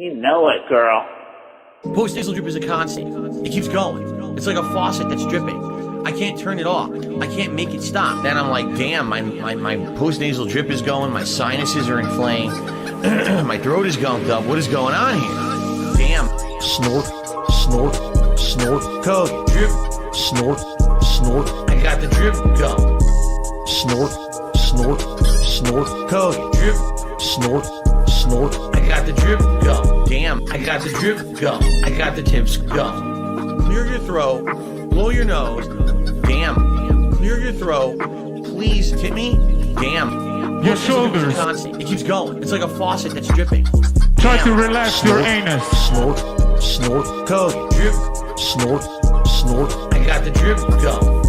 You know it, girl. Post-nasal drip is a constant. It keeps going. It's like a faucet that's dripping. I can't turn it off. I can't make it stop. Then I'm like, damn, my post-nasal drip is going. My sinuses are inflamed. My throat is gunked up. What is going on here? Damn. Snort, snort, snort, code. Drip, snort, snort. I got the drip go. Snort, snort, snort, code. Drip, snort, snort. I got the drip go. Damn, I got the drip go. I got the tips go. Clear your throat. Blow your nose. Damn. Clear your throat. Please tip me. Damn. Your shoulders. It keeps going. It's like a faucet that's dripping. Try to relax your anus. Snort, snort, code. Drip, snort, snort. I got the drip go.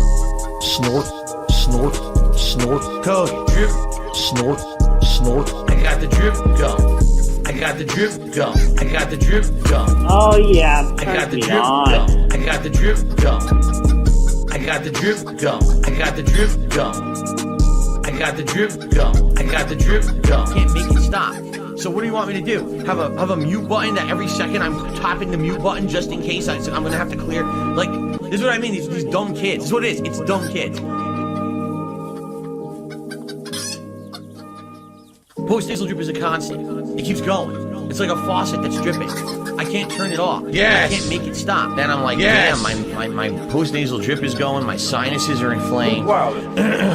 Snort, snort, snort, code. Drip, snort, snort. I got the drip go. I got the drip go. I got the drip go. Oh yeah, I got the turn me drip on. go. I got the drip go. I got the drip go. I got the drip go. I got the drip go. I got the drip go. Can't make it stop. So what do you want me to do? Have a mute button that every second I'm tapping the mute button just in case I'm gonna have to clear? Like, this is what I mean. These dumb kids. This is what it is. It's dumb kids. Post-nasal drip is a constant. It keeps going. It's like a faucet that's dripping. I can't turn it off. Yes. I can't make it stop. Then I'm like, Yes. damn, my post-nasal drip is going. My sinuses are inflamed. Wow.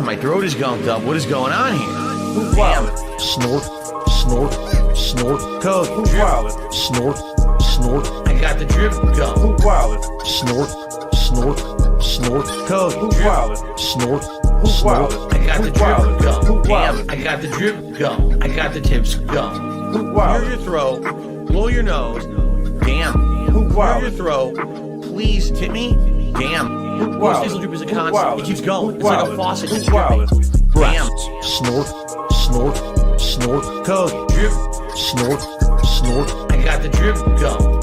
My throat is gunked up. What is going on here? Wow. Snort, snort, snort, code. Wow. Snort, snort. I got the drip go. Wow. Snort, snort, snort, code. Wow. Snort, Wow. snort. I got the drip go. Wow. Damn, I got the drip go. I got the tips go. Wow. Clear your throat. Blow your nose. Damn. Wow. Clear your throat. Please tip me. Damn. Wow. Post-nasal drip is a constant. Wow. It keeps going. It's Wow. like a faucet that's Wow. dripping. Damn. Breasts. Snort, snort, snort, code. Drip, snort, snort. I got the drip go.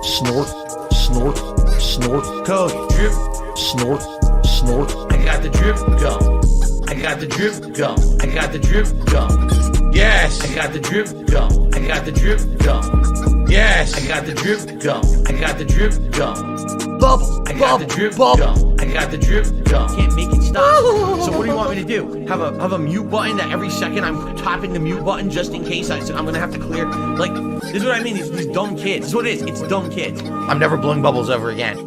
Snort, snort, snort, code. Drip, snort, snort. I got the drip go. I got the drip go. I got the drip go. Yes. I got the drip go. I got the drip go. Yes. I got the drip go. I got the drip go. Bubble. I got the drip go. I got the drip go. Can't make it stop. So what do you want me to do? Have a mute button that every second I'm tapping the mute button just in case I'm gonna have to clear? Like, this is what I mean. These dumb kids. This is what it is. It's dumb kids. I'm never blowing bubbles ever again.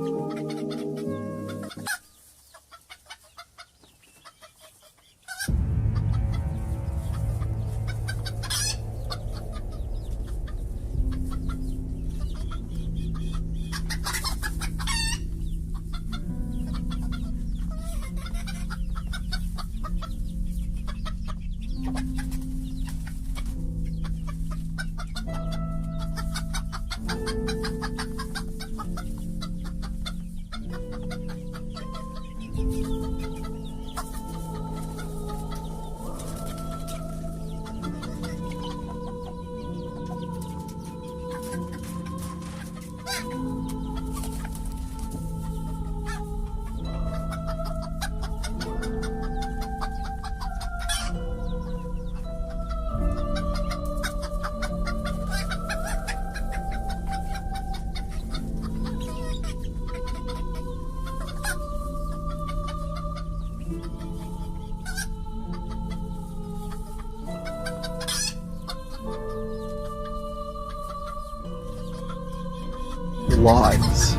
Lies.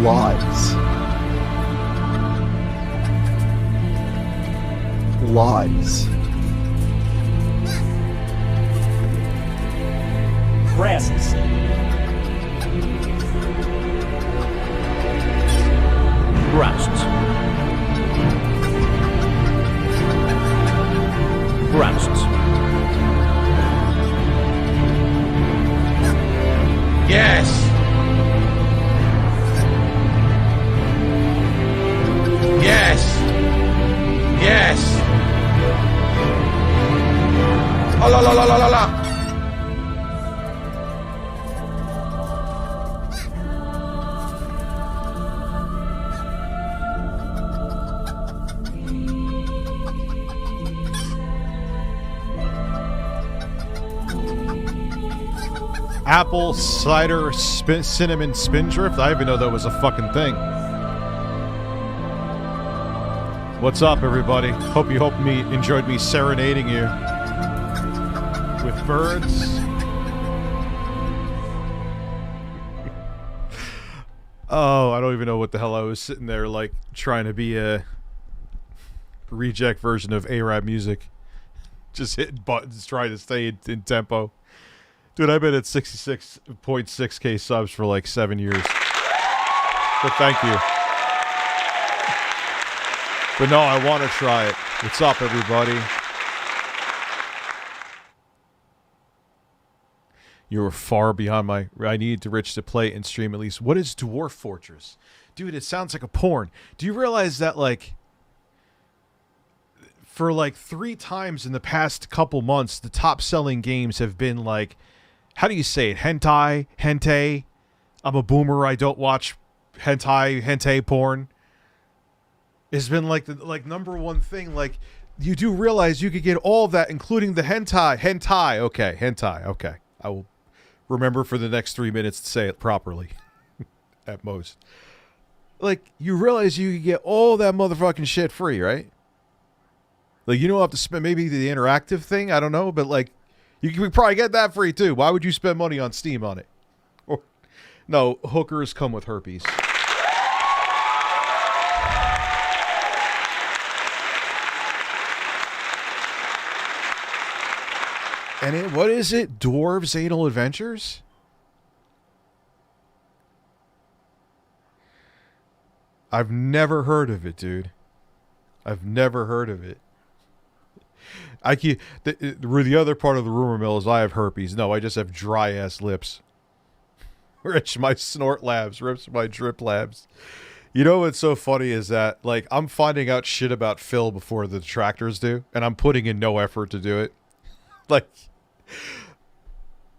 Lies. Lies. Breasts. Breasts. Breasts. Yes. Yes. Yes. Oh la la la la la la. Apple cider cinnamon spindrift? I didn't even know that was a fucking thing. What's up, everybody? Hope you enjoyed me serenading you with birds. Oh, I don't even know what the hell I was sitting there like trying to be a reject version of A-Rap music. Just hitting buttons, trying to stay in tempo. Dude, I've been at 66.6k subs for like 7 years. But thank you. But no, I want to try it. What's up, everybody? You were far beyond my... I need to Rich to play and stream at least. What is Dwarf Fortress? Dude, it sounds like a porn. Do you realize that, like... For like 3 times in the past couple months, the top-selling games have been like... How do you say it? Hentai? I'm a boomer. I don't watch hentai porn. It's been like the #1 thing. Like, you do realize you could get all of that, including the hentai. Okay, hentai. Okay, I will remember for the next 3 minutes to say it properly, at most. Like, you realize you could get all that motherfucking shit free, right? Like, you don't have to spend maybe the interactive thing. I don't know, but like. You can probably get that free, too. Why would you spend money on Steam on it? Or, no, hookers come with herpes. And what is it? Dwarves Anal Adventures? I've never heard of it, dude. I've never heard of it. The other part of the rumor mill is I have herpes. No, I just have dry ass lips. Rich my snort labs, rips my drip labs. You know what's so funny is that like I'm finding out shit about Phil before the detractors do, and I'm putting in no effort to do it. Like,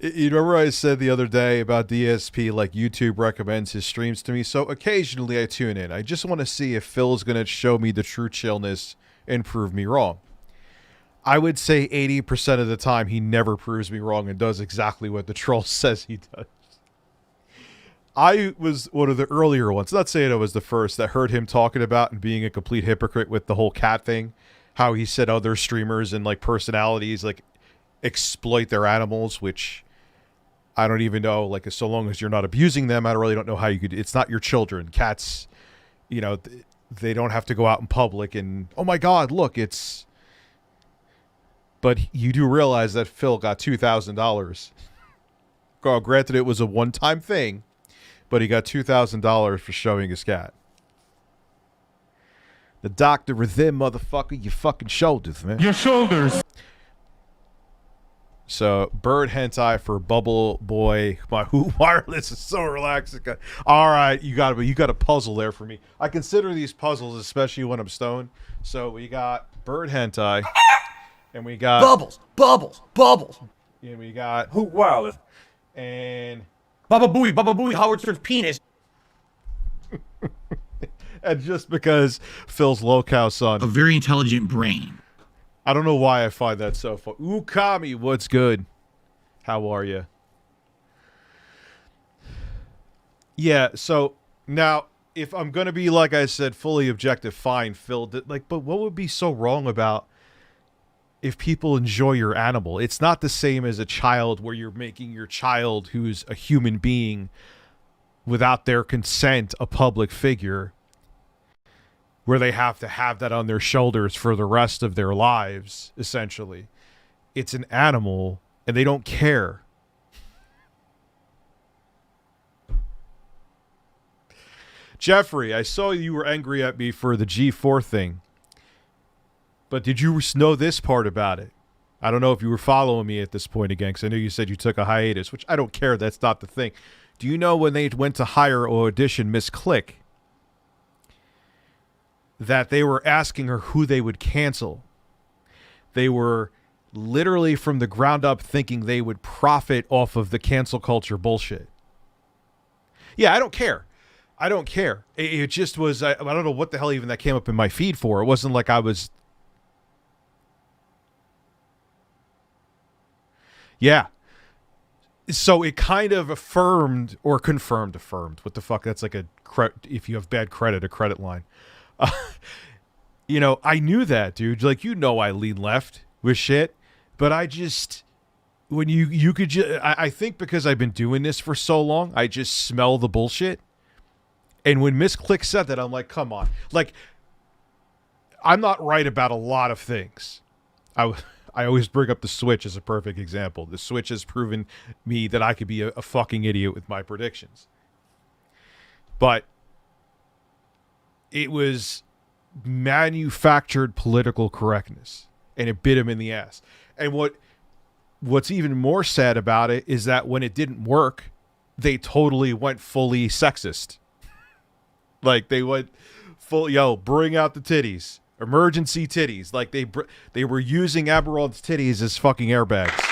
you remember I said the other day about DSP, like YouTube recommends his streams to me, so occasionally I tune in. I just want to see if Phil's gonna show me the true chillness and prove me wrong. I would say 80% of the time he never proves me wrong and does exactly what the troll says he does. I was one of the earlier ones, not saying I was the first, that heard him talking about and being a complete hypocrite with the whole cat thing. How he said other streamers and like personalities like exploit their animals, which I don't even know, like so long as you're not abusing them, I really don't know how you could, it's not your children. Cats, you know, they don't have to go out in public and, oh my God, look, it's... But you do realize that Phil got $2,000. Well, granted, it was a one-time thing, but he got $2,000 for showing his cat. The doctor was there, motherfucker. Your fucking shoulders, man. Your shoulders. So, bird hentai for Bubble Boy. My Hoot Wireless is so relaxing. All right, you got a puzzle there for me. I consider these puzzles, especially when I'm stoned. So we got bird hentai. And we got... Bubbles. And we got... Hoot Wireless. And... Baba Booey, Howard Stern's penis. And just because Phil's locale son... A very intelligent brain. I don't know why I find that so fun. Ooh, Kami, what's good? How are you? Yeah, so... Now, if I'm gonna be, like I said, fully objective, fine, Phil... Like, but what would be so wrong about... if people enjoy your animal? It's not the same as a child where you're making your child, who's a human being, without their consent, a public figure, where they have to have that on their shoulders for the rest of their lives, essentially. It's an animal, and they don't care. Jeffrey, I saw you were angry at me for the G4 thing. But did you know this part about it? I don't know if you were following me at this point again, because I know you said you took a hiatus, which I don't care. That's not the thing. Do you know when they went to hire or audition Miss Click, that they were asking her who they would cancel? They were literally from the ground up thinking they would profit off of the cancel culture bullshit. Yeah, I don't care. I don't care. It just was, I don't know what the hell even that came up in my feed for. It wasn't like I was... Yeah. So it kind of affirmed or confirmed. What the fuck? That's like if you have bad credit, a credit line. You know, I knew that, dude. Like, you know, I lean left with shit, but I just, when you could just, I think because I've been doing this for so long, I just smell the bullshit. And when Miss Click said that, I'm like, come on. Like, I'm not right about a lot of things. I always bring up the Switch as a perfect example. The Switch has proven me that I could be a fucking idiot with my predictions. But it was manufactured political correctness, and it bit him in the ass. And what's even more sad about it is that when it didn't work, they totally went fully sexist. Like, they went full, bring out the titties. Emergency titties. Like, they were using Aberon's titties as fucking airbags.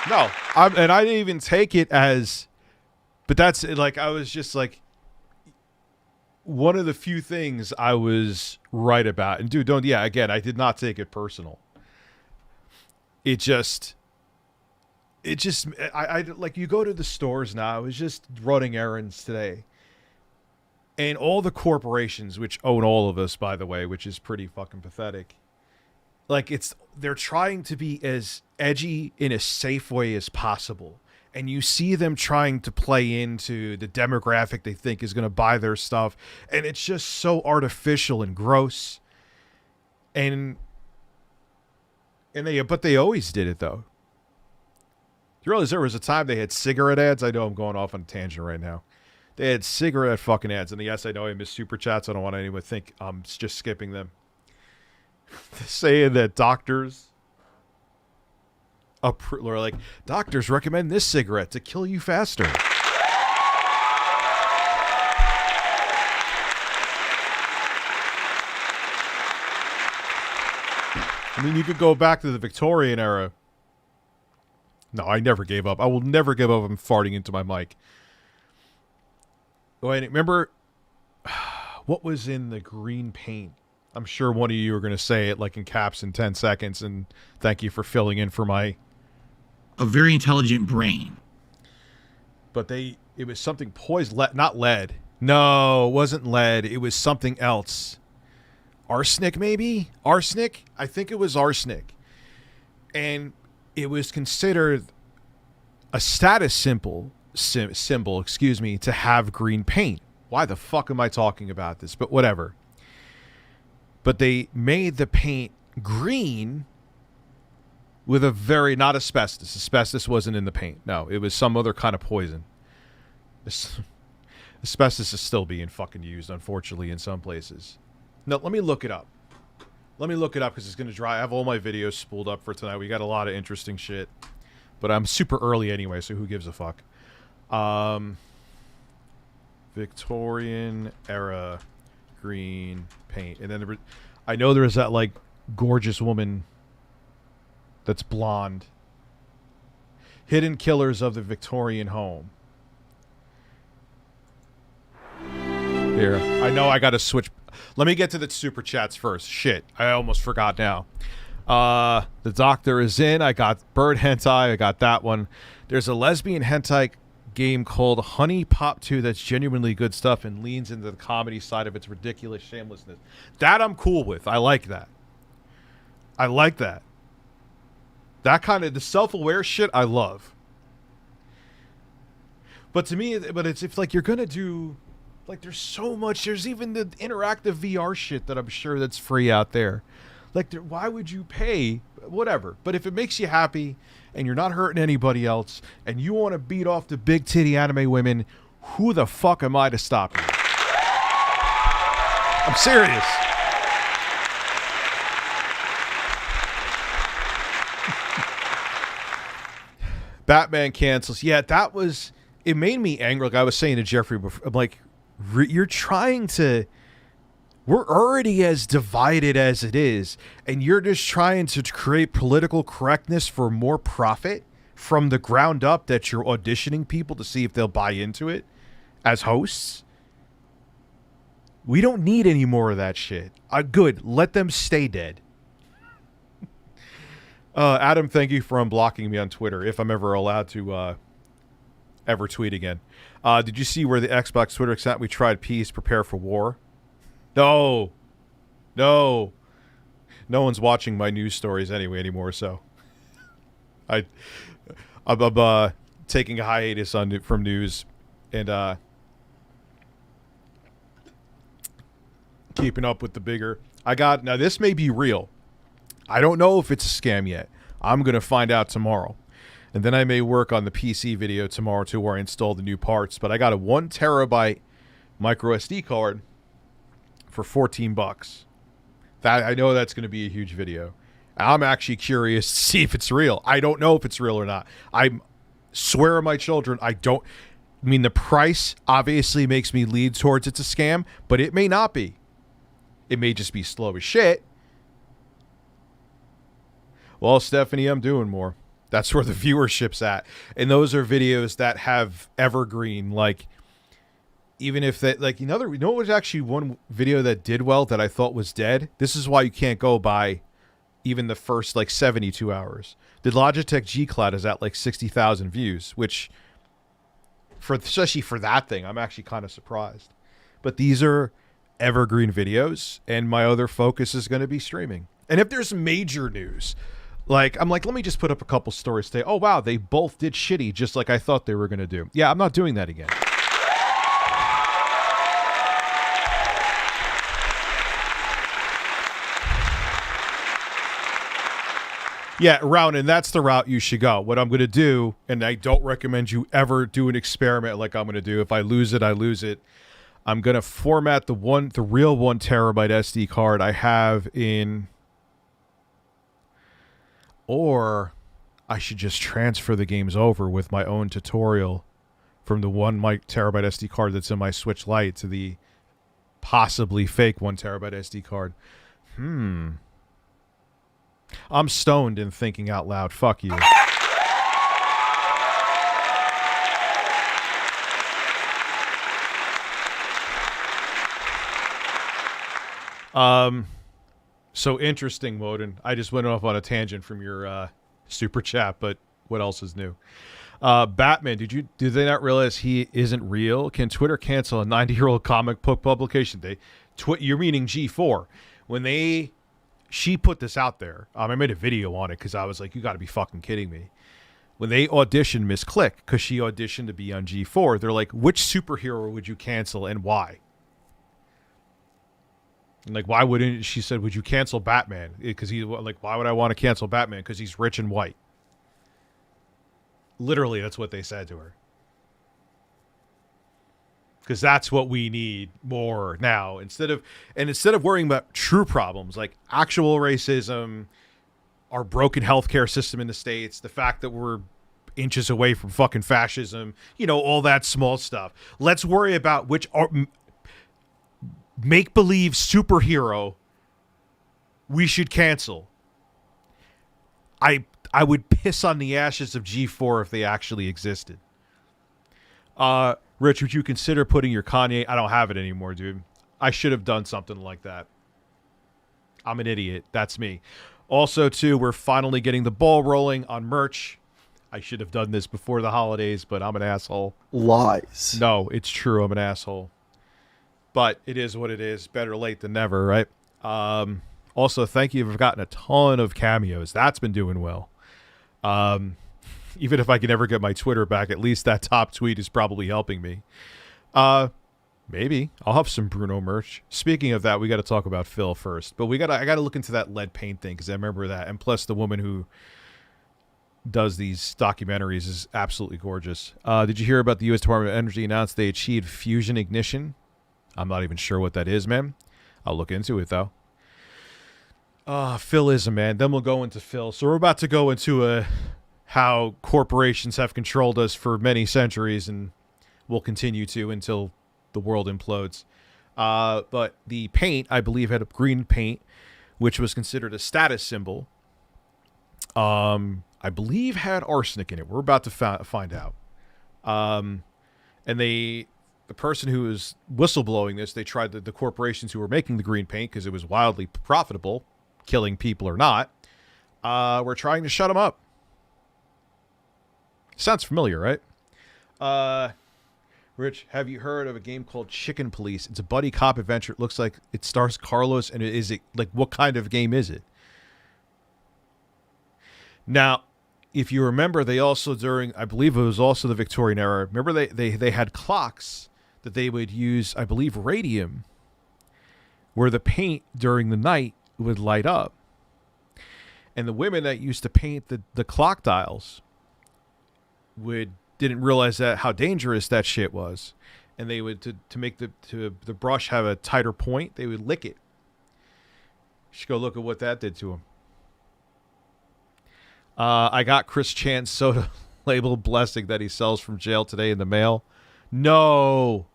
No, and I didn't even take it as, but that's like, I was just like, one of the few things I was right about. And dude, again, I did not take it personal. I like, you go to the stores now. I was just running errands today, and all the corporations, which own all of us, by the way, which is pretty fucking pathetic. Like, they're trying to be as edgy in a safe way as possible. And you see them trying to play into the demographic they think is going to buy their stuff. And it's just so artificial and gross. But they always did it, though. You realize there was a time they had cigarette ads? I know I'm going off on a tangent right now. They had cigarette fucking ads. And yes, I know I missed super chats. I don't want anyone to think I'm just skipping them. Saying that doctors are like, doctors recommend this cigarette to kill you faster. I mean, you could go back to the Victorian era. No, I never gave up. I will never give up on farting into my mic. Wait, remember what was in the green paint? I'm sure one of you are going to say it like in caps in 10 seconds, and thank you for filling in for my... A very intelligent brain. But it was something poison, not lead. No, it wasn't lead. It was something else. Arsenic, maybe? Arsenic? I think it was arsenic. And it was considered a status symbol, to have green paint. Why the fuck am I talking about this? But whatever. But they made the paint green with a very, not asbestos. Asbestos wasn't in the paint. No, it was some other kind of poison. Asbestos is still being fucking used, unfortunately, in some places. No, let me look it up. Let me look it up because it's going to dry. I have all my videos spooled up for tonight. We got a lot of interesting shit. But I'm super early anyway, so who gives a fuck? Victorian era green paint. And then I know there's that, like, gorgeous woman that's blonde. Hidden killers of the Victorian home. Here. I know I got to switch. Let me get to the super chats first. Shit. I almost forgot now. The doctor is in. I got bird hentai. I got that one. There's a lesbian hentai game called Honey Pop 2 that's genuinely good stuff and leans into the comedy side of its ridiculous shamelessness. That I'm cool with. I like that. I like that. That kind of, the self-aware shit, I love. But to me, it's like you're going to do, like, there's so much, there's even the interactive VR shit that I'm sure that's free out there. Like, why would you pay? Whatever. But if it makes you happy and you're not hurting anybody else and you want to beat off the big titty anime women, who the fuck am I to stop you? I'm serious. Batman cancels. Yeah, that was... It made me angry. Like I was saying to Jeffrey before, I'm like, you're trying to... We're already as divided as it is, and you're just trying to create political correctness for more profit from the ground up, that you're auditioning people to see if they'll buy into it as hosts. We don't need any more of that shit. Good. Let them stay dead. Adam, thank you for unblocking me on Twitter, if I'm ever allowed to ever tweet again. Did you see where the Xbox Twitter account we tried peace, prepare for war? No. No. No one's watching my news stories anymore, so I'm taking a hiatus from news and keeping up with the bigger. Now this may be real. I don't know if it's a scam yet. I'm going to find out tomorrow. And then I may work on the PC video tomorrow too, where I install the new parts. But I got a 1 terabyte micro SD card for $14. I know that's going to be a huge video. I'm actually curious to see if it's real. I don't know if it's real or not. I swear on my children, I don't. I mean, the price obviously makes me lead towards it's a scam, but it may not be. It may just be slow as shit. Well, Stephanie, I'm doing more. That's where the viewership's at. And those are videos that have evergreen, like, even if that, like, what was actually one video that did well that I thought was dead? This is why you can't go by even the first, like, 72 hours. The Logitech G Cloud is at, like, 60,000 views, which, especially for that thing, I'm actually kind of surprised. But these are evergreen videos, and my other focus is going to be streaming. And if there's major news, like, I'm like, let me just put up a couple stories today. Oh, wow, they both did shitty, just like I thought they were going to do. Yeah, I'm not doing that again. Yeah, round, and that's the route you should go. What I'm going to do, and I don't recommend you ever do an experiment like I'm going to do. If I lose it, I lose it. I'm going to format the real 1 terabyte SD card I have in, or I should just transfer the games over with my own tutorial from the 1 terabyte SD card that's in my Switch Lite to the possibly fake 1 terabyte SD card. I'm stoned and thinking out loud. Fuck you. So interesting, Woden. I just went off on a tangent from your super chat, but what else is new? Batman, did they not realize he isn't real? Can Twitter cancel a 90-year-old comic book publication? You're meaning G4. When she put this out there. I made a video on it because I was like, you got to be fucking kidding me. When they auditioned Miss Click, because she auditioned to be on G4, they're like, which superhero would you cancel and why? And like, why wouldn't, she said, would you cancel Batman? Because why would I want to cancel Batman? Because he's rich and white. Literally, that's what they said to her. Because that's what we need more now. Instead of worrying about true problems like actual racism, our broken healthcare system in the States, the fact that we're inches away from fucking fascism, all that small stuff. Let's worry about which make-believe superhero we should cancel. I would piss on the ashes of G4 if they actually existed. Rich, would you consider putting your Kanye? I don't have it anymore, dude. I should have done something like that. I'm an idiot. That's me. Also, too, we're finally getting the ball rolling on merch. I should have done this before the holidays, but I'm an asshole. Lies. No, it's true. I'm an asshole. But it is what it is. Better late than never, right? Also, thank you. I've gotten a ton of cameos. That's been doing well. Even if I can never get my Twitter back, at least that top tweet is probably helping me. Maybe. I'll have some Bruno merch. Speaking of that, we got to talk about Phil first. But I got to look into that lead paint thing because I remember that. And plus, the woman who does these documentaries is absolutely gorgeous. Did you hear about the U.S. Department of Energy announced they achieved fusion ignition? I'm not even sure what that is, man. I'll look into it, though. Phil is a man. Then we'll go into Phil. So we're about to go into how corporations have controlled us for many centuries and will continue to until the world implodes. But the paint, I believe, had a green paint, which was considered a status symbol. I believe had arsenic in it. We're about to find out. And they the person who was whistleblowing this, they tried the corporations who were making the green paint, because it was wildly profitable, killing people or not, were trying to shut them up. Sounds familiar, right? Rich, have you heard of a game called Chicken Police? It's a buddy cop adventure. It looks like it stars Carlos, and is it like, what kind of game is it? Now, if you remember, they also during, I believe it was also the Victorian era, remember they had clocks that they would use, I believe, radium, where the paint during the night would light up. And the women that used to paint the clock dials didn't realize that how dangerous that shit was, and they would to make the brush have a tighter point, they would lick it. You should go look at what that did to him. I got Chris Chan's soda labeled blessing that he sells from jail today in the mail. No,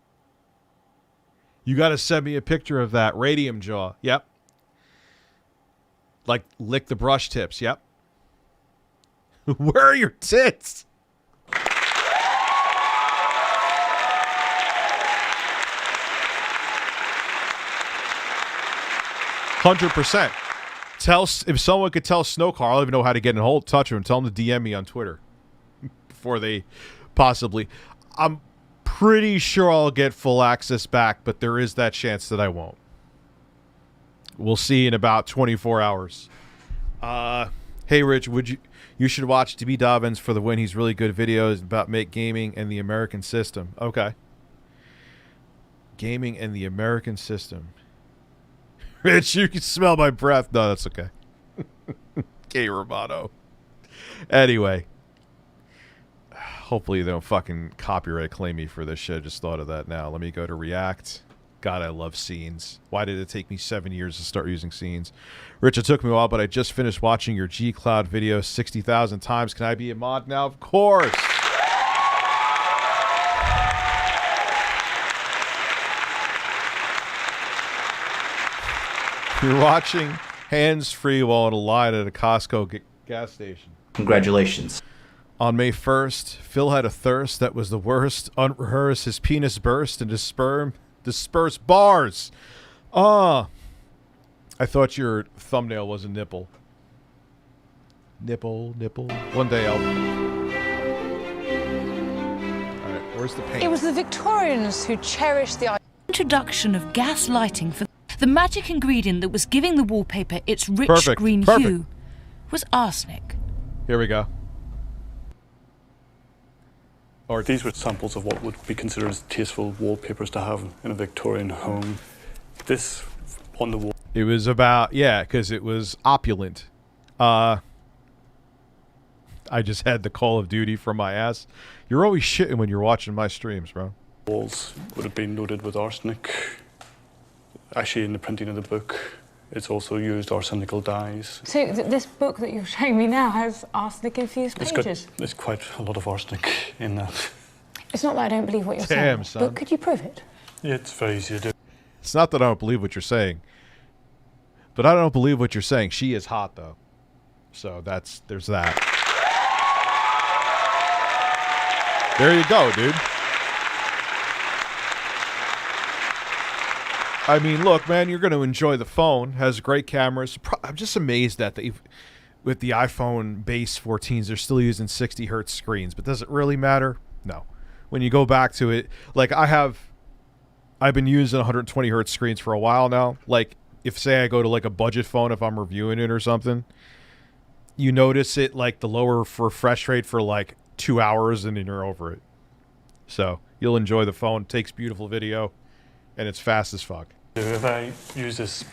you got to send me a picture of that radium jaw. Yep, like lick the brush tips. Yep. Where are your tits? 100%. If someone could tell Snowcar, I don't even know how to get in touch with him. Tell him to DM me on Twitter before they possibly. I'm pretty sure I'll get full access back, but there is that chance that I won't. We'll see in about 24 hours. Hey, Rich, you should watch DB Dobbins for the win. He's really good videos about make gaming and the American system. Okay. Gaming and the American system. Rich, you can smell my breath. No, that's okay. K. Romano. Anyway. Hopefully they don't fucking copyright claim me for this shit. I just thought of that now. Let me go to React. God, I love scenes. Why did it take me 7 years to start using scenes? Rich, it took me a while, but I just finished watching your G Cloud video 60,000 times. Can I be a mod now? Of course. You're watching hands-free while in a line at a Costco gas station. Congratulations. On May 1st, Phil had a thirst that was the worst. Unrehearsed, his penis burst and his sperm dispersed bars. I thought your thumbnail was a nipple. Nipple. One day I'll... Alright, where's the paint? It was the Victorians who cherished the introduction of gas lighting for the magic ingredient that was giving the wallpaper its rich green hue was arsenic. Here we go. These were samples of what would be considered as tasteful wallpapers to have in a Victorian home. This on the wall. It was about, yeah, because it was opulent. I just had the Call of Duty from my ass. You're always shitting when you're watching my streams, bro. Walls would have been loaded with arsenic. Actually, in the printing of the book, it's also used arsenical dyes. So this book that you're showing me now has arsenic-infused pages? There's quite a lot of arsenic in that. It's not that I don't believe what you're saying, son. but could you prove it? Yeah, it's very easy to do. It's not that I don't believe what you're saying, but I don't believe what you're saying. She is hot, though. So there's that. There you go, dude. I mean, look, man, you're going to enjoy the phone. Has great cameras. I'm just amazed that with the iPhone base 14s, they're still using 60 hertz screens. But does it really matter? No. When you go back to it, like I've been using 120 hertz screens for a while now. Like if say I go to like a budget phone, if I'm reviewing it or something, you notice it like the lower refresh rate for like 2 hours and then you're over it. So you'll enjoy the phone. It takes beautiful video and it's fast as fuck. If I use this...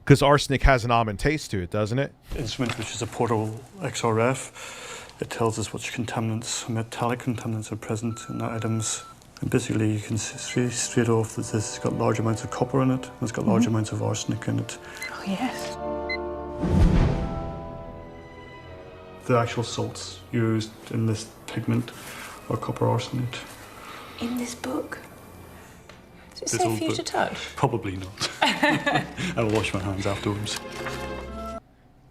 Because arsenic has an almond taste to it, doesn't it? Instrument, which is a portable XRF, it tells us which contaminants, metallic contaminants are present in the items. And basically you can see straight off that this has got large amounts of copper in it, and it's got large amounts of arsenic in it. Oh, yes. The actual salts used in this pigment are copper arsenate. In this book? Is it safe for you to touch? Probably not. I'll wash my hands afterwards.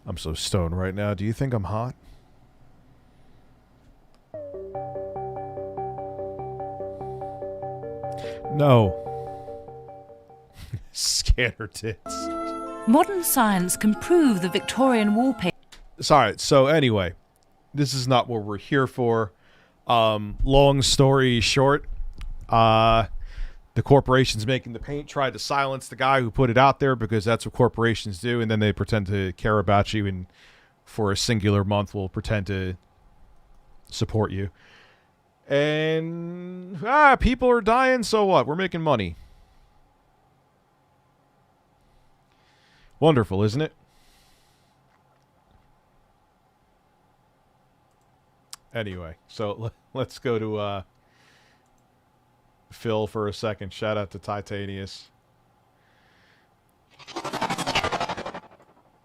I'm so stoned right now. Do you think I'm hot? No. Scanner tits. Modern science can prove the Victorian wallpaper. Sorry, so anyway, this is not what we're here for. Long story short, the corporations making the paint tried to silence the guy who put it out there because that's what corporations do, and then they pretend to care about you and for a singular month will pretend to support you. And people are dying, so what? We're making money. Wonderful, isn't it? Anyway, so let's go to Phil for a second. Shout out to Titanius.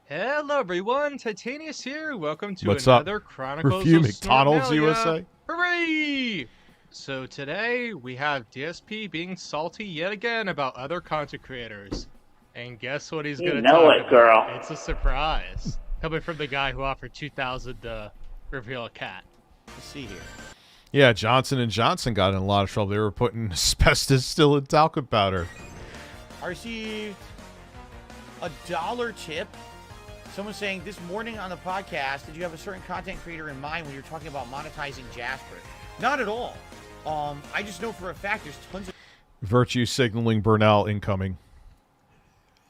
Hello everyone, Titanius here. Welcome to What's another up? Chronicles Review of McDonald's Snortmalia. USA. Hooray! So today we have DSP being salty yet again about other content creators. And guess what he's You gonna know talk it, about? girl. It's a surprise. Coming from the guy who offered $2,000 to reveal a cat. Let's see here. Yeah, Johnson & Johnson got in a lot of trouble. They were putting asbestos still in talcum powder. I received a $1 tip. Someone saying, this morning on the podcast, did you have a certain content creator in mind when you're talking about monetizing Jasper? Not at all. I just know for a fact there's tons of... Virtue signaling Burnell incoming.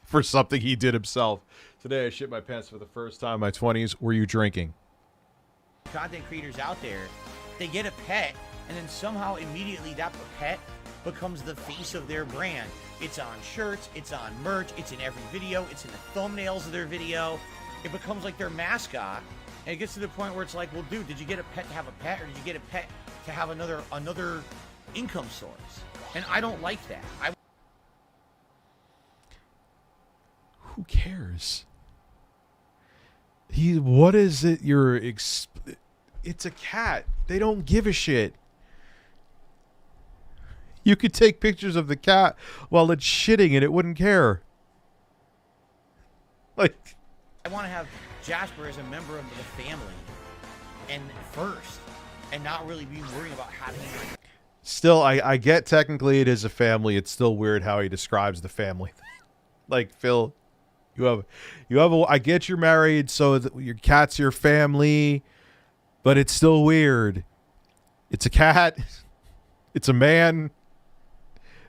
For something he did himself. Today I shit my pants for the first time in my 20s. Were you drinking? content creators out there. They get a pet, and then somehow immediately that pet becomes the face of their brand. It's on shirts, it's on merch, it's in every video, it's in the thumbnails of their video. It becomes like their mascot, and it gets to the point where it's like, well, dude, did you get a pet to have a pet, or did you get a pet to have another income source? And I don't like that. Who cares? What is it? It's a cat. They don't give a shit. You could take pictures of the cat while it's shitting and it wouldn't care. Like, I want to have Jasper as a member of the family, and first, and not really be worrying about having him. Still, I get technically it is a family. It's still weird how he describes the family. Like, Phil, I get you're married, so your cat's your family, but it's still weird. It's a cat, it's a man,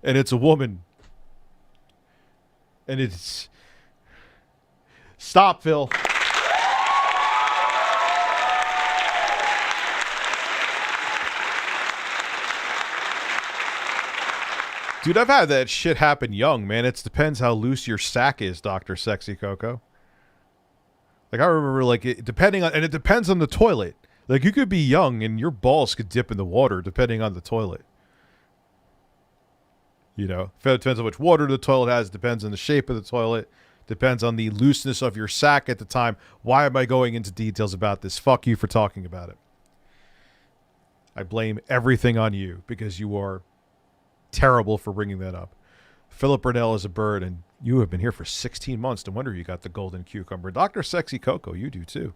and it's a woman. And it's... Stop, Phil. Dude, I've had that shit happen young, man. It depends how loose your sack is, Dr. Sexy Coco. Like, I remember, like, it depends on the toilet. Like, you could be young and your balls could dip in the water depending on the toilet. You know, it depends on which water the toilet has, depends on the shape of the toilet, depends on the looseness of your sack at the time. Why am I going into details about this? Fuck you for talking about it. I blame everything on you because you are terrible for bringing that up. Philip Burnell is a bird, and you have been here for 16 months. No wonder you got the golden cucumber. Dr. Sexy Coco, you do too.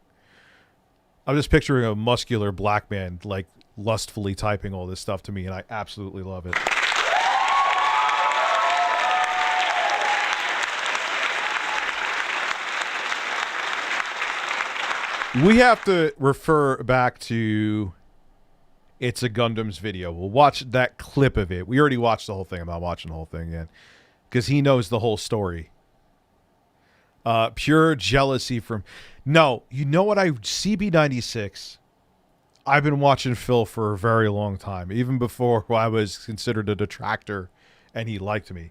I'm just picturing a muscular black man, like, lustfully typing all this stuff to me, and I absolutely love it. We have to refer back to It's a Gundam's video. We'll watch that clip of it. We already watched the whole thing. I'm not watching the whole thing again. Because he knows the whole story. Pure jealousy from... No, you know what? CB96. I've been watching Phil for a very long time. Even before I was considered a detractor and he liked me.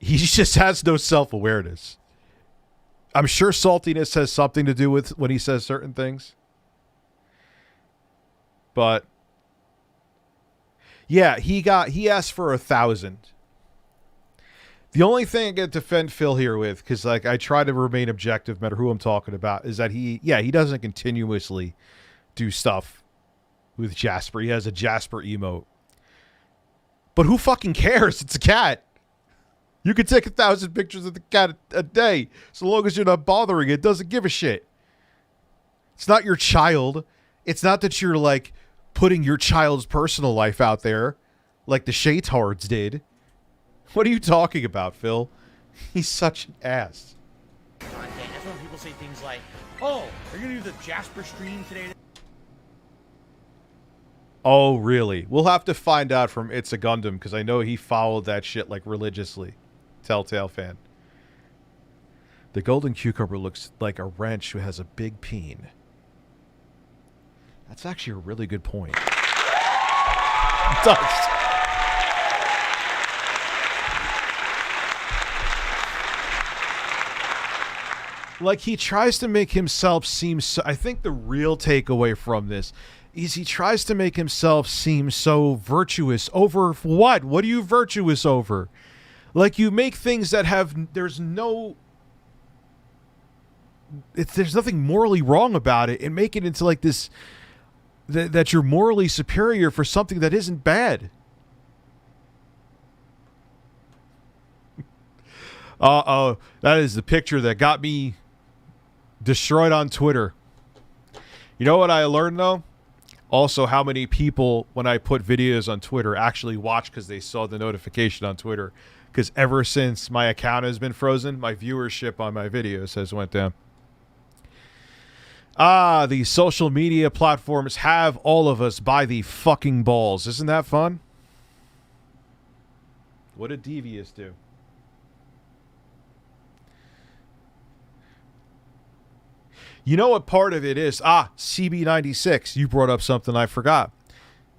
He just has no self-awareness. I'm sure saltiness has something to do with when he says certain things. But yeah, he asked for 1,000. The only thing I can defend Phil here with, because like I try to remain objective no matter who I'm talking about, is that he doesn't continuously do stuff with Jasper. He has a Jasper emote. But who fucking cares? It's a cat. You can take 1,000 pictures of the cat a day, so long as you're not bothering it. It doesn't give a shit. It's not your child. It's not that you're like putting your child's personal life out there. like the Shaytards did. What are you talking about, Phil? He's such an ass. Content. That's when people say things like, "Oh, are you gonna do the Jasper stream today?" Oh, really? We'll have to find out from It's a Gundam, because I know he followed that shit, like, religiously. Telltale fan. The golden cucumber looks like a wrench who has a big peen. That's actually a really good point. It does. Like, he tries to make himself seem so... I think the real takeaway from this is he tries to make himself seem so virtuous. Over what? What are you virtuous over? Like, you make things that have... There's no... there's nothing morally wrong about it, and make it into, like, this... that you're morally superior for something that isn't bad. Uh-oh. That is the picture that got me destroyed on Twitter. You know what I learned, though? Also, how many people, when I put videos on Twitter, actually watch because they saw the notification on Twitter. Because ever since my account has been frozen, my viewership on my videos has went down. Ah, the social media platforms have all of us by the fucking balls. Isn't that fun? What did Devious do? You know what part of it is? Ah, CB96. You brought up something I forgot.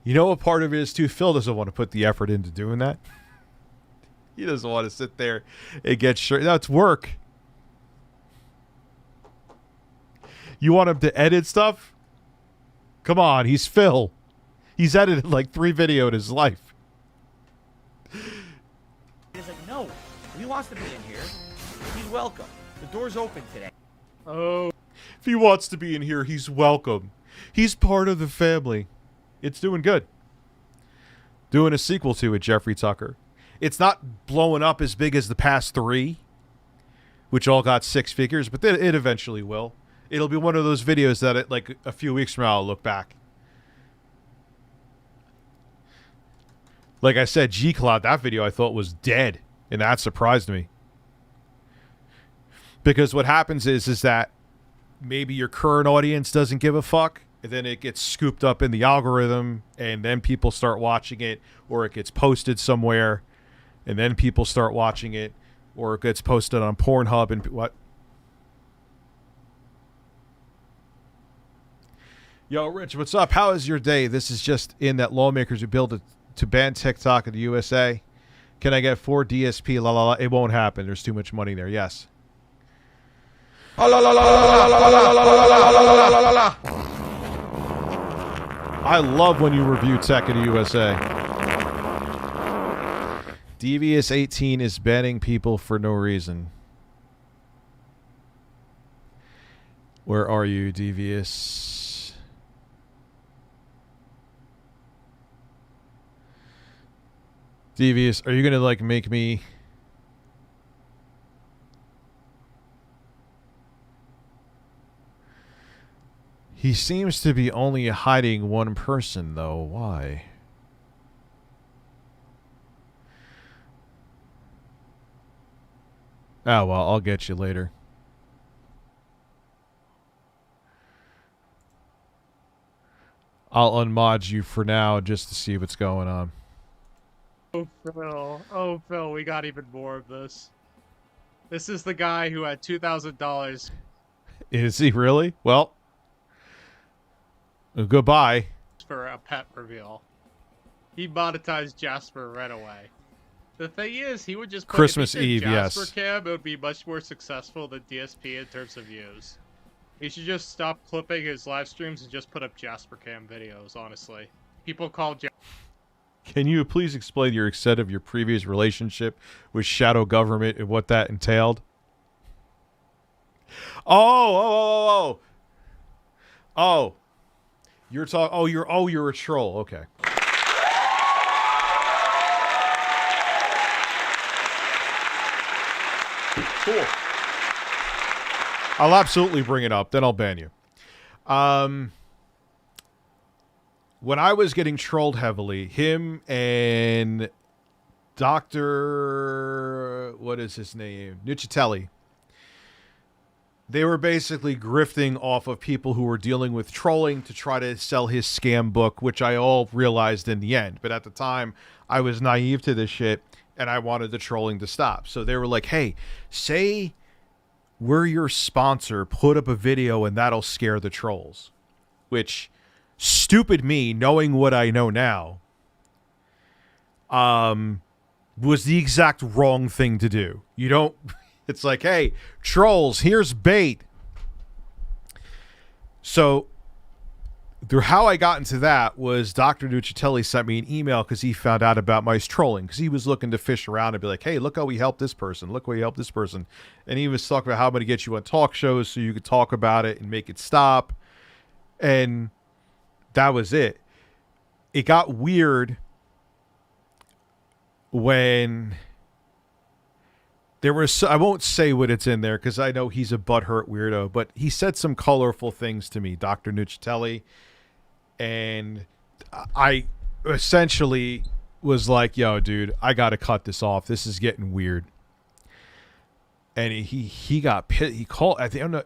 You know what part of it is, too? Phil doesn't want to put the effort into doing that. He doesn't want to sit there and get sure. That's work. You want him to edit stuff? Come on, he's Phil. He's edited like 3 videos in his life. He's like, no, if he wants to be in here, he's welcome. The door's open today. Oh. If he wants to be in here, he's welcome. He's part of the family. It's doing good. Doing a sequel to it, Jeffrey Tucker. It's not blowing up as big as the past 3, which all got 6 figures, but it eventually will. It'll be one of those videos that, it, like, a few weeks from now, I'll look back. Like I said, G-Cloud, that video I thought was dead, and that surprised me. Because what happens is that maybe your current audience doesn't give a fuck, and then it gets scooped up in the algorithm, and then people start watching it, or it gets posted somewhere, and then people start watching it, or it gets posted on Pornhub, and what? Yo, Rich, what's up? How is your day? This is just in that lawmakers would build to ban TikTok in the USA. Can I get 4 DSP? La la la. It won't happen. There's too much money there. Yes. I love when you review tech in the USA. Devious 18 is banning people for no reason. Where are you, Devious? Devious, are you gonna, like, make me... He seems to be only hiding one person, though. Why? Oh, well, I'll get you later. I'll unmod you for now just to see what's going on. Oh, Phil. Oh, Phil, we got even more of this. This is the guy who had $2,000. Is he really? Well... Goodbye. For a pet reveal. He monetized Jasper right away. The thing is, he would just put Christmas Eve, Jasper yes. Cam, it would be much more successful than DSP in terms of views. He should just stop clipping his live streams and just put up Jasper Cam videos, honestly. People call Can you please explain your extent of your previous relationship with Shadow Government and what that entailed? Oh. You're talking. You're a troll. Okay. Cool. I'll absolutely bring it up. Then I'll ban you. when I was getting trolled heavily, him and Dr. What is his name? Nuccitelli. They were basically grifting off of people who were dealing with trolling to try to sell his scam book, which I all realized in the end. But at the time, I was naive to this shit, and I wanted the trolling to stop. So they were like, hey, say we're your sponsor, put up a video, and that'll scare the trolls. Which, stupid me, knowing what I know now, was the exact wrong thing to do. You don't... It's like, hey, trolls, here's bait. So, how I got into that was Dr. Nuccitelli sent me an email because he found out about my trolling. Because he was looking to fish around and be like, hey, look how we helped this person. Look how we helped this person. And he was talking about how I'm going to get you on talk shows so you could talk about it and make it stop. And that was it. It got weird when there was, I won't say what it's in there because I know he's a butthurt weirdo, but he said some colorful things to me, Dr. Nuccitelli, and I essentially was like, yo, dude, I got to cut this off. This is getting weird. And he got pissed. He called, at the end of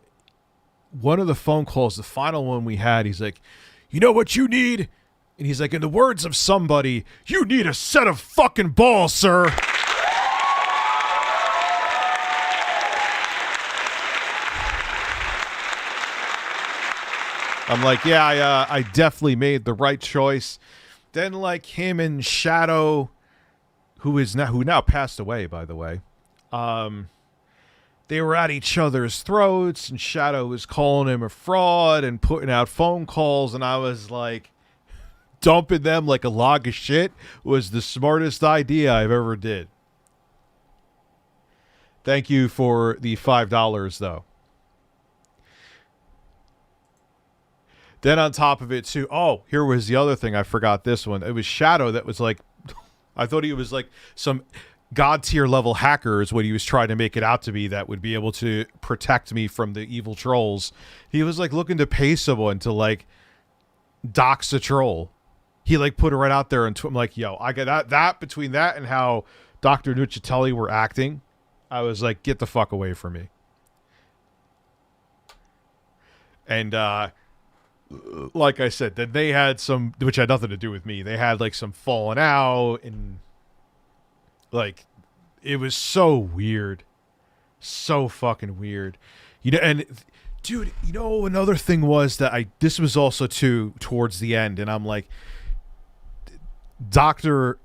one of the phone calls, the final one we had, he's like, you know what you need? And he's like, in the words of somebody, you need a set of fucking balls, sir. I'm like, yeah, I definitely made the right choice. Then, like, him and Shadow, who now passed away, by the way, they were at each other's throats, and Shadow was calling him a fraud and putting out phone calls, and I was like, dumping them like a log of shit was the smartest idea I've ever did. Thank you for the $5, though. Then on top of it, too, oh, here was the other thing. I forgot this one. It was Shadow that was like, I thought he was like some god tier level hacker is what he was trying to make it out to be that would be able to protect me from the evil trolls. He was like looking to pay someone to like dox a troll. He like put it right out there and I'm like, yo, I got that between that and how Dr. Nuccitelli were acting, I was like, get the fuck away from me. And like I said, that they had some, which had nothing to do with me. They had like some falling out and like it was so weird, so fucking weird, you know. And dude, you know, another thing was that this was also too towards the end, and I'm like, Dr.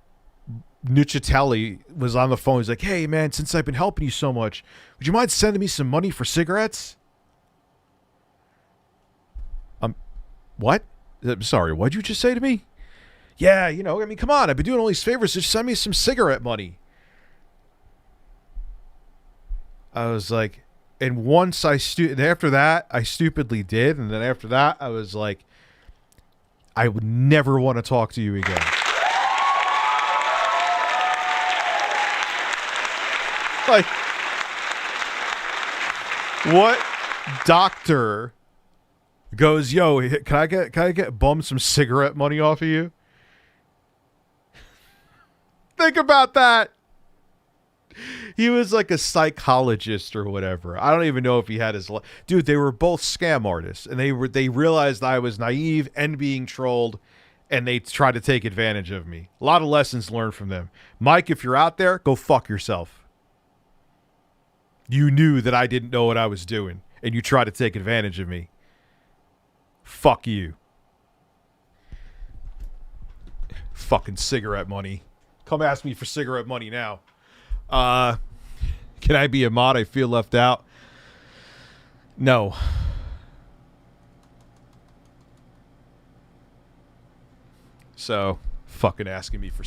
Nuccitelli was on the phone. He's like, hey man, since I've been helping you so much, would you mind sending me some money for cigarettes? What? I'm sorry, what'd you just say to me? Yeah, you know, I mean, come on, I've been doing all these favors. Just send me some cigarette money. I was like, and once and after that, I stupidly did. And then after that, I was like, I would never want to talk to you again. Like, what doctor goes, yo, can I get bum some cigarette money off of you? Think about that. He was like a psychologist or whatever. I don't even know if he had his dude. They were both scam artists, and they realized I was naive and being trolled, and they tried to take advantage of me. A lot of lessons learned from them. Mike, if you're out there, go fuck yourself. You knew that I didn't know what I was doing, and you tried to take advantage of me. Fuck you. Fucking cigarette money. Come ask me for cigarette money now. Can I be a mod? I feel left out. No. So, fucking asking me for...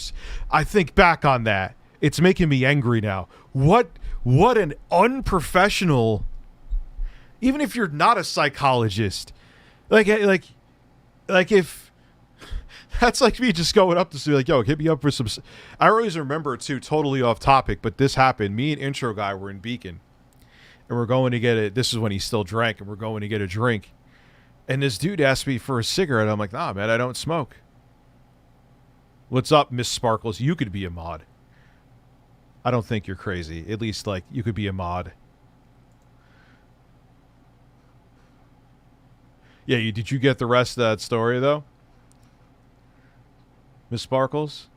I think back on that. It's making me angry now. What an unprofessional... Even if you're not a psychologist... Like if that's like me just going up to say like, yo, hit me up for some. I always remember too, totally off topic, but this happened. Me and Intro Guy were in Beacon, and we're going to get it. This is when he still drank, and we're going to get a drink. And this dude asked me for a cigarette. I'm like, nah, man, I don't smoke. What's up, Miss Sparkles? You could be a mod. I don't think you're crazy. At least, like, you could be a mod. Yeah, did you get the rest of that story, though? Miss Sparkles?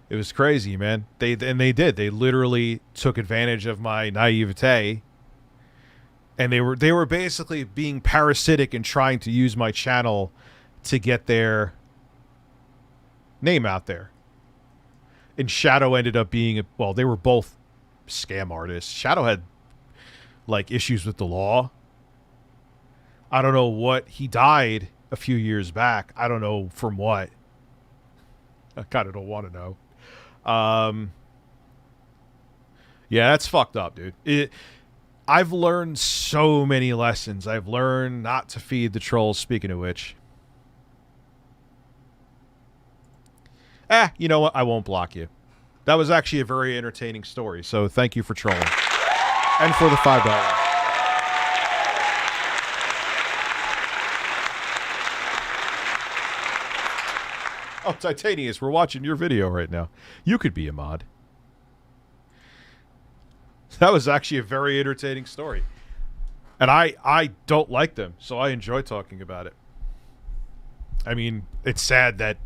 It was crazy, man. They did. They literally took advantage of my naivete. And they were basically being parasitic and trying to use my channel to get their name out there. And Shadow ended up being, well, they were both scam artists. Shadow had, like, issues with the law. I don't know what. He died a few years back. I don't know from what. I kind of don't want to know. Yeah, that's fucked up, dude. I've learned so many lessons. I've learned not to feed the trolls, speaking of which. You know what? I won't block you. That was actually a very entertaining story, so thank you for trolling. And for the $5. Oh, Titanius, we're watching your video right now. You could be a mod. That was actually a very entertaining story. And I don't like them, so I enjoy talking about it. I mean, it's sad that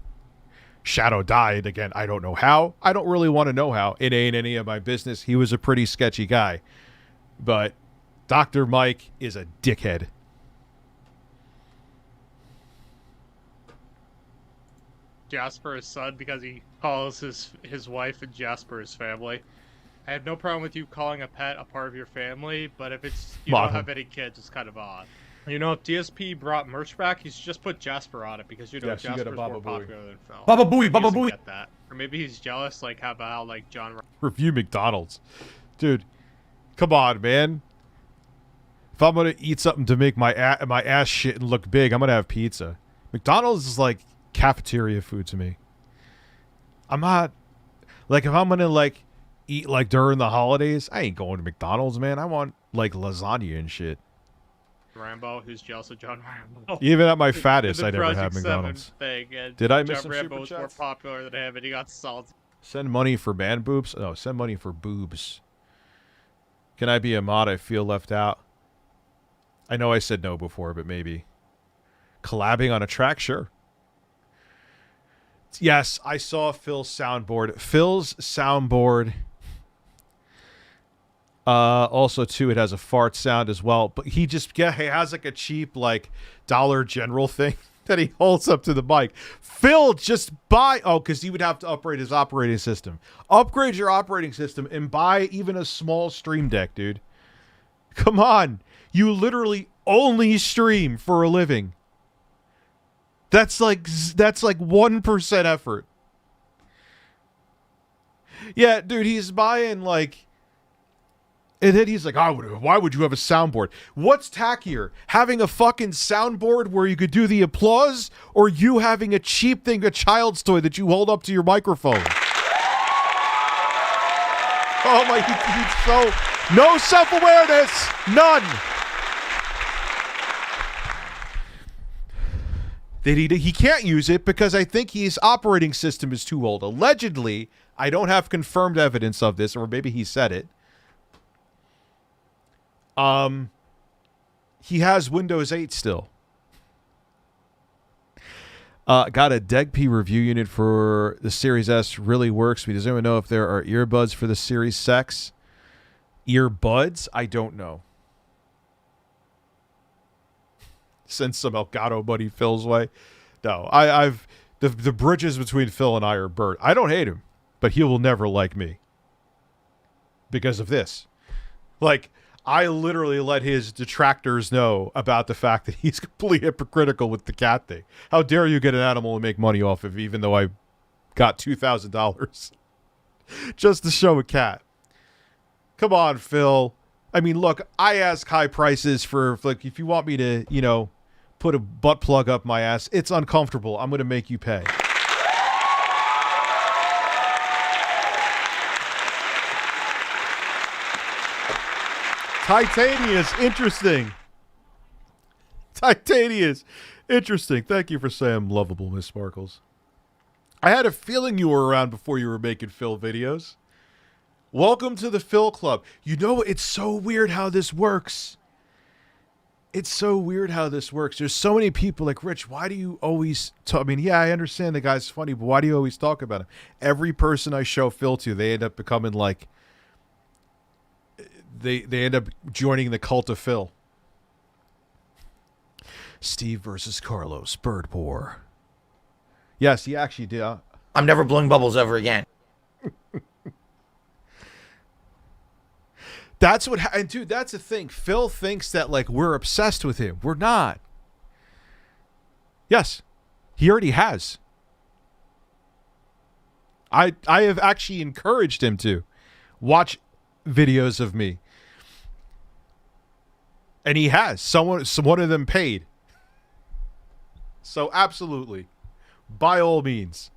Shadow died. Again, I don't know how. I don't really want to know how. It ain't any of my business. He was a pretty sketchy guy. But Dr. Mike is a dickhead. Jasper his son because he calls his wife and Jasper his family. I have no problem with you calling a pet a part of your family, but if it's you don't have any kids, it's kind of odd. You know, if DSP brought merch back, he's just put Jasper on it because you know Yes, Jasper's more Baba Booey. popular than Phil. Baba Booey, He Baba doesn't Booey. get that. Or maybe he's jealous, like how like John. Review McDonald's. Dude, come on, man. If I'm going to eat something to make my ass shit and look big, I'm going to have pizza. McDonald's is like cafeteria food to me. I'm not, like, if I'm going to, like, eat, like, during the holidays, I ain't going to McDonald's, man. I want, like, lasagna and shit. Rambo, who's jealous of John Rambo. Even at my fattest, I never Project had McDonald's. Thing, and Did I miss John some Rambo super was more chats? popular than him, and he got salty. Send money for man boobs? No, send money for boobs. Can I be a mod? I feel left out. I know I said no before, but maybe. Collabing on a track? Sure. Yes, I saw Phil's soundboard. Phil's soundboard. Also, too, it has a fart sound as well. But he has like a cheap, like, Dollar General thing that he holds up to the mic. Phil, just buy... Oh, because he would have to upgrade his operating system. Upgrade your operating system and buy even a small stream deck, dude. Come on. You literally only stream for a living. That's like 1% effort. Yeah, dude, he's buying like... And then he's like, oh, why would you have a soundboard? What's tackier? Having a fucking soundboard where you could do the applause, or you having a cheap thing, a child's toy that you hold up to your microphone? Oh my, he's so... No self-awareness! None! He can't use it because I think his operating system is too old. Allegedly, I don't have confirmed evidence of this, or maybe he said it. He has Windows 8 still. Got a DegP review unit for the Series S. Really works. Does anyone know if there are earbuds for the Series X? Earbuds? I don't know. Send some Elgato buddy Phil's way. No, I've the bridges between Phil and I are burnt. I don't hate him, but he will never like me because of this. Like, I literally let his detractors know about the fact that he's completely hypocritical with the cat thing. How dare you get an animal and make money off of, even though I got $2,000 just to show a cat. Come on, Phil. I mean, look, I ask high prices for, like, if you want me to, you know, put a butt plug up my ass, it's uncomfortable. I'm going to make you pay. Titanius, interesting. Titanius, interesting. Thank you for saying lovable, Miss Sparkles. I had a feeling you were around before you were making Phil videos. Welcome to the Phil Club. You know, it's so weird how this works. It's so weird how this works. There's so many people like, Rich, why do you always talk? I mean, yeah, I understand the guy's funny, but why do you always talk about him? Every person I show Phil to, they end up becoming like, they end up joining the cult of Phil. Steve versus Carlos, Bird War. Yes, he actually did. I'm never blowing bubbles ever again. That's what, and dude, that's the thing. Phil thinks that like we're obsessed with him. We're not. Yes, he already has. I have actually encouraged him to watch videos of me, and he has. One of them paid. So absolutely, by all means.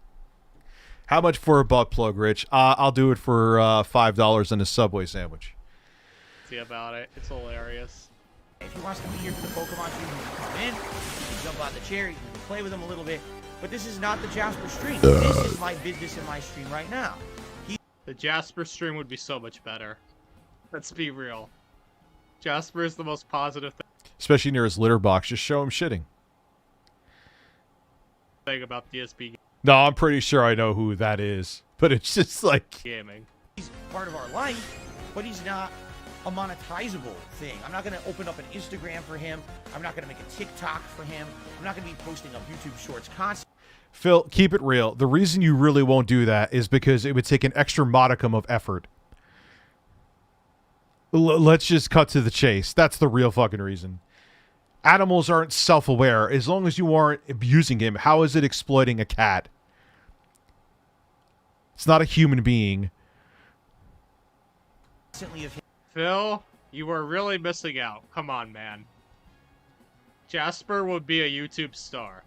How much for a butt plug, Rich? I'll do it for $5 and a Subway sandwich. See about it. It's hilarious. If he wants to be here for the Pokemon stream, he can come in, he can jump on the chair, he can play with them a little bit. But this is not the Jasper stream. This is my business in my stream right now. The Jasper stream would be so much better. Let's be real. Jasper is the most positive Especially near his litter box. Just show him shitting. thing about DSP No, I'm pretty sure I know who that is. But it's just like... gaming. He's part of our life, but he's not a monetizable thing. I'm not going to open up an Instagram for him. I'm not going to make a TikTok for him. I'm not going to be posting up YouTube shorts constantly. Phil, keep it real. The reason you really won't do that is because it would take an extra modicum of effort. Let's just cut to the chase. That's the real fucking reason. Animals aren't self-aware. As long as you aren't abusing him, how is it exploiting a cat? It's not a human being. Phil, you are really missing out. Come on, man. Jasper would be a YouTube star.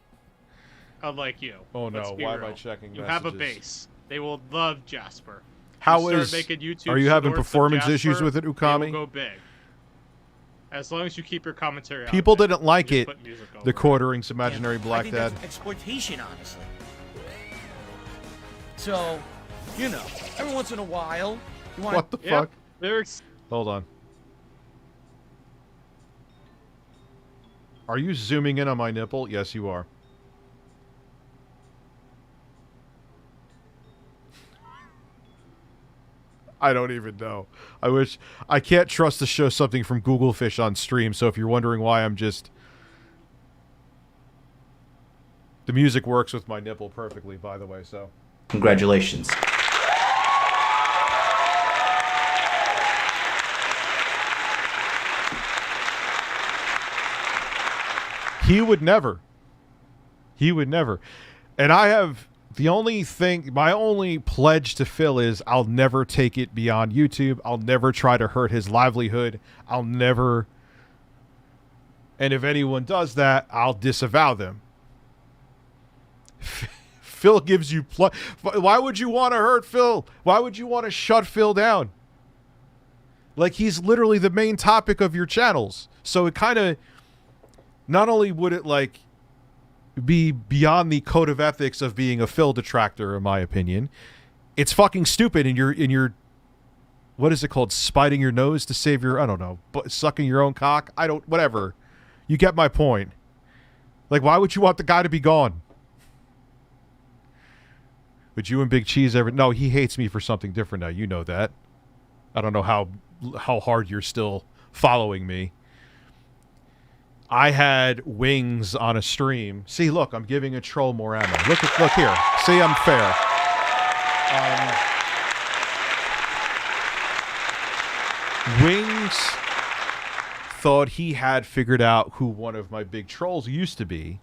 Unlike you. Oh no, why real. am I checking You messages? have a base. They will love Jasper. How you is... start making YouTube Are you having shorts of performance Jasper, issues with it, they Ukami? will go big. As long as you keep your commentary out People of it, didn't like just it. put music over The it. Quartering's Imaginary Black I think Dad. that's exploitation, honestly. So, you know, every once in a while, you want What the fuck? Lyrics. Hold on. Are you zooming in on my nipple? Yes, you are. I don't even know. I can't trust to show something from Google Fish on stream, so if you're wondering why I'm just... The music works with my nipple perfectly, by the way, so... Congratulations. He would never. He would never. And I have... The only thing, my only pledge to Phil is I'll never take it beyond YouTube. I'll never try to hurt his livelihood. I'll never... And if anyone does that, I'll disavow them. Phil gives you... Why would you want to hurt Phil? Why would you want to shut Phil down? Like, he's literally the main topic of your channels. So it kind of... Not only would it, like... be beyond the code of ethics of being a Phil detractor, in my opinion. It's fucking stupid, and you're what is it called? Spiting your nose to save your, I don't know, sucking your own cock? Whatever. You get my point. Like, why would you want the guy to be gone? Would you and Big Cheese ever... No, he hates me for something different now. You know that. I don't know how hard you're still following me. I had Wings on a stream. See, look, I'm giving a troll more ammo. Look here. See, I'm fair. Wings thought he had figured out who one of my big trolls used to be.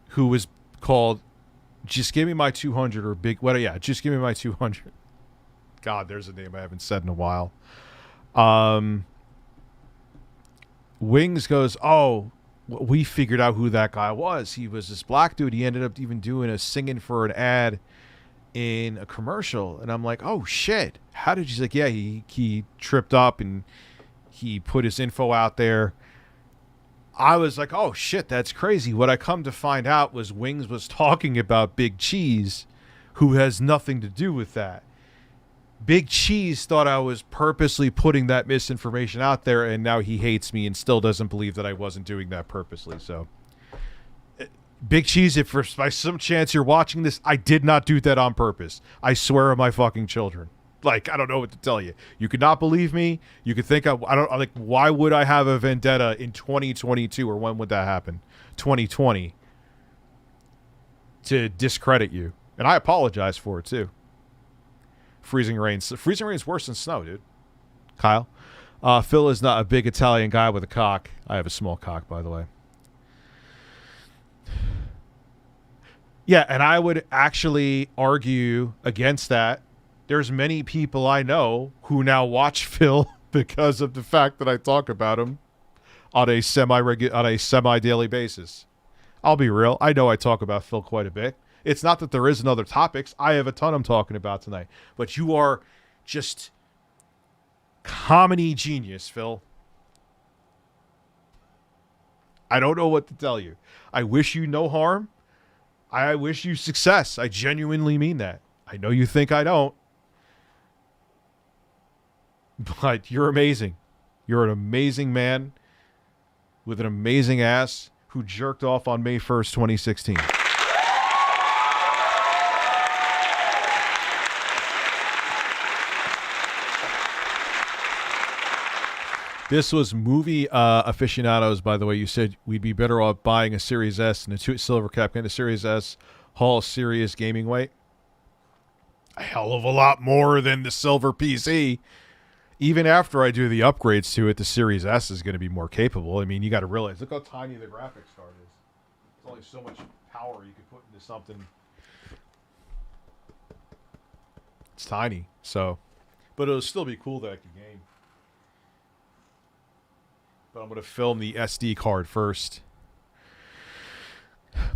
Who was called Just Give Me My 200 or Big... Well, yeah, Just Give Me My 200. God, there's a name I haven't said in a while. Wings goes, oh, we figured out who that guy was. He was this black dude. He ended up even doing a singing for an ad in a commercial. And I'm like, oh, shit. How did you... He's like, yeah, he tripped up and he put his info out there. I was like, oh shit, that's crazy. What I come to find out was Wings was talking about Big Cheese, who has nothing to do with that. Big Cheese thought I was purposely putting that misinformation out there, and now he hates me and still doesn't believe that I wasn't doing that purposely. So, Big Cheese, if by some chance you're watching this, I did not do that on purpose. I swear on my fucking children. Like, I don't know what to tell you. You could not believe me. You could think why would I have a vendetta in 2022, or when would that happen? 2020, to discredit you. And I apologize for it too. Freezing rain's worse than snow, dude. Kyle, Phil is not a big Italian guy with a cock. I have a small cock, by the way. Yeah, and I would actually argue against that. There's many people I know who now watch Phil because of the fact that I talk about him on a semi-daily basis. I'll be real. I know I talk about Phil quite a bit. It's not that there isn't other topics. I have a ton I'm talking about tonight. But you are just comedy genius, Phil. I don't know what to tell you. I wish you no harm. I wish you success. I genuinely mean that. I know you think I don't. But you're amazing. You're an amazing man with an amazing ass who jerked off on May 1st, 2016. This was movie aficionados, by the way. You said we'd be better off buying a Series S and a silver cap, getting a Series S Hall serious gaming weight. A hell of a lot more than the silver PC. Even after I do the upgrades to it, the Series S is going to be more capable. I mean, you got to realize, look how tiny the graphics card is. There's only so much power you can put into something. It's tiny, so. But it'll still be cool that I can game. But I'm going to film the SD card first.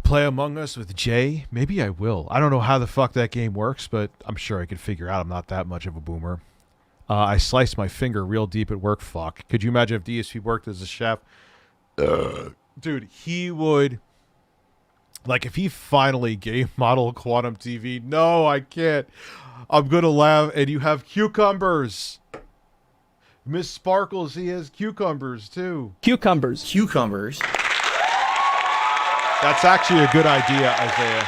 Play Among Us with Jay? Maybe I will. I don't know how the fuck that game works, but I'm sure I could figure out. I'm not that much of a boomer. I sliced my finger real deep at work. Fuck. Could you imagine if DSP worked as a chef? Dude, he would... Like, if he finally game model Quantum TV... No, I can't. I'm going to laugh. And you have cucumbers. Miss Sparkles, he has cucumbers, too. Cucumbers. Cucumbers. That's actually a good idea, Isaiah.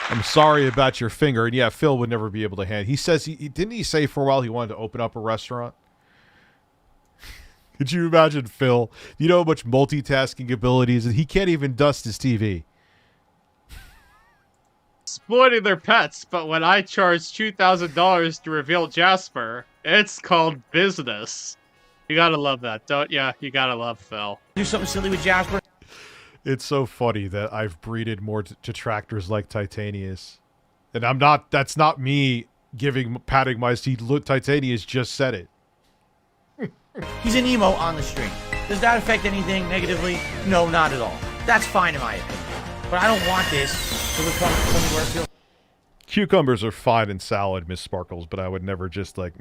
I'm sorry about your finger. And yeah, Phil would never be able to handle. He says didn't he say for a while he wanted to open up a restaurant? Could you imagine Phil? You know how much multitasking abilities, and he can't even dust his TV. Exploiting their pets, but when I charge $2,000 to reveal Jasper, it's called business. You gotta love that, don't ya? You gotta love Phil. Do something silly with Jasper. It's so funny that I've breeded more detractors like Titanius. And I'm not, that's not me patting my seat. Look, Titanius just said it. He's an emo on the stream. Does that affect anything negatively? No, not at all. That's fine in my opinion. But I don't want this to become something where I feel... Cucumbers are fine in salad, Miss Sparkles, but I would never just like,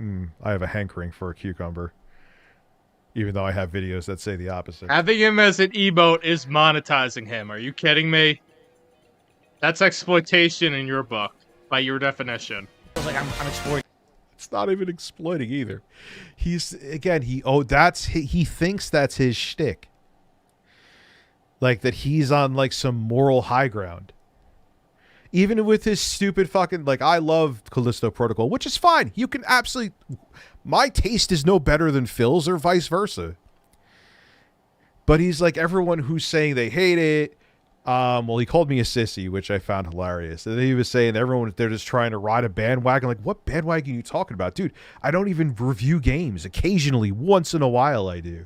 I have a hankering for a cucumber. Even though I have videos that say the opposite. Having him as an emote is monetizing him. Are you kidding me? That's exploitation in your book, by your definition. Feels like I'm exploiting. It's not even exploiting either. He's, again, he thinks that's his shtick. Like that he's on like some moral high ground. Even with his stupid fucking, like, I love Callisto Protocol, which is fine. You can absolutely... My taste is no better than Phil's or vice versa. But he's like everyone who's saying they hate it. Well, he called me a sissy, which I found hilarious. And then he was saying everyone, they're just trying to ride a bandwagon. Like, what bandwagon are you talking about? Dude, I don't even review games. Occasionally, once in a while, I do.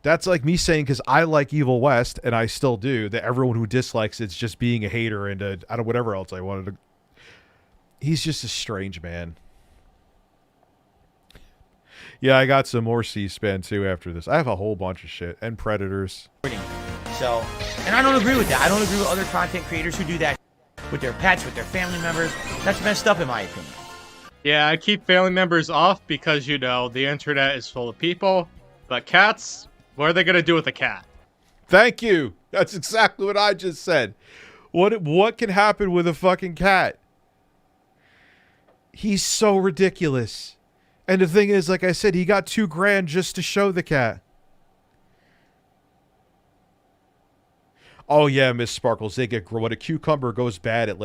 That's like me saying, because I like Evil West, and I still do, that everyone who dislikes it's just being a hater and I don't whatever else I wanted to. He's just a strange man. Yeah, I got some more C-SPAN too after this. I have a whole bunch of shit. And Predators. So, and I don't agree with that. I don't agree with other content creators who do that with their pets, with their family members. That's messed up in my opinion. Yeah, I keep family members off because, you know, the internet is full of people. But cats, what are they going to do with a cat? Thank you. That's exactly what I just said. What can happen with a fucking cat? He's so ridiculous. And the thing is, like I said, he got $2 grand just to show the cat. Oh yeah, Miss Sparkles, they get when a cucumber goes bad,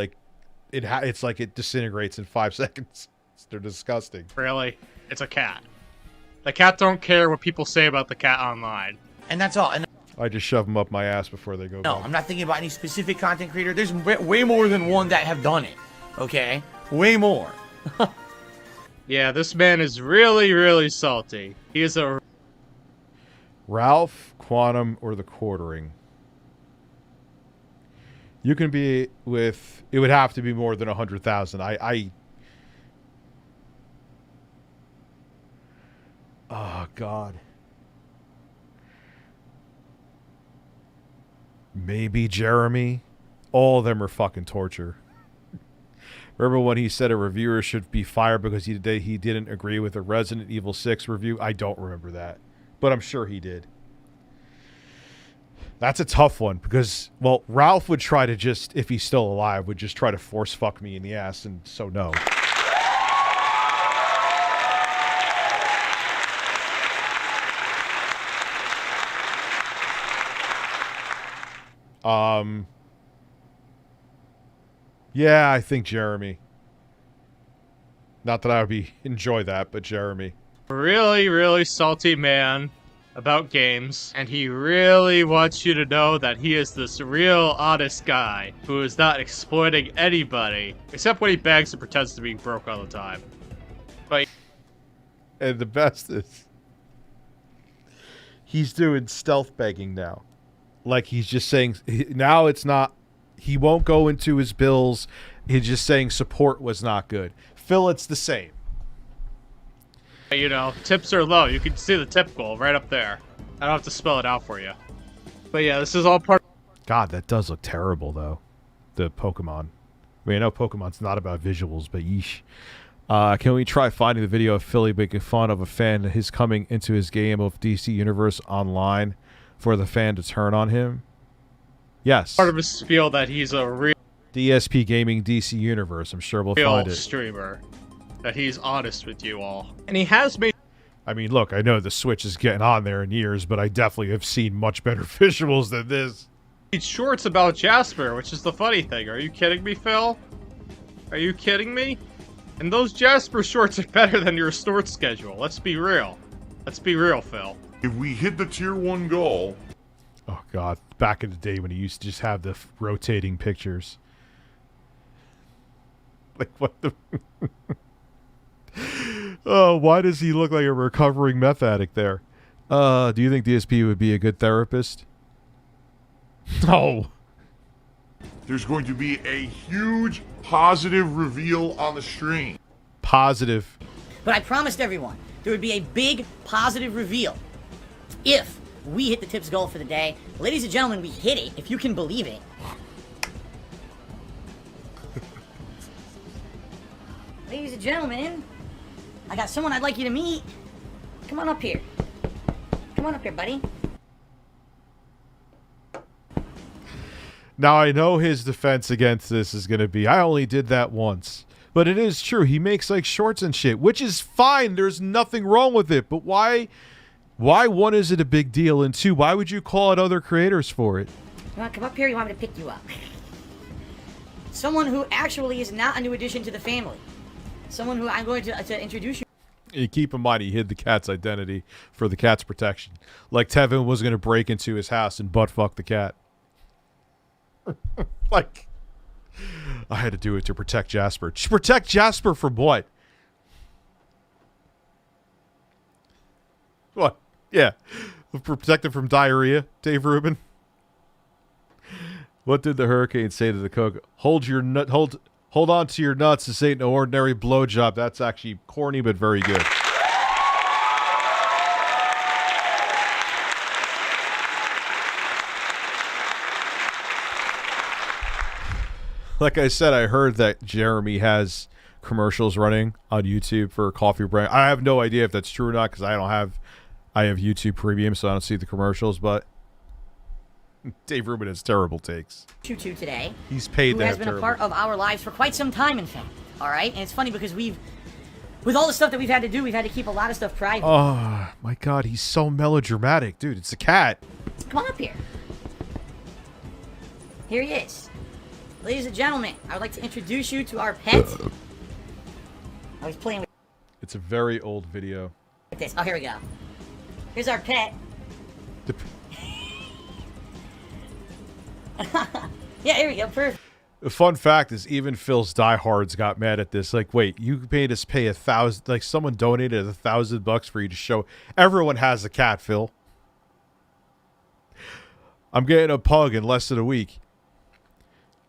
it's like it disintegrates in 5 seconds. They're disgusting. Really? It's a cat. The cat don't care what people say about the cat online. And that's all. And I just shove them up my ass before they go. no, I'm not thinking about any specific content creator. There's way more than one that have done it. Okay? Way more. Yeah, this man is really, really salty. He is a... Ralph, Quantum, or the Quartering. You can be with... It would have to be more than 100,000. Oh, God. Maybe Jeremy. All of them are fucking torture. Remember when he said a reviewer should be fired because he didn't agree with a Resident Evil 6 review? I don't remember that. But I'm sure he did. That's a tough one because, well, Ralph would try to just, if he's still alive, would just try to force fuck me in the ass, and so no. Yeah, I think Jeremy. Not that I would enjoy that, but Jeremy. Really, really salty man about games, and he really wants you to know that he is this real honest guy who is not exploiting anybody, except when he begs and pretends to be broke all the time. But and the best is he's doing stealth begging now. Like he's just saying, now it's not, he won't go into his bills. He's just saying support was not good. Phil, it's the same. you know, tips are low. You can see the tip goal right up there. I don't have to spell it out for you. But yeah, this is all part... God, that does look terrible, though. The Pokemon. I mean, I know Pokemon's not about visuals, but yeesh. Can we try finding the video of Philly making fun of a fan and his coming into his game of DC Universe online for the fan to turn on him? Yes. Part of his spiel that he's a real... DSP Gaming DC Universe. I'm sure we'll find it. Streamer. That he's honest with you all. And he has made... I mean, look, I know the Switch is getting on there in years, but I definitely have seen much better visuals than this. Shorts about Jasper, which is the funny thing. Are you kidding me, Phil? Are you kidding me? And those Jasper shorts are better than your SNORT schedule. Let's be real. Let's be real, Phil. If we hit the tier 1 goal... Oh, God. Back in the day when he used to just have the rotating pictures. Like, what the... Oh, why does he look like a recovering meth addict there? Do you think DSP would be a good therapist? No. There's going to be a huge positive reveal on the stream. Positive. But I promised everyone there would be a big positive reveal if we hit the tips goal for the day. Ladies and gentlemen, we hit it, if you can believe it. Ladies and gentlemen, I got someone I'd like you to meet. Come on up here. Come on up here, buddy. Now, I know his defense against this is going to be, I only did that once. But it is true. He makes, like, shorts and shit, which is fine. There's nothing wrong with it. But why, one, is it a big deal? And two, why would you call out other creators for it? You want to come up here or you want me to pick you up? Someone who actually is not a new addition to the family. Someone who I'm going to introduce you. You keep in mind he hid the cat's identity for the cat's protection. Like Tevin was going to break into his house and butt-fuck the cat. Like, I had to do it to protect Jasper. To protect Jasper from what? What? Yeah. Protect him from diarrhea, Dave Rubin. What did the hurricane say to the cook? Hold on to your nuts. This ain't no ordinary blowjob. That's actually corny, but very good. Like I said, I heard that Jeremy has commercials running on YouTube for coffee brand. I have no idea if that's true or not because I have YouTube Premium, so I don't see the commercials. But Dave Rubin has terrible takes. To today. He's paid who to has have been a part of our lives for quite some time, in fact. All right, and it's funny because with all the stuff that we've had to do, we've had to keep a lot of stuff private. Oh my God, he's so melodramatic, dude. It's a cat. Come on up here. Here he is. Ladies and gentlemen, I would like to introduce you to our pet. I was playing with... It's a very old video. This. Oh, here we go. Here's our pet. Yeah, here we go. Perfect. The fun fact is even Phil's diehards got mad at this. Like, wait, you made us pay $1,000... Like, someone donated $1,000 for you to show... Everyone has a cat, Phil. I'm getting a pug in less than a week.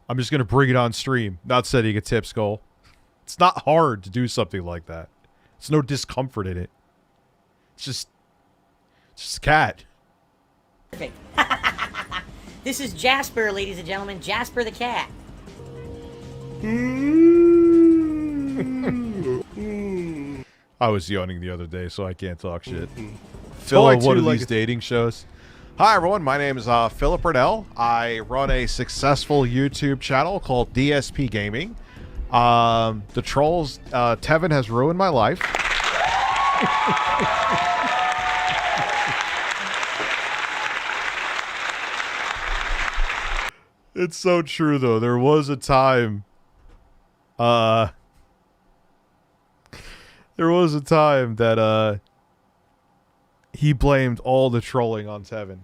I'm just going to bring it on stream. Not setting a tips goal. It's not hard to do something like that. There's no discomfort in it. It's just a cat. Perfect. This is Jasper, ladies and gentlemen. Jasper the cat. I was yawning the other day, so I can't talk shit. Phil on one of these dating shows. Hi, everyone. My name is Philip Burnell. I run a successful YouTube channel called DSP Gaming. The trolls, Tevin has ruined my life. It's so true, though. There was a time... there was a time that, he blamed all the trolling on Tevin.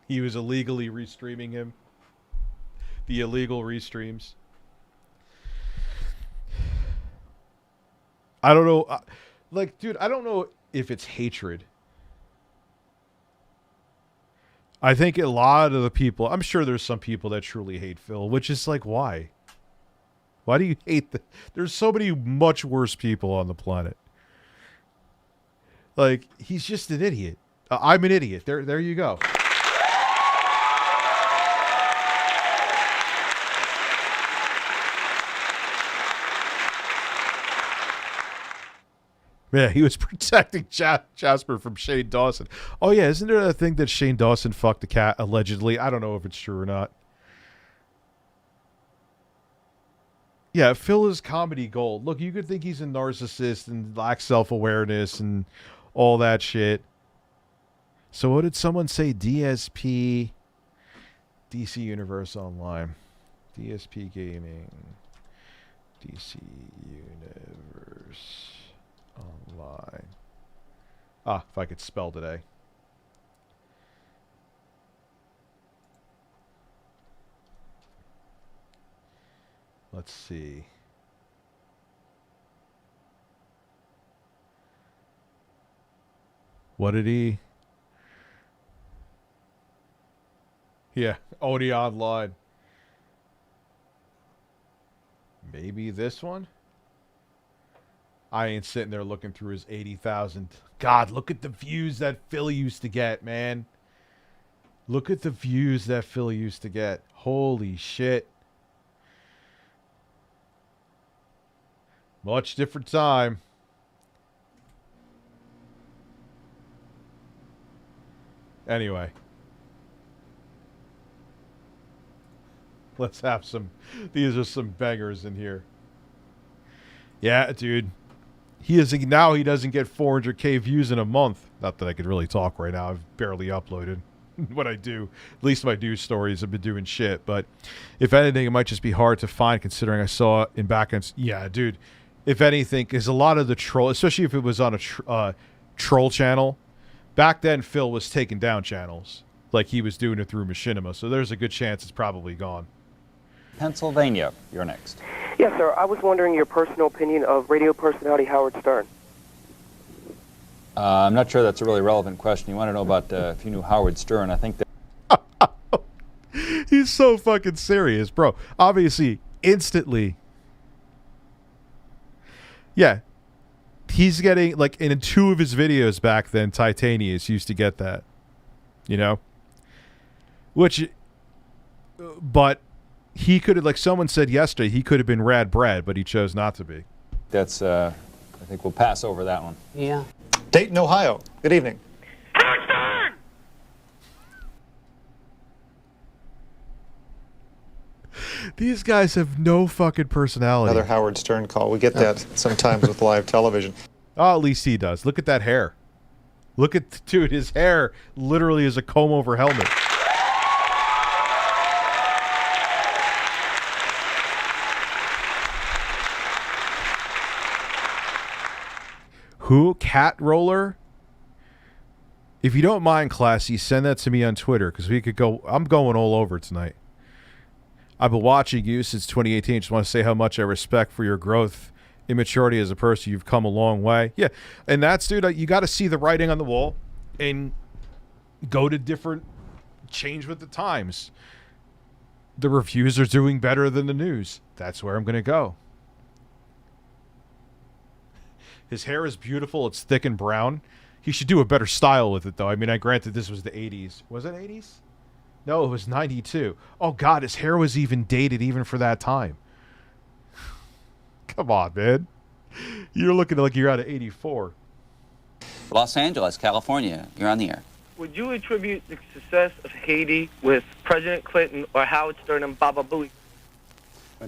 He was illegally restreaming him. The illegal restreams. I don't know. Like, dude, I don't know if it's hatred. I think a lot of the people... I'm sure there's some people that truly hate Phil, which is like, why? Why do you hate the... There's so many much worse people on the planet. Like, he's just an idiot. I'm an idiot. There you go. Yeah, he was protecting Jasper from Shane Dawson. Oh, yeah, isn't there a thing that Shane Dawson fucked a cat, allegedly? I don't know if it's true or not. Yeah, Phil is comedy gold. Look, you could think he's a narcissist and lacks self-awareness and all that shit. So what did someone say? DSP... DC Universe Online. DSP Gaming. DC Universe Online. Ah, if I could spell today. Let's see. What did he... Yeah, Oni Online. Maybe this one? I ain't sitting there looking through his 80,000. God, look at the views that Phil used to get, man. Look at the views that Phil used to get. Holy shit. Much different time. Anyway. Let's have some... These are some bangers in here. Yeah, dude. He doesn't get 400k views in a month. Not that I could really talk right now. I've barely uploaded. What I do. At least my news stories have been doing shit. But if anything, it might just be hard to find considering I saw it in backends. Yeah, dude. If anything, because a lot of the troll, especially if it was on a troll channel, back then Phil was taking down channels. Like he was doing it through Machinima. So there's a good chance it's probably gone. Pennsylvania, you're next. Yes, sir. I was wondering your personal opinion of radio personality Howard Stern. I'm not sure that's a really relevant question. You want to know about if you knew Howard Stern. I think that... He's so fucking serious, bro. Obviously, instantly. Yeah. He's getting, like, in 2 of his videos back then, Titanius used to get that. You know? Which... But... He could have, like someone said yesterday, he could have been Rad Brad, but he chose not to be. That's, I think we'll pass over that one. Yeah. Dayton, Ohio. Good evening. These guys have no fucking personality. Another Howard Stern call. We get that sometimes with live television. Oh, at least he does. Look at that hair. Look at, dude, his hair literally is a comb-over helmet. Who? Cat Roller? If you don't mind, Classy, send that to me on Twitter, because we could go. I'm going all over tonight. I've been watching you since 2018. Just want to say how much I respect for your growth, immaturity as a person. You've come a long way. Yeah, and that's, dude, you got to see the writing on the wall and go to different, change with the times. The reviews are doing better than the news. That's where I'm going to go. His hair is beautiful. It's thick and brown. He should do a better style with it, though. I mean, I granted this was the 80s. Was it 80s? No, it was 92. Oh, God, his hair was even dated even for that time. Come on, man. You're looking like you're out of 84. Los Angeles, California. You're on the air. Would you attribute the success of Haiti with President Clinton or Howard Stern and Baba Booey?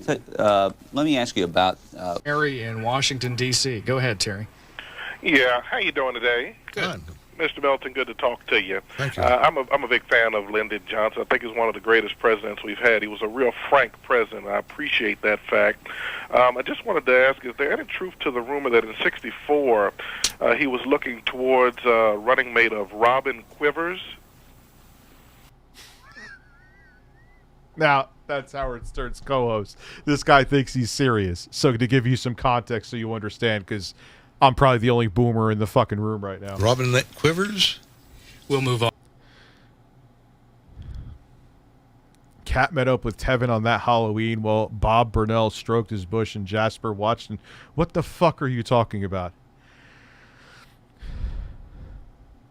So, let me ask you about... Terry in Washington, D.C. Go ahead, Terry. Yeah, how you doing today? Good. Mr. Melton, good to talk to you. Thank you. I'm a big fan of Lyndon Johnson. I think he's one of the greatest presidents we've had. He was a real frank president. I appreciate that fact. I just wanted to ask, is there any truth to the rumor that in '64 he was looking towards running mate of Robin Quivers? Now, that's Howard Stern's co-host. This guy thinks he's serious. So to give you some context so you understand, because I'm probably the only boomer in the fucking room right now. Robin Quivers? We'll move on. Cat met up with Tevin on that Halloween while Bob Burnell stroked his bush and Jasper watched. And what the fuck are you talking about?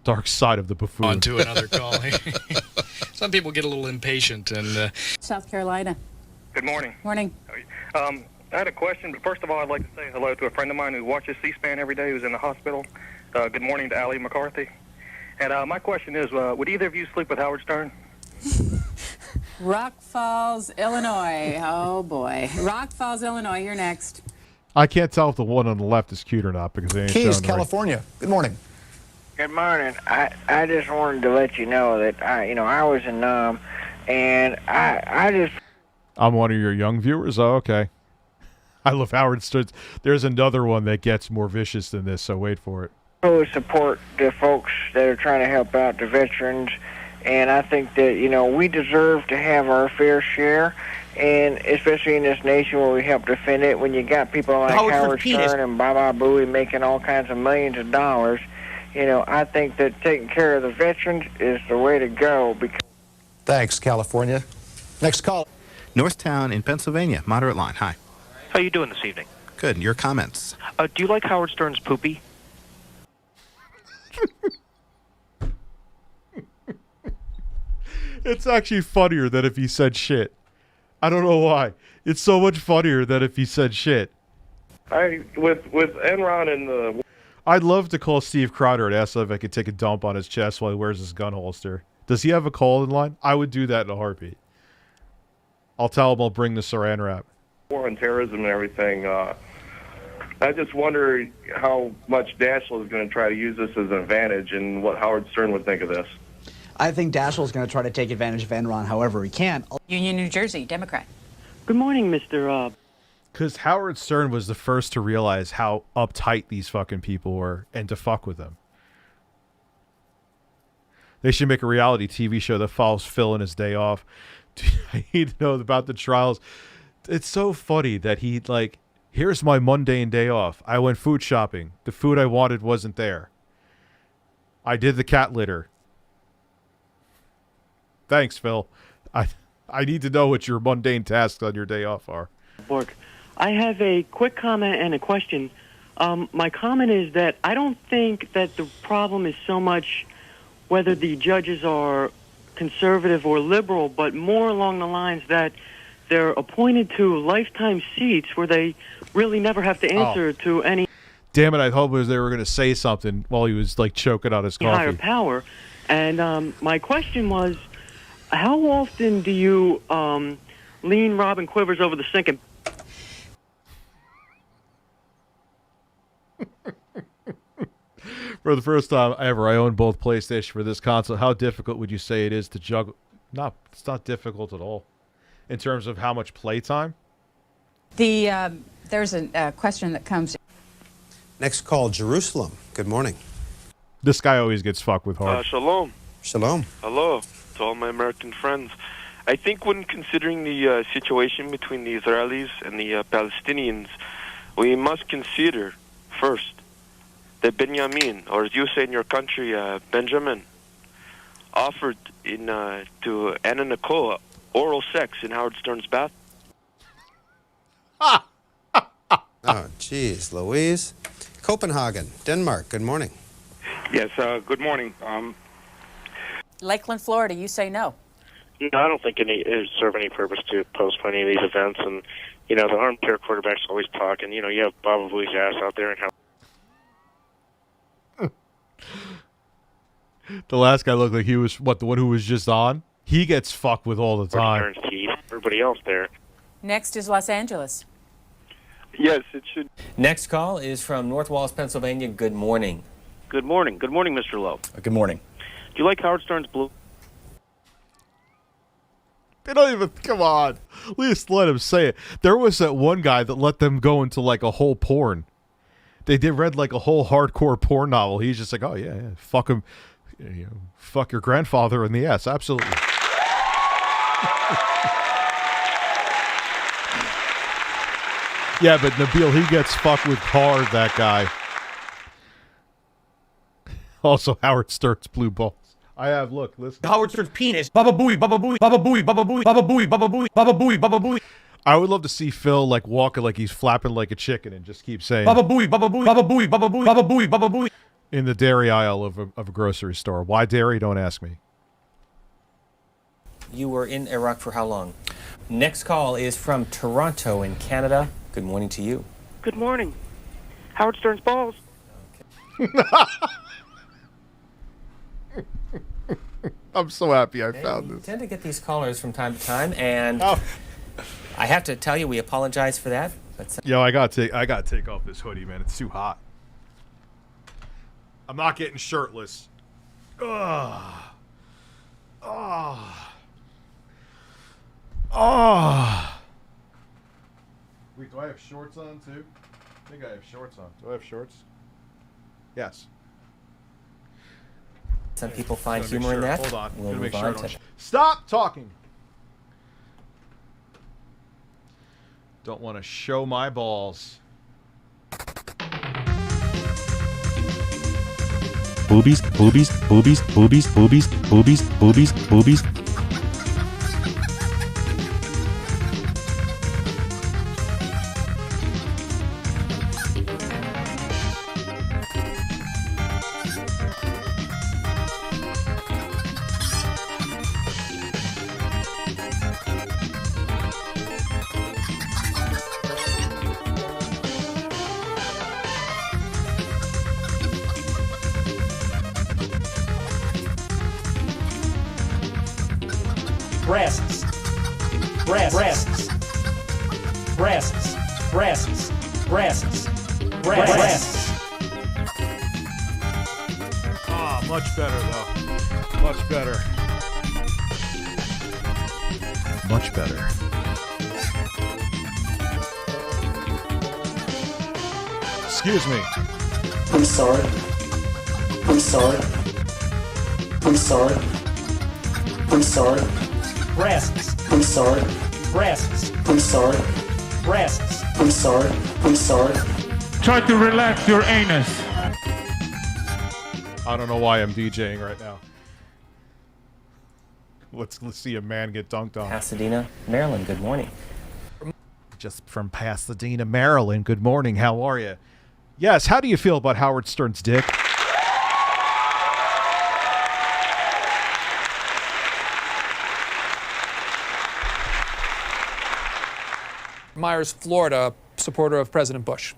Dark side of the buffoon. On to another call. Some people get a little impatient and... South Carolina. Good morning. Morning. I had a question, but first of all, I'd like to say hello to a friend of mine who watches C-SPAN every day who's in the hospital. Good morning to Allie McCarthy. And my question is, would either of you sleep with Howard Stern? Rock Falls, Illinois. Oh, boy. Rock Falls, Illinois. You're next. I can't tell if the one on the left is cute or not because they ain't Keys, showing California. Good morning. Good morning. I just wanted to let you know that I was in Nam, and I just... I'm one of your young viewers? Oh, okay. I love Howard Stern. There's another one that gets more vicious than this, so wait for it. Really support the folks that are trying to help out the veterans, and I think that, we deserve to have our fair share, and especially in this nation where we help defend it, when you got people like Howard Stern and Baba Booey making all kinds of millions of dollars, I think that taking care of the veterans is the way to go. Because Thanks, California. Next call. Northtown in Pennsylvania. Moderate line. Hi. How you doing this evening? Good. Your comments? Do you like Howard Stern's poopy? It's actually funnier than if he said shit. I don't know why. It's so much funnier than if he said shit. With Enron and the... I'd love to call Steve Crowder and ask him if I could take a dump on his chest while he wears his gun holster. Does he have a call in line? I would do that in a heartbeat. I'll tell him I'll bring the saran wrap. War on terrorism and everything. I just wonder how much Daschle is going to try to use this as an advantage and what Howard Stern would think of this. I think Daschle is going to try to take advantage of Enron however he can. Union, New Jersey, Democrat. Good morning, Mr. Because Howard Stern was the first to realize how uptight these fucking people were and to fuck with them. They should make a reality TV show that follows Phil in his day off. I need to know about the trials. It's so funny that he, here's my mundane day off. I went food shopping. The food I wanted wasn't there. I did the cat litter. Thanks, Phil. I need to know what your mundane tasks on your day off are. Bork, I have a quick comment and a question. My comment is that I don't think that the problem is so much whether the judges are conservative or liberal, but more along the lines that they're appointed to lifetime seats where they really never have to answer to any Damn it! I hope they were going to say something while he was like choking on his higher coffee. power. And my question was, how often do you lean Robin Quivers over the sink and For the first time ever, I own both PlayStation for this console. How difficult would you say it is to juggle? It's not difficult at all. In terms of how much playtime? There's a question that comes. Next call, Jerusalem. Good morning. This guy always gets fucked with hard. Shalom. Shalom. Hello to all my American friends. I think when considering the situation between the Israelis and the Palestinians, we must consider first that Benjamin, or as you say in your country, Benjamin, offered to Anna Nicole oral sex in Howard Stern's bath. Oh, jeez, Louise. Copenhagen, Denmark. Good morning. Yes, good morning. Lakeland, Florida, you say no. I don't think it serve any purpose to postpone any of these events. And, the armchair quarterback's always talking. You have Baba Booey's ass out there and how. The last guy looked like he was, the one who was just on? He gets fucked with all the time. Teeth, everybody else there. Next is Los Angeles. Yes, it should. Next call is from North Wallace, Pennsylvania. Good morning. Good morning. Good morning, Mr. Lowe. Good morning. Do you like Howard Stern's Blue? They don't even, come on. At least let him say it. There was that one guy that let them go into like a whole porn. They read like a whole hardcore porn novel. He's just like, oh yeah, fuck him. Fuck your grandfather in the ass. Absolutely. Yeah, but Nabil, he gets fucked with hard, that guy. Also, Howard Stern's blue balls. I have, look, listen. Howard Stern's penis. Baba Booey, Baba Booey, Baba Booey, Baba Booey, Baba Booey, Baba Booey, Baba Booey, Baba Booey. I would love to see Phil like walking like he's flapping like a chicken and just keep saying Baba Booey, Baba Booey, Baba Booey, Baba Booey, Baba Booey, Baba Booey. In the dairy aisle of a grocery store. Why dairy? Don't ask me. You were in Iraq for how long? Next call is from Toronto in Canada. Good morning to you. Good morning. Howard Stern's balls. I'm so happy I found We this. tend to get these callers from time to time, and I have to tell you, we apologize for that. But Yo, I gotta take off this hoodie, man. It's too hot. I'm not getting shirtless. Ugh. Oh. Oh. Wait, do I have shorts on too? I think I have shorts on. Do I have shorts? Yes. some people find humor in that. Hold on. We'll Gonna make move sure I on don't to Stop talking. Don't want to show my balls. Boobies, boobies, boobies, boobies, boobies, boobies, boobies, boobies. Breasts. Breasts. Breasts. Breasts. Breasts. Breasts. Ah, much better though. Much better. Much better. Excuse me. I'm sorry. I'm sorry. I'm sorry. I'm sorry. Breasts. I'm sorry. Breasts. I'm sorry. Breasts. I'm sorry. I'm sorry. Try to relax your anus. I don't know why I'm DJing right now. Let's see a man get dunked on. Pasadena, Maryland. Good morning. Just from Pasadena, Maryland. Good morning. How are you? Yes, how do you feel about Howard Stern's dick? Myers, Florida. supporter of President Bush.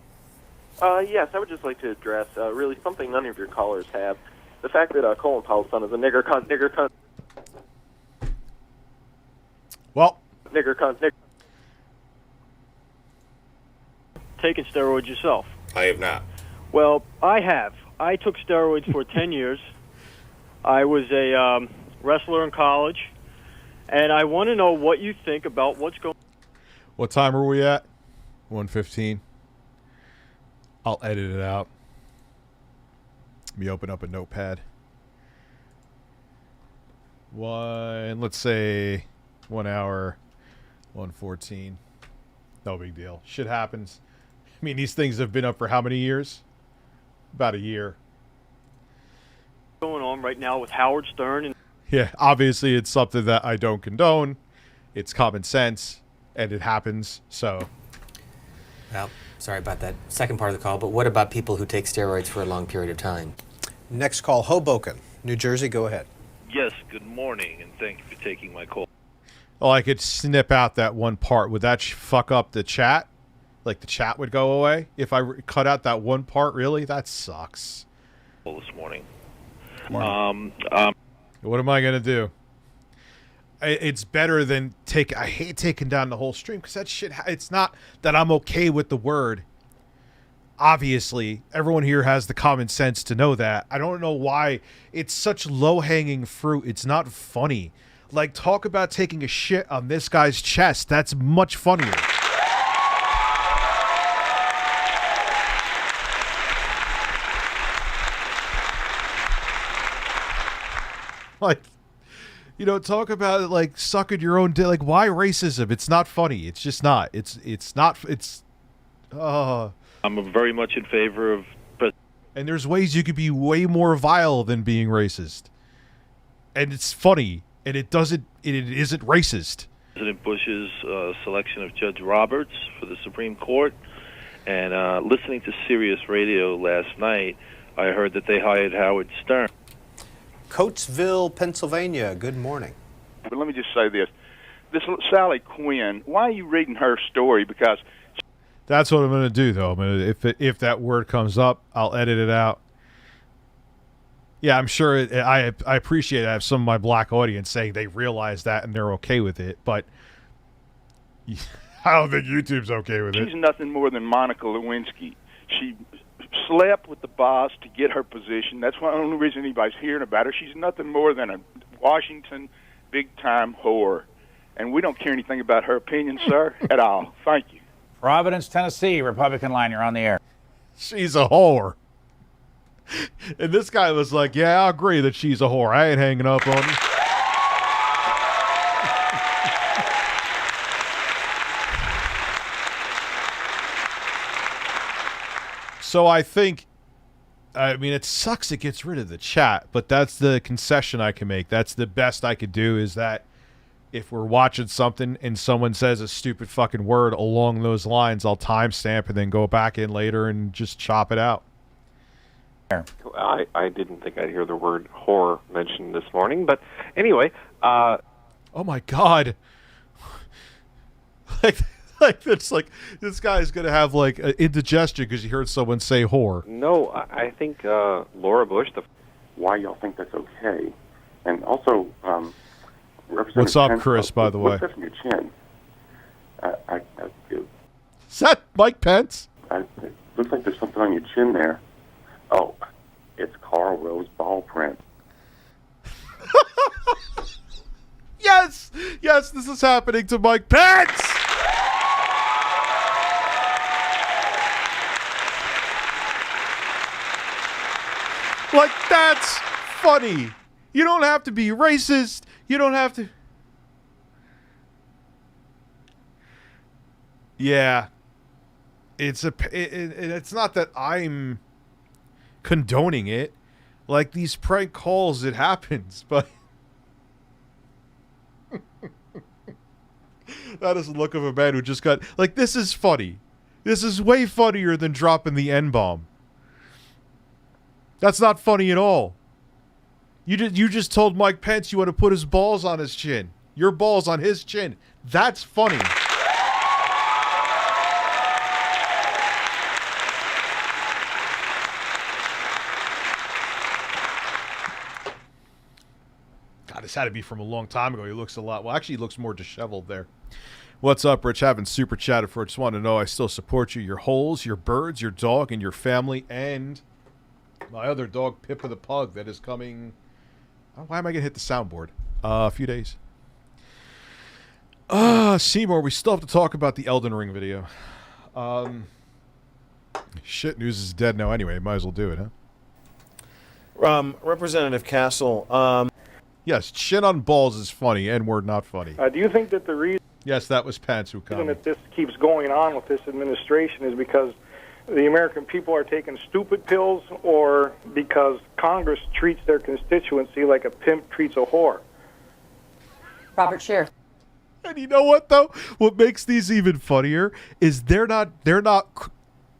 Yes, I would just like to address really something none of your callers have. The fact that Colin Powell's son is a nigger cunt. Well. Nigger cunt. Taken steroids yourself? I have not. Well, I have. I took steroids for 10 years. I was a wrestler in college, and I want to know what you think about what's going on. What time are we at? 1:15. I'll edit it out. Let me open up a notepad. Let's say 1 hour, 1:14. No big deal. Shit happens. I mean, these things have been up for how many years? About a year. Going on right now with Howard Stern and Yeah, obviously it's something that I don't condone. It's common sense, and it happens, so. Well, sorry about that second part of the call, but what about people who take steroids for a long period of time? Next call, Hoboken, New Jersey. Go ahead. Yes, good morning, and thank you for taking my call. Oh, I could snip out that one part. Would that fuck up the chat? Like the chat would go away? If I cut out that one part, really? That sucks. This morning. What am I going to do? It's better than I hate taking down the whole stream because that shit, it's not that I'm okay with the word. Obviously, everyone here has the common sense to know that. I don't know why it's such low-hanging fruit. It's not funny. Like, talk about taking a shit on this guy's chest. That's much funnier. Like, you know, talk about it like sucking your own dick. Like, why racism? It's not funny. It's just not. It's not. I'm very much in favor of. And there's ways you could be way more vile than being racist, and it's funny, and it isn't racist. President Bush's selection of Judge Roberts for the Supreme Court, and listening to Sirius Radio last night, I heard that they hired Howard Stern. Coatesville, Pennsylvania. Good morning. But let me just say this. This Sally Quinn, why are you reading her story? Because that's what I'm going to do, though. I'm gonna, if that word comes up, I'll edit it out. Yeah, I'm sure I appreciate I have some of my black audience saying they realize that and they're okay with it, but I don't think YouTube's okay with it. She's nothing more than Monica Lewinsky. She slept with the boss to get her position. That's the only reason anybody's hearing about her. She's nothing more than a Washington big-time whore. And we don't care anything about her opinion, sir, at all. Thank you. Providence, Tennessee, Republican line, you're on the air. She's a whore. And this guy was like, yeah, I agree that she's a whore. I ain't hanging up on you. So I mean, it sucks it gets rid of the chat, but that's the concession I can make. That's the best I could do, is that if we're watching something and someone says a stupid fucking word along those lines, I'll timestamp and then go back in later and just chop it out. I didn't think I'd hear the word whore mentioned this morning, but anyway. Oh my God. Like it's like this guy's gonna have like indigestion because he heard someone say whore. No, I think Laura Bush. Why y'all think that's okay? And also, what's up, Chris? By the way, what's that from your chin? Is that Mike Pence? It looks like there's something on your chin there. Oh, it's Carl Rose ball print. Yes, this is happening to Mike Pence. Like, that's funny. You don't have to be racist. You don't have to. Yeah. It's not that I'm condoning it. Like, these prank calls, it happens, but that is the look of a man who just got, like, this is funny. This is way funnier than dropping the N-bomb. That's not funny at all. You just told Mike Pence you want to put his balls on his chin. Your balls on his chin. That's funny. this had to be from a long time ago. He looks a lot. Well, actually, he looks more disheveled there. What's up, Rich? Haven't super chatted for. I just want to know I still support you. Your holes, your birds, your dog, and your family, and my other dog, Pippa the Pug, that is coming. Why am I going to hit the soundboard? A few days. Seymour, we still have to talk about the Elden Ring video. Shit news is dead now anyway. Might as well do it, huh? Representative Castle. Yes, shit on balls is funny. N-word not funny. Do you think that the reason Yes, that was Pence who commented. that this keeps going on with this administration is because the American people are taking stupid pills, or because Congress treats their constituency like a pimp treats a whore? Robert Scheer. And you know what, though? What makes these even funnier is they're not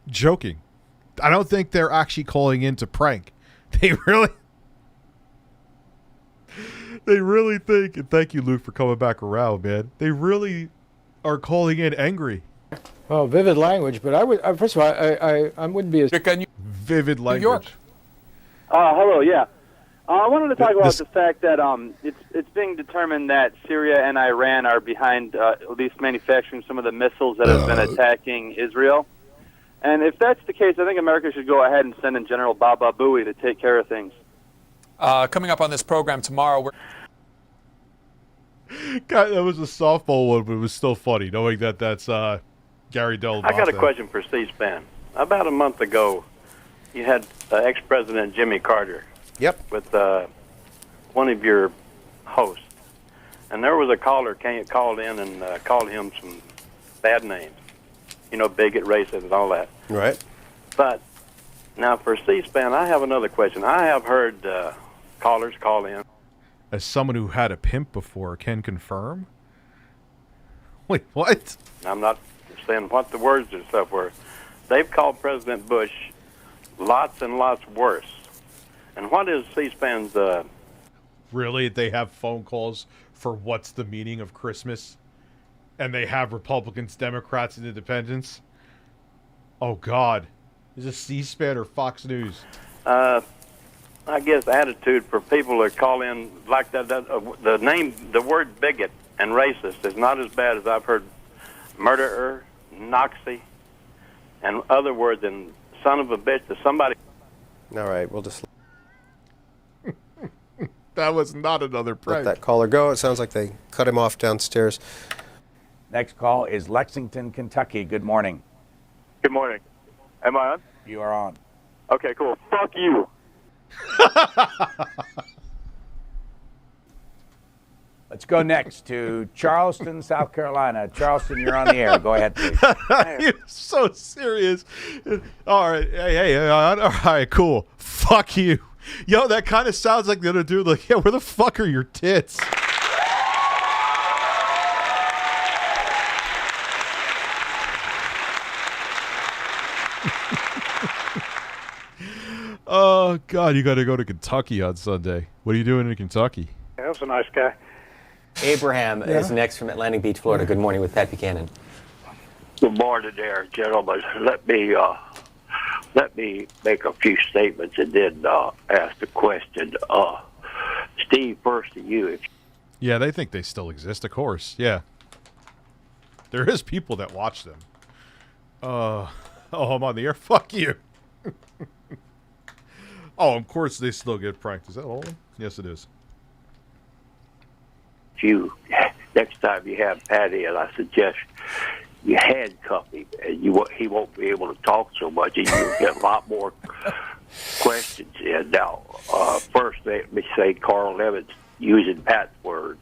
joking. I don't think they're actually calling in to prank. They really think, and thank you, Luke, for coming back around, man. They really are calling in angry. Well, vivid language, but I would first of all, I wouldn't be as vivid language. New York. Hello, yeah. I wanted to talk about the fact that it's being determined that Syria and Iran are behind at least manufacturing some of the missiles that have been attacking Israel. And if that's the case, I think America should go ahead and send in General Baba Booey to take care of things. Coming up on this program tomorrow, God, that was a softball one, but it was still funny, knowing that that's Gary Dell. I got a question for C-SPAN. About a month ago, you had ex-President Jimmy Carter. Yep. With one of your hosts, and there was a caller called in and called him some bad names, bigot, racist, and all that. Right. But now for C-SPAN, I have another question. I have heard callers call in. As someone who had a pimp before, can confirm. Wait, what? I'm not saying what the words and stuff were. They've called President Bush lots and lots worse. And what is C-SPAN's... Really? They have phone calls for what's the meaning of Christmas? And they have Republicans, Democrats, and Independents? Oh, God. Is this C-SPAN or Fox News? I guess attitude for people to call in like that. The word bigot and racist is not as bad as I've heard murderer, Nazi, and other words, and son of a bitch to somebody. All right, we'll just... That was not another prank. Let that caller go. It sounds like they cut him off downstairs. Next call is Lexington, Kentucky. Good morning. Good morning. Am I on? You are on. Okay, cool. Fuck you. Let's go next to Charleston, South Carolina. Charleston, you're on the air. Go ahead, please. You're so serious. All right. Hey, all right, cool. Fuck you. Yo, that kind of sounds like the other dude. Like, yeah, where the fuck are your tits? Oh, God, you got to go to Kentucky on Sunday. What are you doing in Kentucky? Yeah, that was a nice guy. Abraham is next from Atlantic Beach, Florida. Good morning with Pat Buchanan. Good morning there, gentlemen. Let me make a few statements and then ask the question. Steve, first to you. Yeah, they think they still exist, of course. Yeah. There is people that watch them. Oh, I'm on the air. Fuck you. Oh, of course they still get pranked. Is that all of them? Yes, it is. Next time you have Patty, and I suggest you handcuff him, and he won't be able to talk so much, and you'll get a lot more questions in. Now, first, let me say Carl Evans, using Pat's words,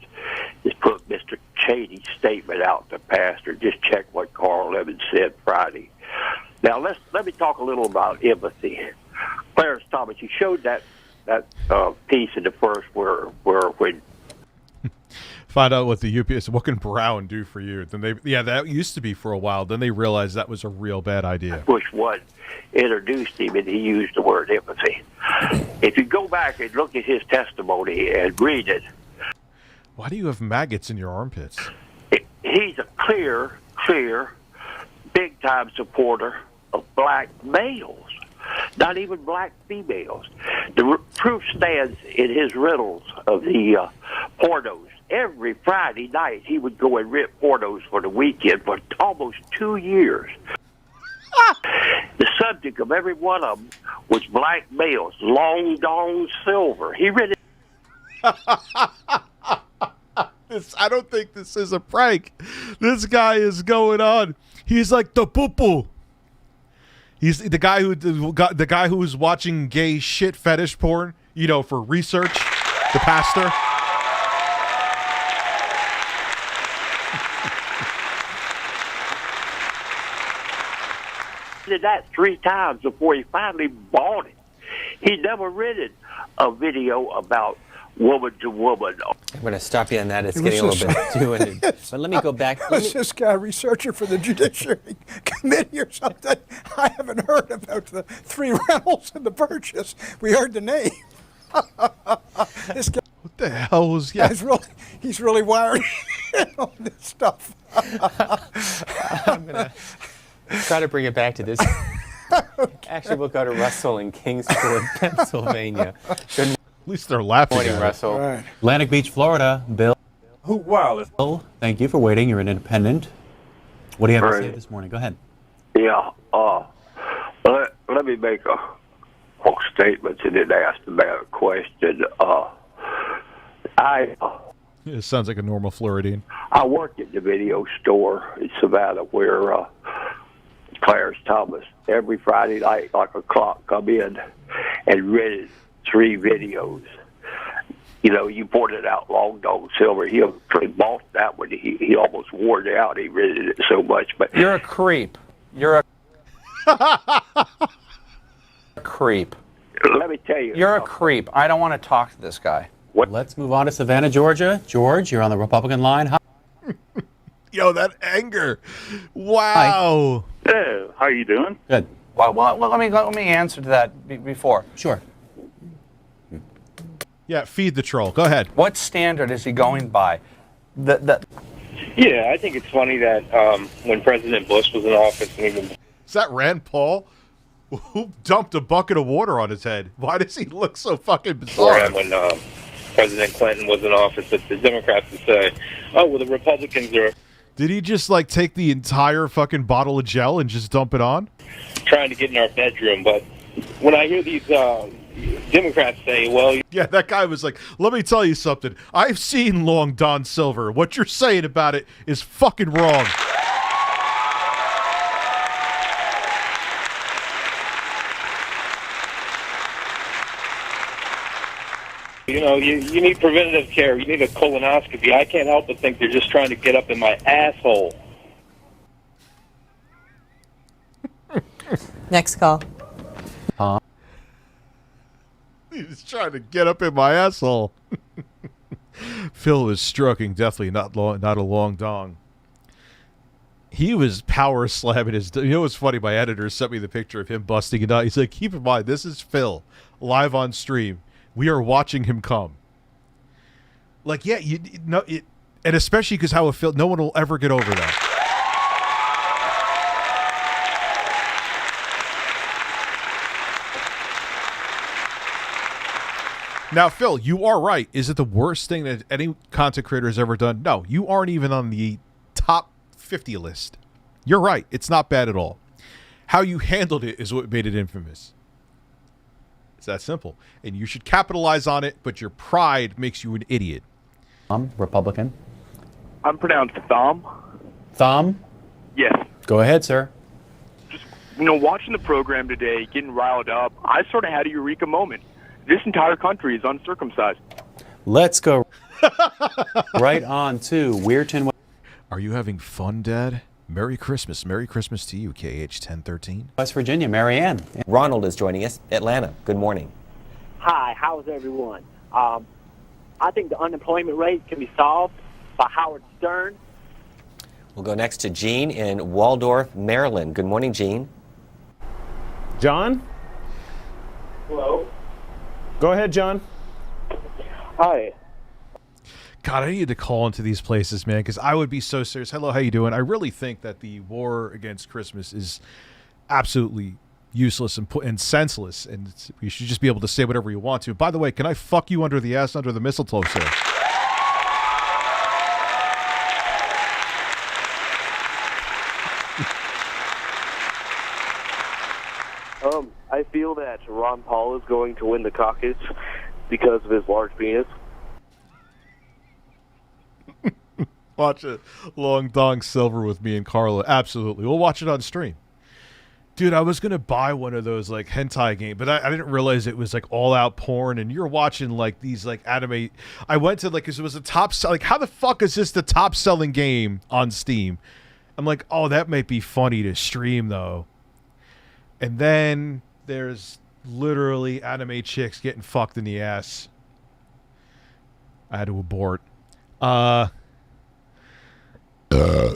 just put Mr. Cheney's statement out to pastor. Just check what Carl Evans said Friday. Now, let me talk a little about empathy. Clarence Thomas, you showed that piece in the first where when find out what the UPS, what can Brown do for you? Then that used to be for a while. Then they realized that was a real bad idea. Bush one introduced him, and he used the word empathy. If you go back and look at his testimony and read it, why do you have maggots in your armpits? He's a clear, big-time supporter of black males, not even black females. The proof stands in his riddles of the pornos. Every Friday night, he would go and rip pornos for the weekend for almost 2 years. The subject of every one of them was black males, long dong silver. He really... I don't think this is a prank. This guy is going on. He's like the poo-poo. He's the guy who was watching gay shit fetish porn, you know, for research. The pastor. Did that 3 times before he finally bought it. He never rented a video about woman to woman. I'm going to stop you on that. It's getting a little bit too into. But let me go back. Was this guy a researcher for the Judiciary Committee or something? I haven't heard about the 3 rentals and the purchase. We heard the name. This guy. What the hell was he's really wired on this stuff. I'm going to try to bring it back to this. Actually, we'll go to Russell in Kingsport, Pennsylvania. Good At least they're laughing. morning, at Russell. Right. Atlantic Beach, Florida. Bill. Bill, thank you for waiting. You're an independent. What do you have to say this morning? Go ahead. Yeah, let me make a statement and then ask the man a question. It sounds like a normal Floridian. I work at the video store in Savannah where Clarence Thomas, every Friday night, like a clock, come in and rented 3 videos. You know, you pointed out Long Dog Silver. He bought that one. He almost wore it out. He rented it so much. But You're a creep. You're a creep. Let me tell you. You're a creep. I don't want to talk to this guy. Let's move on to Savannah, Georgia. George, you're on the Republican line. Hi. Yo, that anger. Wow. Hey, how you doing? Good. Well, let me answer to that before. Sure. Yeah, feed the troll. Go ahead. What standard is he going by? Yeah, I think it's funny that when President Bush was in office, and even Is that Rand Paul? Who dumped a bucket of water on his head? Why does he look so fucking bizarre? when President Clinton was in office, that the Democrats would say, "Oh, well, the Republicans are Did he just like take the entire fucking bottle of gel and just dump it on? trying to get in our bedroom." But when I hear these Democrats say, "Well," yeah, that guy was like, "Let me tell you something. I've seen Long Don Silver. What you're saying about it is fucking wrong." you know, you need preventative care. You need a colonoscopy. I can't help but think they're just trying to get up in my asshole. Next call. He's trying to get up in my asshole. Phil was stroking, definitely not a long dong. He was power slamming his. You know what's funny? My editor sent me the picture of him busting it out. He's like, "Keep in mind, this is Phil live on stream. We are watching him come." Like, yeah, you know it, and especially because how it felt. No one will ever get over that. Now, Phil, you are right. Is it the worst thing that any content creator has ever done? No, you aren't even on the top 50 list. You're right. It's not bad at all. How you handled it is what made it infamous. It's that simple. And you should capitalize on it, but your pride makes you an idiot. Republican. I'm pronounced Thom. Thom? Yes. Go ahead, sir. You know, watching the program today, getting riled up, I sort of had a eureka moment. This entire country is uncircumcised. Let's go right on to Weirton. Are you having fun, Dad? Merry Christmas. Merry Christmas to you, KH1013. West Virginia, Marianne. Ronald is joining us. Atlanta, good morning. Hi, how's everyone? I think the unemployment rate can be solved by Howard Stern. We'll go next to Gene in Waldorf, Maryland. Good morning, Gene. John? Hello. Go ahead, John. Hi. God, I need to call into these places, man, because I would be so serious. Hello, how you doing? I really think that the war against Christmas is absolutely useless and senseless, and you should just be able to say whatever you want to. By the way, can I fuck you under the ass under the mistletoe, sir? feel that Ron Paul is going to win the caucus because of his large penis? Watch it. Long Dong Silver with me and Carla. Absolutely. We'll watch it on stream. Dude, I was going to buy one of those, like, hentai games, but I didn't realize it was, like, all-out porn, and you're watching, like, these, like, anime. I went to, like, because it was a top... Like, how the fuck is this the top-selling game on Steam? I'm like, oh, that might be funny to stream, though. And then there's literally anime chicks getting fucked in the ass. I had to abort.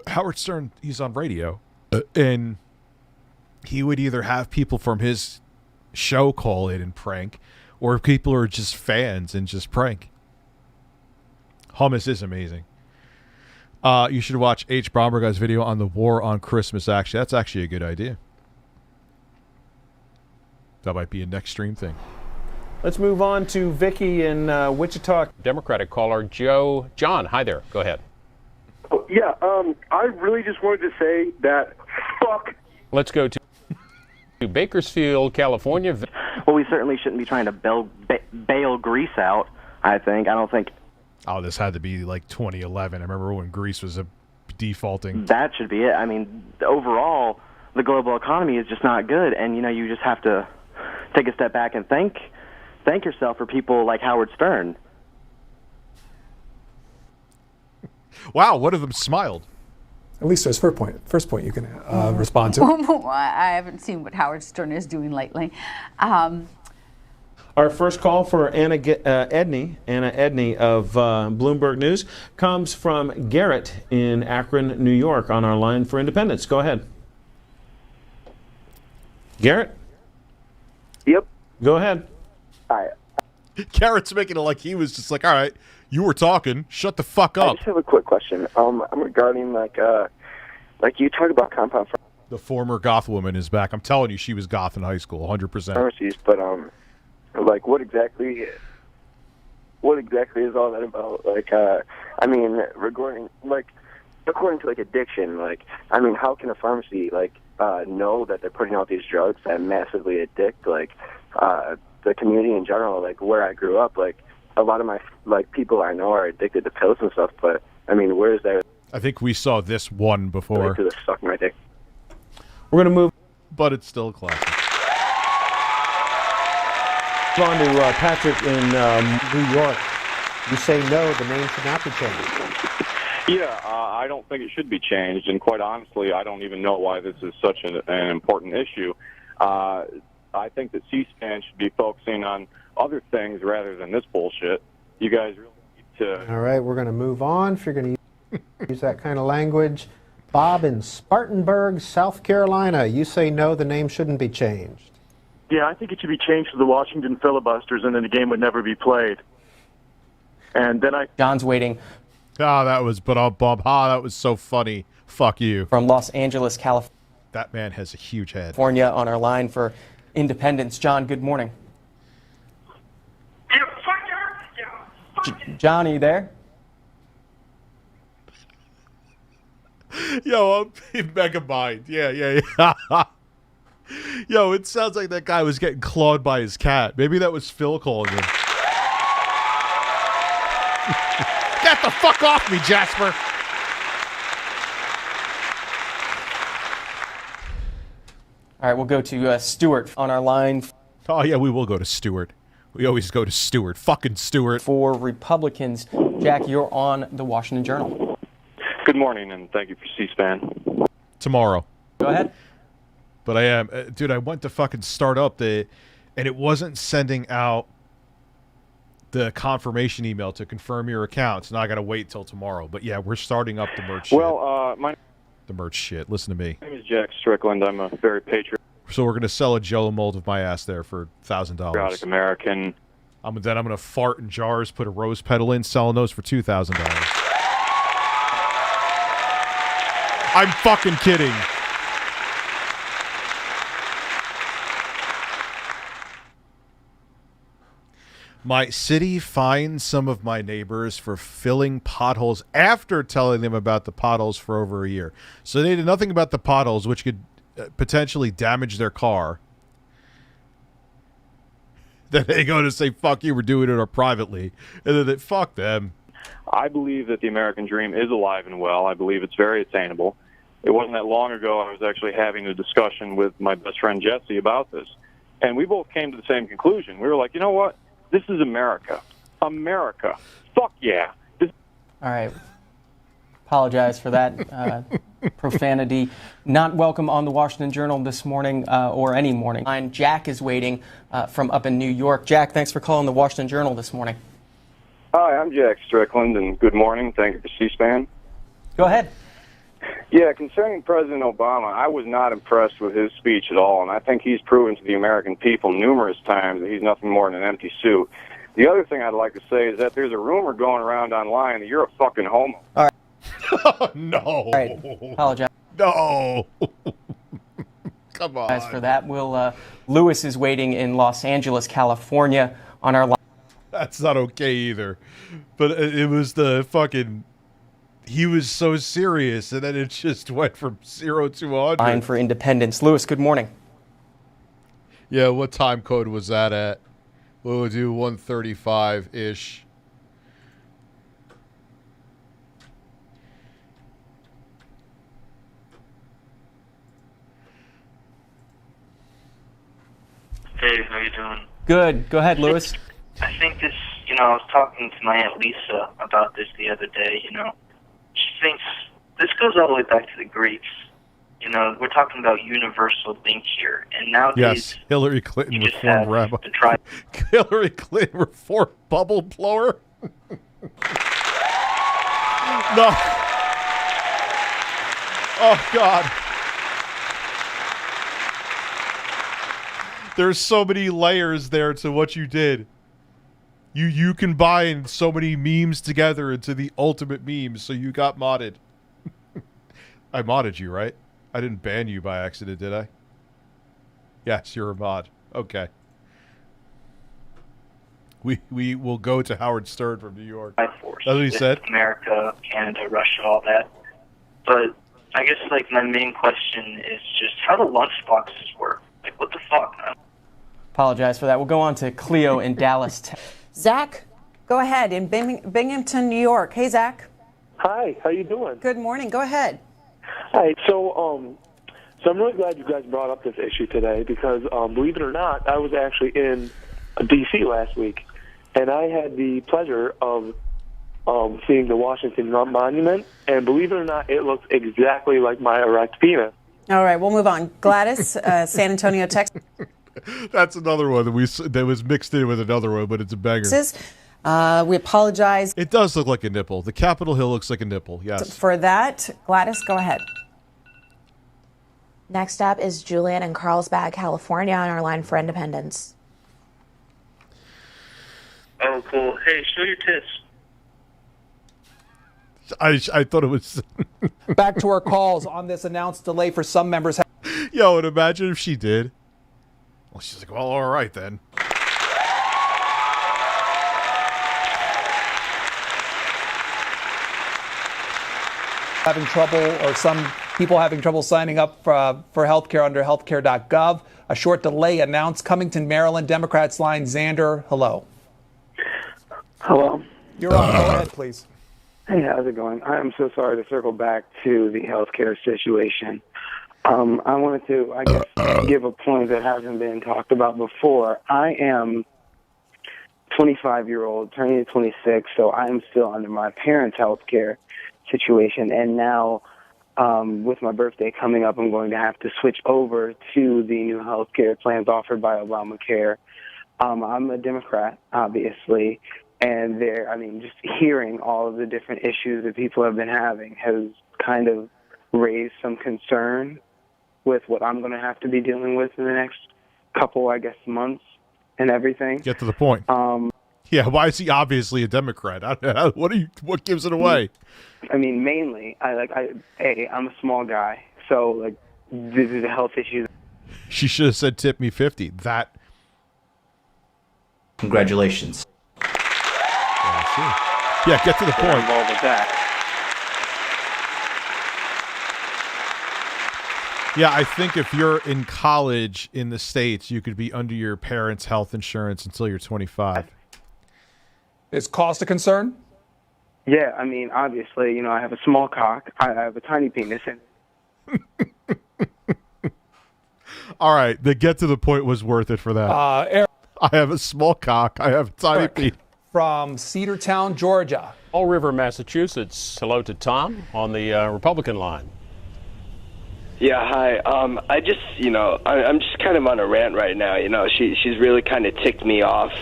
Howard Stern, he's on radio, and he would either have people from his show call in and prank, or people are just fans and just prank. Hummus is amazing. You should watch H. Bomber Guy's video on the war on Christmas. Actually, that's actually a good idea. That might be a next stream thing. Let's move on to Vicky in Wichita. Democratic caller John, hi there. Go ahead. Yeah, I really just wanted to say that fuck. Let's go to Bakersfield, California. Well, we certainly shouldn't be trying to bail Greece out, I think. I don't think... Oh, this had to be like 2011. I remember when Greece was defaulting. That should be it. I mean, overall, the global economy is just not good, and, you know, you just have to take a step back and thank yourself for people like Howard Stern. Wow, one of them smiled. At least there's first point you can respond to. I haven't seen what Howard Stern is doing lately. Our first call for Anna Edney of Bloomberg News comes from Garrett in Akron, New York, on our line for Independence. Go ahead. Garrett? Yep. Go ahead. All right. Garrett's making it like he was just like, all right, you were talking, shut the fuck up. I just have a quick question. Regarding like you talk about compound The former goth woman is back. I'm telling you, she was goth in high school, 100%. pharmacies, but like what exactly is all that about? Like I mean, regarding like according to like addiction, like I mean, how can a pharmacy like know that they're putting out these drugs that massively addict like the community in general? Like where I grew up, like a lot of my like people I know are addicted to pills and stuff, but I mean, where is that? I think we saw this one before. To the sucking my dick. We're gonna move, but it's still a classic. On to Patrick in New York. You say no, the name should not be changed. Yeah, I don't think it should be changed, and quite honestly, I don't even know why this is such an important issue. I think that C-SPAN should be focusing on other things rather than this bullshit. You guys really need to... All right, we're going to move on. If you're going to use that kind of language. Bob in Spartanburg, South Carolina. You say no, the name shouldn't be changed. Yeah, I think it should be changed to the Washington Filibusters, and then the game would never be played. And then John's waiting. Ah, that was, Bob, that was so funny. Fuck you. From Los Angeles, California. That man has a huge head. California on our line for Independence. John, good morning. John, are you there? Yo, I'm in Megamind. Yeah. Yo, it sounds like that guy was getting clawed by his cat. Maybe that was Phil calling him. Get the fuck off me, Jasper! All right, we'll go to Stuart on our line. Oh, yeah, we will go to Stuart. We always go to Stuart. Fucking Stuart. For Republicans, Jack, you're on the Washington Journal. Good morning, and thank you for C-SPAN. Tomorrow. Go ahead. But I am. Dude, I went to fucking start up and it wasn't sending out the confirmation email to confirm your account. So now I got to wait till tomorrow. But yeah, we're starting up the merch shit. Well, the merch shit. Listen to me. My name is Jack Strickland. I'm a very patriotic So we're going to sell a Jello mold of my ass there for $1,000. American. Then I'm going to fart in jars, put a rose petal in, selling those for $2,000. I'm fucking kidding. My city fined some of my neighbors for filling potholes after telling them about the potholes for over a year. So they did nothing about the potholes, which could potentially damage their car. Then they go to say, fuck you, we're doing it privately. And then they fuck them. I believe that the American dream is alive and well. I believe it's very attainable. It wasn't that long ago I was actually having a discussion with my best friend Jesse about this. And we both came to the same conclusion. We were like, you know what? This is America. America. Fuck yeah. All right. Apologize for that profanity. Not welcome on the Washington Journal this morning or any morning. Jack is waiting from up in New York. Jack, thanks for calling the Washington Journal this morning. Hi, I'm Jack Strickland, and good morning. Thank you for C-SPAN. Go ahead. Yeah, concerning President Obama, I was not impressed with his speech at all, and I think he's proven to the American people numerous times that he's nothing more than an empty suit. The other thing I'd like to say is that there's a rumor going around online that you're a fucking homo. All right. No. All right. Apologize. No. Come on. As for that, Lewis is waiting in Los Angeles, California on our line. That's not okay either. But it was the fucking... He was so serious, and then it just went from 0 to 100. Line for Independence. Lewis, good morning. Yeah, what time code was that at? We'll do 1:35-ish. Hey, how you doing? Good. Go ahead, Lewis. I think this, I was talking to my Aunt Lisa about this the other day, She thinks this goes all the way back to the Greeks. We're talking about universal think here. And nowadays, yes, Hillary Clinton reformed rabbi. Hillary Clinton reformed bubble blower? No. Oh, God. There's so many layers there to what you did. You combine so many memes together into the ultimate meme, so you got modded. I modded you, right? I didn't ban you by accident, did I? Yes, you're a mod. Okay. We will go to Howard Stern from New York. That's what he said. America, Canada, Russia, all that. But I guess, my main question is just how do lunchboxes work? What the fuck? Apologize for that. We'll go on to Cleo in Dallas. Zach, go ahead in Binghamton, New York. Hey, Zach. Hi, how you doing? Good morning. Go ahead. Hi. So I'm really glad you guys brought up this issue today because, believe it or not, I was actually in D.C. last week, and I had the pleasure of seeing the Washington Monument, and believe it or not, it looks exactly like my erect penis. All right, we'll move on. Gladys, San Antonio, Texas. That's another one that was mixed in with another one, but it's a banger. We apologize. It does look like a nipple. The Capitol Hill looks like a nipple, yes. For that, Gladys, go ahead. Next up is Julian in Carlsbad, California, on our line for Independence. Oh, cool. Hey, show your tits. I thought it was... Back to our calls on this announced delay for some members. Yo, and imagine if she did. Well, she's like, well, all right then. Having trouble, or some people having trouble signing up for healthcare under healthcare.gov. A short delay announced. Covington, Maryland, Democrats line. Xander, hello. Hello. You're on. Go ahead, please. Hey, how's it going? I'm so sorry to circle back to the healthcare situation. I wanted to, I guess, give a point that hasn't been talked about before. I am 25-year-old, turning to 26, so I am still under my parents' healthcare situation. And now, with my birthday coming up, I'm going to have to switch over to the new healthcare plans offered by Obamacare. I'm a Democrat, obviously. And just hearing all of the different issues that people have been having has kind of raised some concern with what I'm going to have to be dealing with in the next couple, I guess, months and everything. Get to the point. Yeah, why is he obviously a Democrat? What gives it away? Mainly, I'm a small guy, so this is a health issue. She should have said tip me 50. That. Congratulations. Yeah, get to the point. Involved with that. Yeah, I think if you're in college in the States, you could be under your parents' health insurance until you're 25. Is cost a concern? Yeah, I mean, obviously, I have a small cock. I have a tiny penis, and All right, the get to the point was worth it for that. Eric I have a small cock. I have a tiny penis. from Cedartown, Georgia. Fall River, Massachusetts. Hello to Tom on the Republican line. Yeah, hi. I just, I'm just kind of on a rant right now. She's really kind of ticked me off.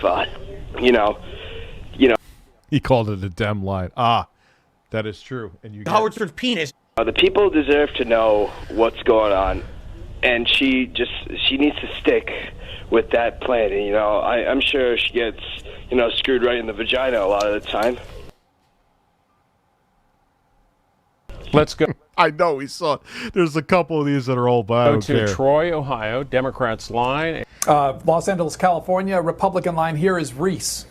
He called it a Dem line. That is true. And you Howard Stern's penis. The people deserve to know what's going on, and she needs to stick with that plan. And, I'm sure she gets, screwed right in the vagina a lot of the time. Let's go. I know we saw. There's a couple of these that are old, but I don't to care. Troy, Ohio, Democrats line. Los Angeles, California, Republican line here is Reese.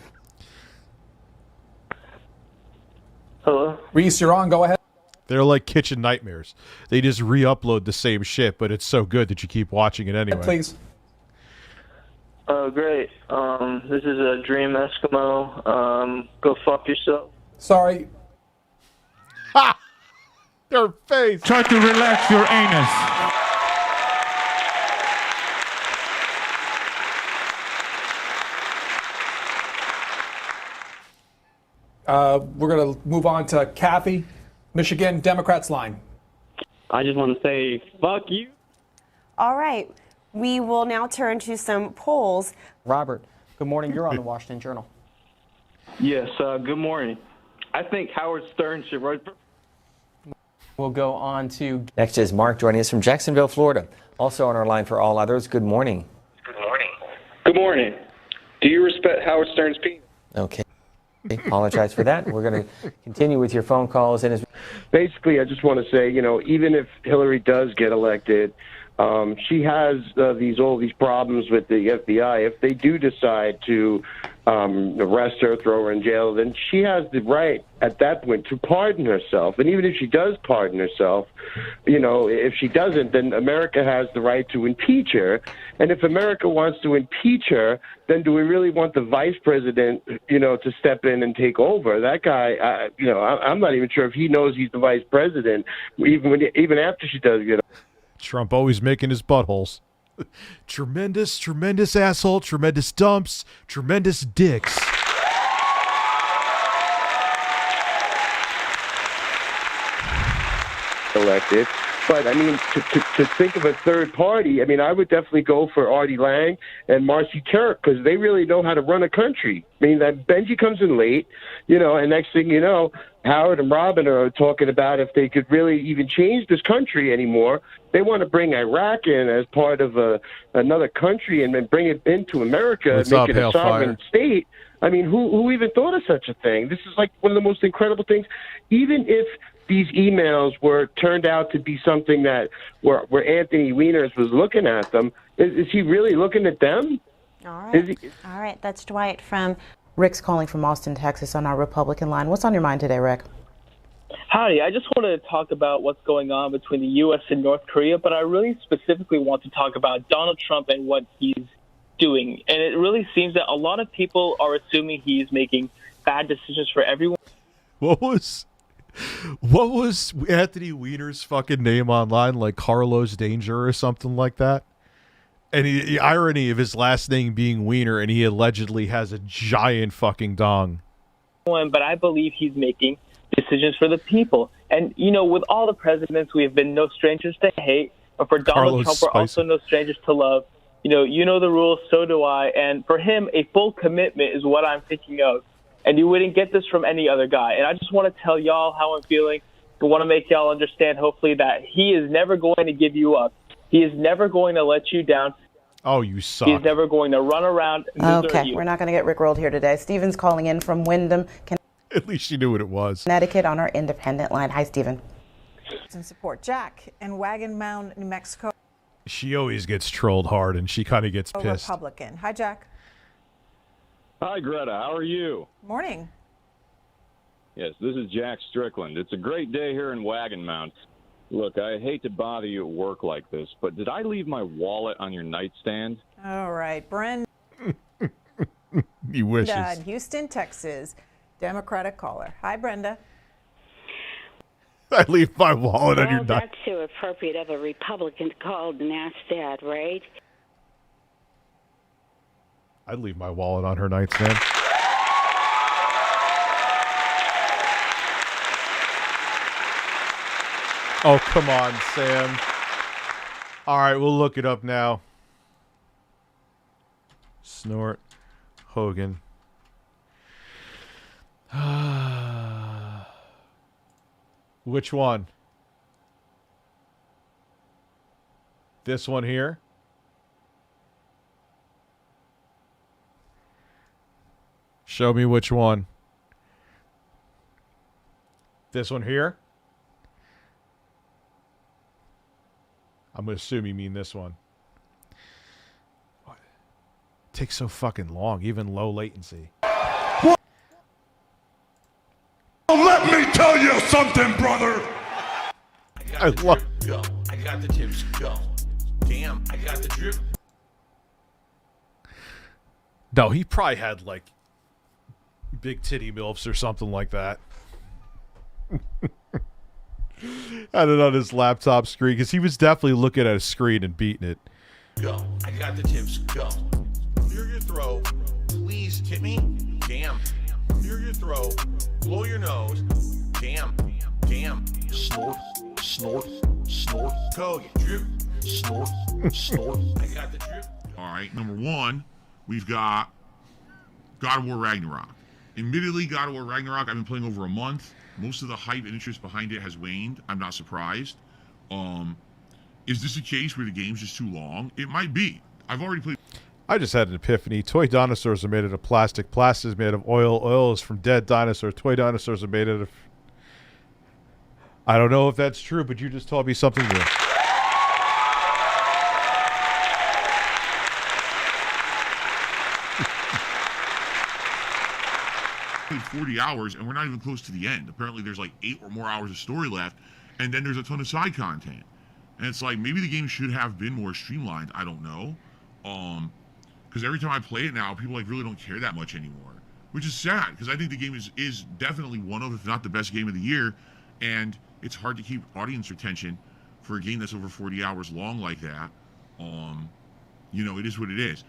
Hello? Reese, you're on. Go ahead. They're like kitchen nightmares. They just re-upload the same shit, but it's so good that you keep watching it anyway. Please. Oh, great. This is a Dream Eskimo. Go fuck yourself. Sorry. Ha! Your face. Try to relax your anus. We're going to move on to Kathy, Michigan, Democrats line. I just want to say, fuck you. All right. We will now turn to some polls. Robert, good morning. You're on the Washington Journal. Yes, good morning. I think Howard Stern should run for... We'll go on to... Next is Mark joining us from Jacksonville, Florida. Also on our line for all others, good morning. Good morning. Do you respect Howard Stern's penis? Okay. Apologize for that. We're going to continue with your phone calls. And basically, I just want to say, even if Hillary does get elected, she has all these problems with the FBI. If they do decide to arrest her, throw her in jail, then she has the right at that point to pardon herself. And even if she does pardon herself, if she doesn't, then America has the right to impeach her. And if America wants to impeach her, then do we really want the vice president, to step in and take over? That guy, I'm not even sure if he knows he's the vice president, even after she does get. Trump always making his buttholes. Tremendous, tremendous asshole, tremendous dumps, tremendous dicks. Elected. But, I mean, to think of a third party, I mean, I would definitely go for Artie Lang and Marcy Turk because they really know how to run a country. I mean, that Benji comes in late, and next thing you know, Howard and Robin are talking about if they could really even change this country anymore. They want to bring Iraq in as part of another country and then bring it into America and make it a sovereign state. I mean, who even thought of such a thing? This is like one of the most incredible things. Even if these emails were turned out to be something that where Anthony Wieners was looking at them, is he really looking at them? All right. All right. That's Dwight from... Rick's calling from Austin, Texas on our Republican line. What's on your mind today, Rick? Howdy. I just wanted to talk about what's going on between the U.S. and North Korea, but I really specifically want to talk about Donald Trump and what he's doing. And it really seems that a lot of people are assuming he's making bad decisions for everyone. What was Anthony Weiner's fucking name online? Like Carlos Danger or something like that? And the irony of his last name being Wiener, and he allegedly has a giant fucking dong. But I believe he's making decisions for the people. And, with all the presidents, we have been no strangers to hate. But for Donald Trump, we're also no strangers to love. You know the rules, so do I. And for him, a full commitment is what I'm thinking of. And you wouldn't get this from any other guy. And I just want to tell y'all how I'm feeling. I want to make y'all understand, hopefully, that he is never going to give you up. He is never going to let you down. Oh, you suck. He's never going to run around and desert you. We're not going to get rickrolled here today. Steven's calling in from Wyndham, At least you knew what it was. Connecticut on our independent line. Hi, Steven. Some support. Jack in Wagon Mound, New Mexico. She always gets trolled hard, and she kind of gets pissed. Republican. Hi, Jack. Hi, Greta. How are you? Morning. Yes, this is Jack Strickland. It's a great day here in Wagon Mount. Look, I hate to bother you at work like this, but did I leave my wallet on your nightstand? All right, Brenda. He wishes. In Houston, Texas. Democratic caller. Hi, Brenda. I leave my wallet on your That's so appropriate of a Republican called and asked that, right? I'd leave my wallet on her nightstand. Oh, come on, Sam. All right, we'll look it up now. Snort. Hogan. Which one? This one here? Show me which one. This one here? I'm going to assume you mean this one. What? It takes so fucking long, even low latency. Let me tell you something, brother. I love. Go. I got the tips. Go. Damn, I got the drip. No, he probably had like big titty milfs or something like that. Had it on his laptop screen because he was definitely looking at a screen and beating it. Go. I got the tips. Go. Clear your throat. Please tip me. Damn. Clear your throat. Blow your nose. Damn. Damn. Snort. Snort. Snort. Go. Drip. Snort. Snort. I got the drip. All right. Number one, we've got God of War Ragnarok. Admittedly, God of War Ragnarok, I've been playing over a month. Most of the hype and interest behind it has waned. I'm not surprised. Is this a case where the game's just too long? It might be. I've already played. I just had an epiphany. Toy dinosaurs are made out of plastic. Plastic is made of oil. Oil is from dead dinosaurs. Toy dinosaurs are made out of... I don't know if that's true, but you just told me something new. 40 hours, and we're not even close to the end. Apparently, there's like 8 or more hours of story left, and then there's a ton of side content. And it's like, maybe the game should have been more streamlined. I don't know. Because every time I play it now, people like really don't care that much anymore, which is sad, because I think the game is definitely one of, if not the best game of the year, and it's hard to keep audience retention for a game that's over 40 hours long like that. You know, it is what it is.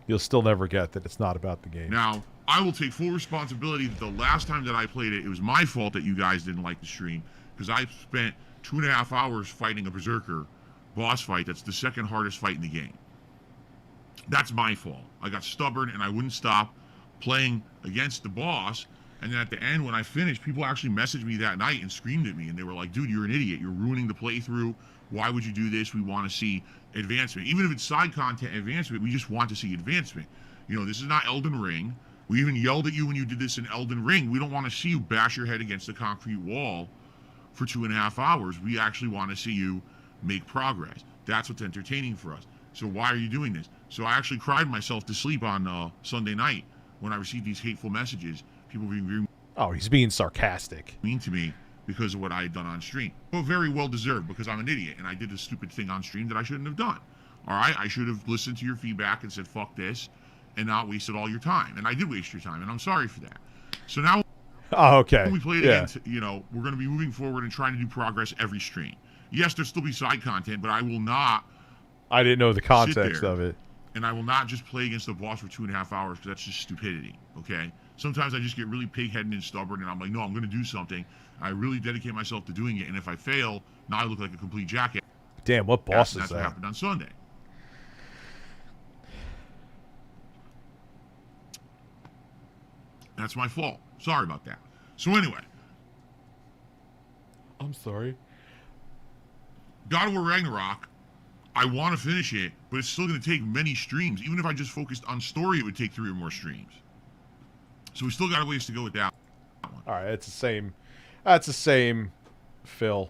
You'll still never get that it's not about the game. Now, I will take full responsibility that the last time that I played it, it was my fault that you guys didn't like the stream, because I spent 2.5 hours fighting a Berserker boss fight. That's the second hardest fight in the game. That's my fault. I got stubborn and I wouldn't stop playing against the boss. And then at the end, when I finished, people actually messaged me that night and screamed at me. And they were like, dude, you're an idiot. You're ruining the playthrough. Why would you do this? We want to see advancement. Even if it's side content advancement, we just want to see advancement. You know, this is not Elden Ring. We even yelled at you when you did this in Elden Ring. We don't want to see you bash your head against a concrete wall for 2.5 hours. We actually want to see you make progress. That's what's entertaining for us. So why are you doing this? So I actually cried myself to sleep on Sunday night when I received these hateful messages. People being very... Oh, he's being sarcastic. ...mean to me because of what I had done on stream. Well, very well deserved, because I'm an idiot and I did a stupid thing on stream that I shouldn't have done. All right? I should have listened to your feedback and said, fuck this, and not wasted all your time. And I did waste your time, and I'm sorry for that. So now... Oh, okay. When we play it again, you know, we're going to be moving forward and trying to do progress every stream. Yes, there'll still be side content, but I will not... I didn't know the context of it. And I will not just play against the boss for 2.5 hours, because that's just stupidity, okay? Sometimes I just get really pig-headed and stubborn, and I'm like, no, I'm going to do something. I really dedicate myself to doing it, and if I fail, now I look like a complete jackass. Damn, what boss is that? That's what happened on Sunday. That's my fault. Sorry about that. So anyway. I'm sorry. God of War Ragnarok, I want to finish it, but it's still going to take many streams. Even if I just focused on story, it would take 3 or more streams. So we still got a ways to go with that one. All right, it's the same. That's the same, Phil.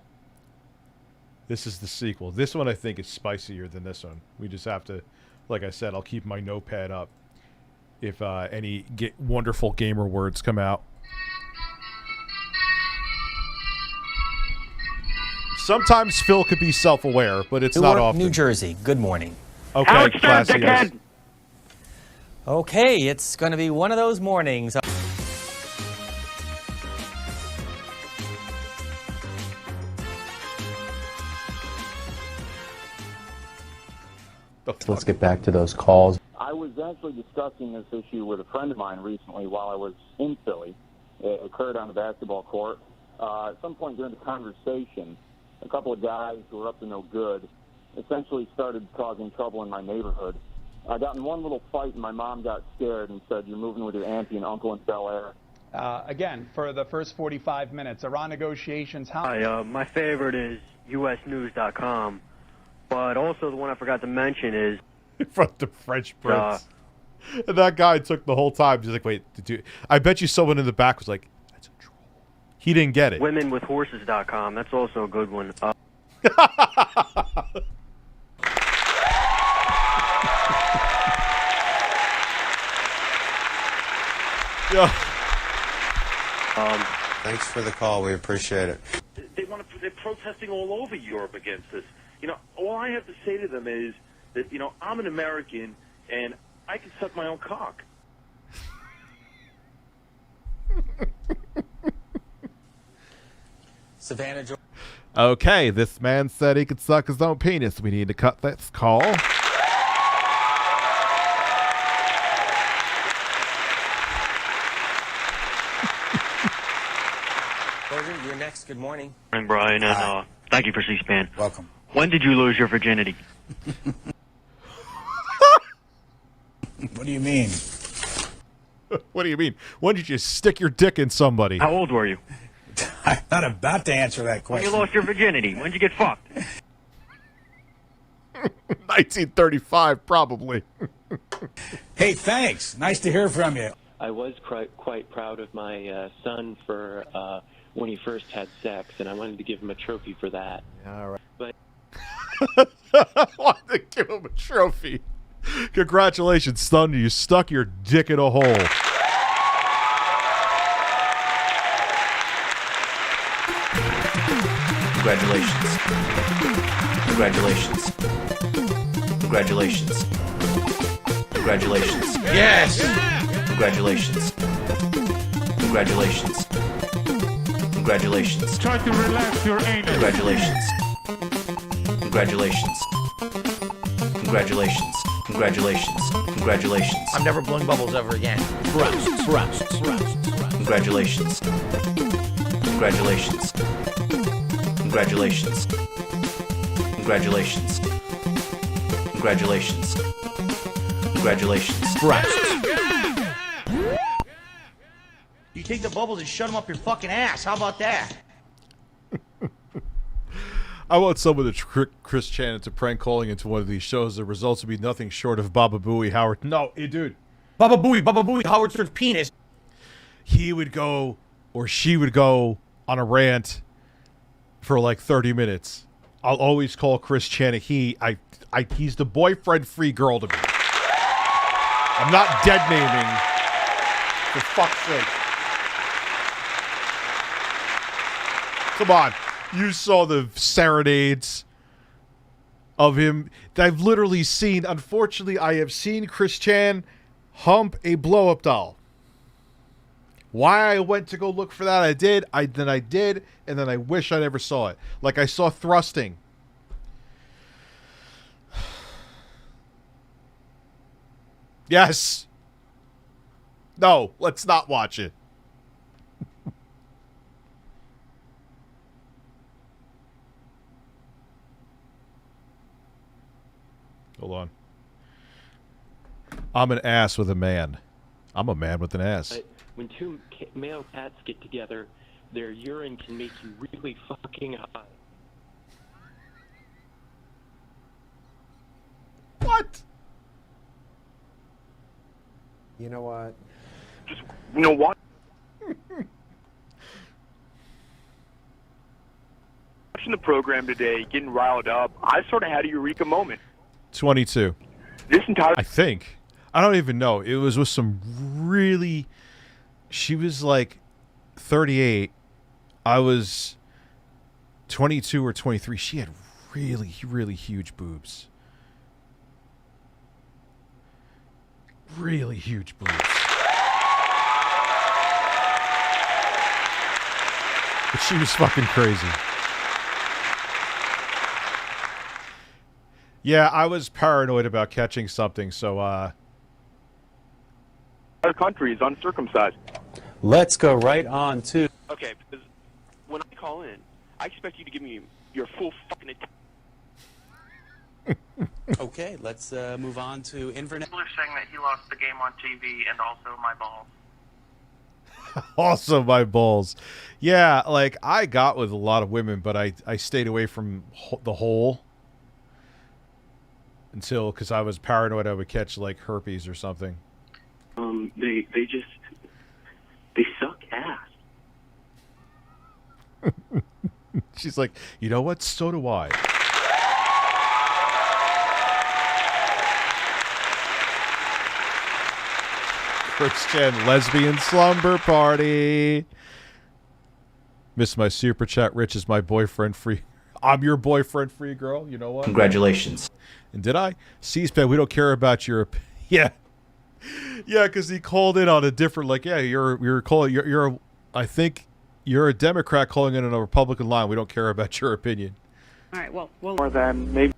This is the sequel. This one I think is spicier than this one. We just have to, like I said, I'll keep my notepad up if any wonderful gamer words come out. Sometimes Phil could be self-aware, but it's not often. New Jersey, good morning. Okay, classy. Yes. Okay, it's going to be one of those mornings. Let's get back to those calls. I was actually discussing this issue with a friend of mine recently while I was in Philly. It occurred on the basketball court. At some point during the conversation, a couple of guys who were up to no good essentially started causing trouble in my neighborhood. I got in one little fight, and my mom got scared and said, "You're moving with your auntie and uncle in Bel Air." Again, for the first 45 minutes, Iran negotiations. My favorite is usnews.com, but also the one I forgot to mention is from the French Prince. And that guy took the whole time. He's like, "Wait, I bet you someone in the back was like, that's a troll." He didn't get it. womenwithhorses.com. That's also a good one. Yeah. Thanks for the call. We appreciate it. They're protesting all over Europe against this. All I have to say to them is that, I'm an American and I can suck my own cock. Savannah, Georgia. Okay, this man said he could suck his own penis. We need to cut this call. You're next. Good morning. Morning, Brian, and thank you for C-SPAN. Welcome. When did you lose your virginity? What do you mean? What do you mean? When did you stick your dick in somebody? How old were you? I'm not about to answer that When question. you lost your virginity? When did you get fucked? 1935, probably. Hey, thanks. Nice to hear from you. I was quite proud of my son for when he first had sex, and I wanted to give him a trophy for that. All right. But I wanted to give him a trophy. Congratulations, son. You stuck your dick in a hole. Congratulations. Congratulations. Congratulations. Congratulations. Yes! Congratulations. Congratulations. Congratulations. Try to relax your anus. Congratulations. Congratulations. Congratulations. Congratulations. Congratulations. I'm never blowing bubbles ever again. Congratulations. Congratulations. Congratulations. Congratulations. Congratulations. Congratulations. You take the bubbles and shut them up your fucking ass. How about that? I want someone to trick Chris Chan into prank calling into one of these shows. The results would be nothing short of Baba Booey Howard. No, dude. Baba Booey, Howard Stern's penis. He would go, or she would go, on a rant for like 30 minutes. I'll always call Chris Chan a he. He's the boyfriend-free girl to me. I'm not dead naming. For fuck's sake. Come on. You saw the serenades of him. I've literally seen, unfortunately, I have seen Chris Chan hump a blow-up doll. Why I went to go look for that, I did, and then I wish I never saw it. Like I saw thrusting. Yes. No, let's not watch it. Hold on. I'm an ass with a man. I'm a man with an ass. when two male cats get together, their urine can make you really fucking high. What? You know what? Just, you know what? Watching the program today, getting riled up, I sort of had a eureka moment. 22. This entire... I think. I don't even know. It was with some really... She was like 38. I was 22 or 23. She had really, really huge boobs. Really huge boobs. But she was fucking crazy. Yeah, I was paranoid about catching something, so Our country is uncircumcised. Let's go right on to. Okay, because when I call in, I expect you to give me your full fucking attention. Okay, let's move on to Inverness. People are saying that he lost the game on TV and also my balls. also my balls. Yeah, like, I got with a lot of women, but I stayed away from the hole until, because I was paranoid I would catch, like, herpes or something. They suck ass. She's like, you know what? So do I. Christian lesbian slumber party. Miss my super chat. Rich is my boyfriend free. I'm your boyfriend free girl. You know what? Congratulations. And did I? C-SPAN, we don't care about your... Yeah. Yeah, because he called in on a different, like, yeah, I think you're a Democrat calling in on a Republican line. We don't care about your opinion. All right, well, more than maybe.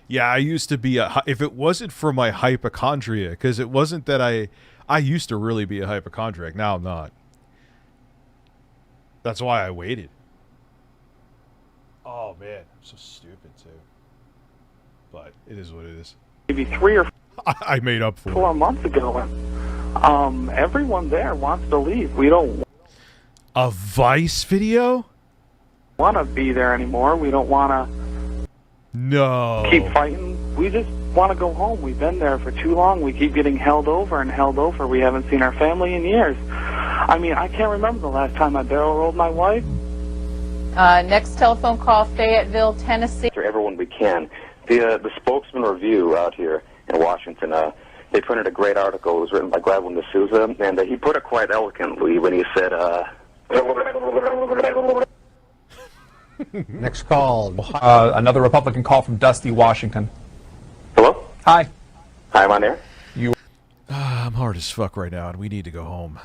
Yeah, I used to be if it wasn't for my hypochondria, because it wasn't that I used to really be a hypochondriac. Now I'm not. That's why I waited. Oh, man. I'm so stupid, too. But it is what it is. Maybe 3 or I made up for 4 months ago, and everyone there wants to leave. We don't a Vice video? want to be there anymore. We don't want to keep fighting. We just want to go home. We've been there for too long. We keep getting held over and held over. We haven't seen our family in years. I mean, I can't remember the last time I barrel rolled my wife. Next telephone call, Fayetteville, Tennessee. For everyone we can. The Spokesman Review out here in Washington, they printed a great article. It was written by Gladwin D'Souza, and he put it quite eloquently when he said, Next call. Another Republican call from Dusty, Washington. Hello? Hi. Hi, I'm on there. I'm hard as fuck right now, and we need to go home.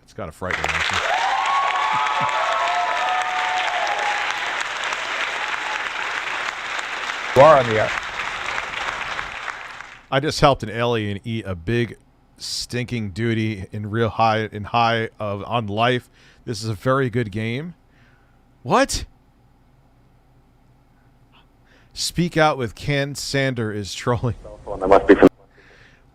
It's kind of frightening, actually. You are on the air. I just helped an alien eat a big stinking duty in real high on life. This is a very good game. What? Speak out with Ken Sander is trolling.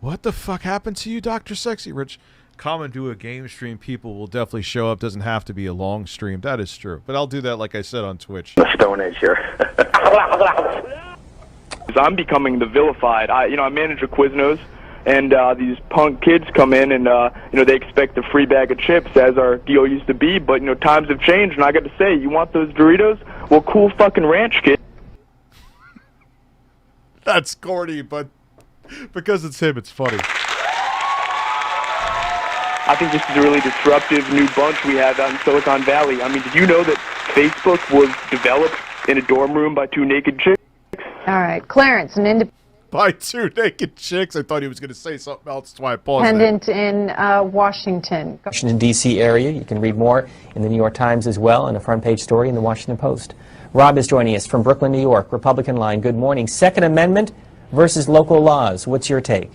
What the fuck happened to you, Dr. Sexy Rich? Come and do a game stream. People will definitely show up. Doesn't have to be a long stream. That is true. But I'll do that, like I said, on Twitch. The Stone Age here. I'm becoming the vilified. I manage a Quiznos, and these punk kids come in and they expect a free bag of chips, as our deal used to be. But times have changed, and I got to say, you want those Doritos? Well, cool fucking ranch, kid. That's corny, but because it's him, it's funny. I think this is a really disruptive new bunch we have out in Silicon Valley. I mean, did you know that Facebook was developed in a dorm room by 2 naked chicks? All right, Clarence, an By 2 naked chicks? I thought he was going to say something else, that's why I paused independent in Washington. Washington, D.C. area. You can read more in the New York Times as well, and a front page story in the Washington Post. Rob is joining us from Brooklyn, New York, Republican line. Good morning. Second Amendment versus local laws. What's your take?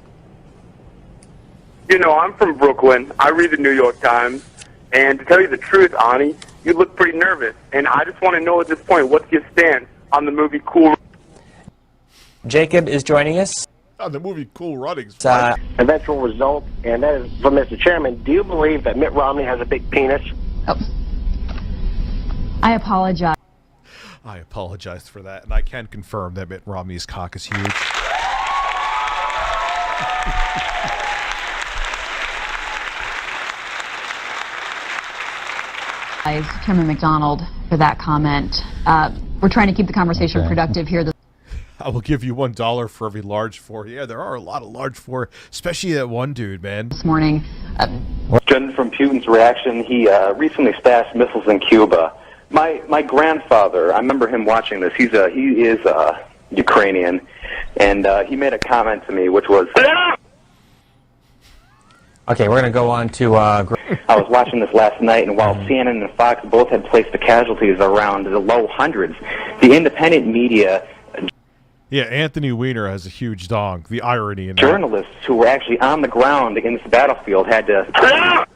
I'm from Brooklyn. I read the New York Times. And to tell you the truth, Ani, you look pretty nervous. And I just want to know at this point, what's your stance on the movie Cool? Jacob is joining us. On the movie Cool Runnings. Eventual result, and that is from Mr. Chairman. Do you believe that Mitt Romney has a big penis? I apologize. I apologize for that, and I can confirm that Mitt Romney's cock is huge. Chairman McDonald for that comment. We're trying to keep the conversation productive here. I will give you $1 for every large four. Yeah, there are a lot of large four, especially that one dude, man. This morning, Judging from Putin's reaction, he recently stashed missiles in Cuba. My grandfather, I remember him watching this. He is Ukrainian, and he made a comment to me, which was. Okay, we're going to go on to... I was watching this last night, and while CNN and Fox both had placed the casualties around the low hundreds, the independent media... Yeah, Anthony Weiner has a huge dong. The irony in that. Journalists who were actually on the ground against the battlefield had to...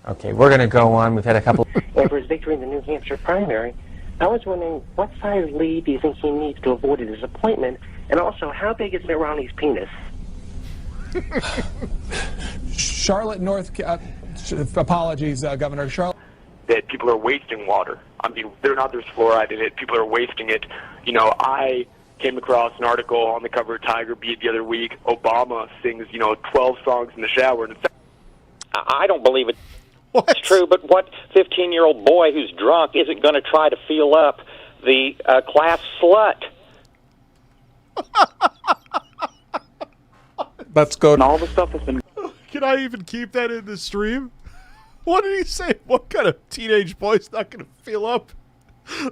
Okay, we're going to go on. We've had a couple... Over his victory in the New Hampshire primary, I was wondering what size lead do you think he needs to avoid a disappointment, and also how big is Ronnie's penis? Charlotte, apologies, Governor. Charlotte. That people are wasting water. I mean, there's fluoride in it. People are wasting it. You know, I came across an article on the cover of Tiger Beat the other week. Obama sings, 12 songs in the shower. And I don't believe it. It's true, but what 15-year-old boy who's drunk isn't going to try to feel up the class slut? Let's go. And all the stuff that's been... Can I even keep that in the stream? What did he say? What kind of teenage boy's not going to feel up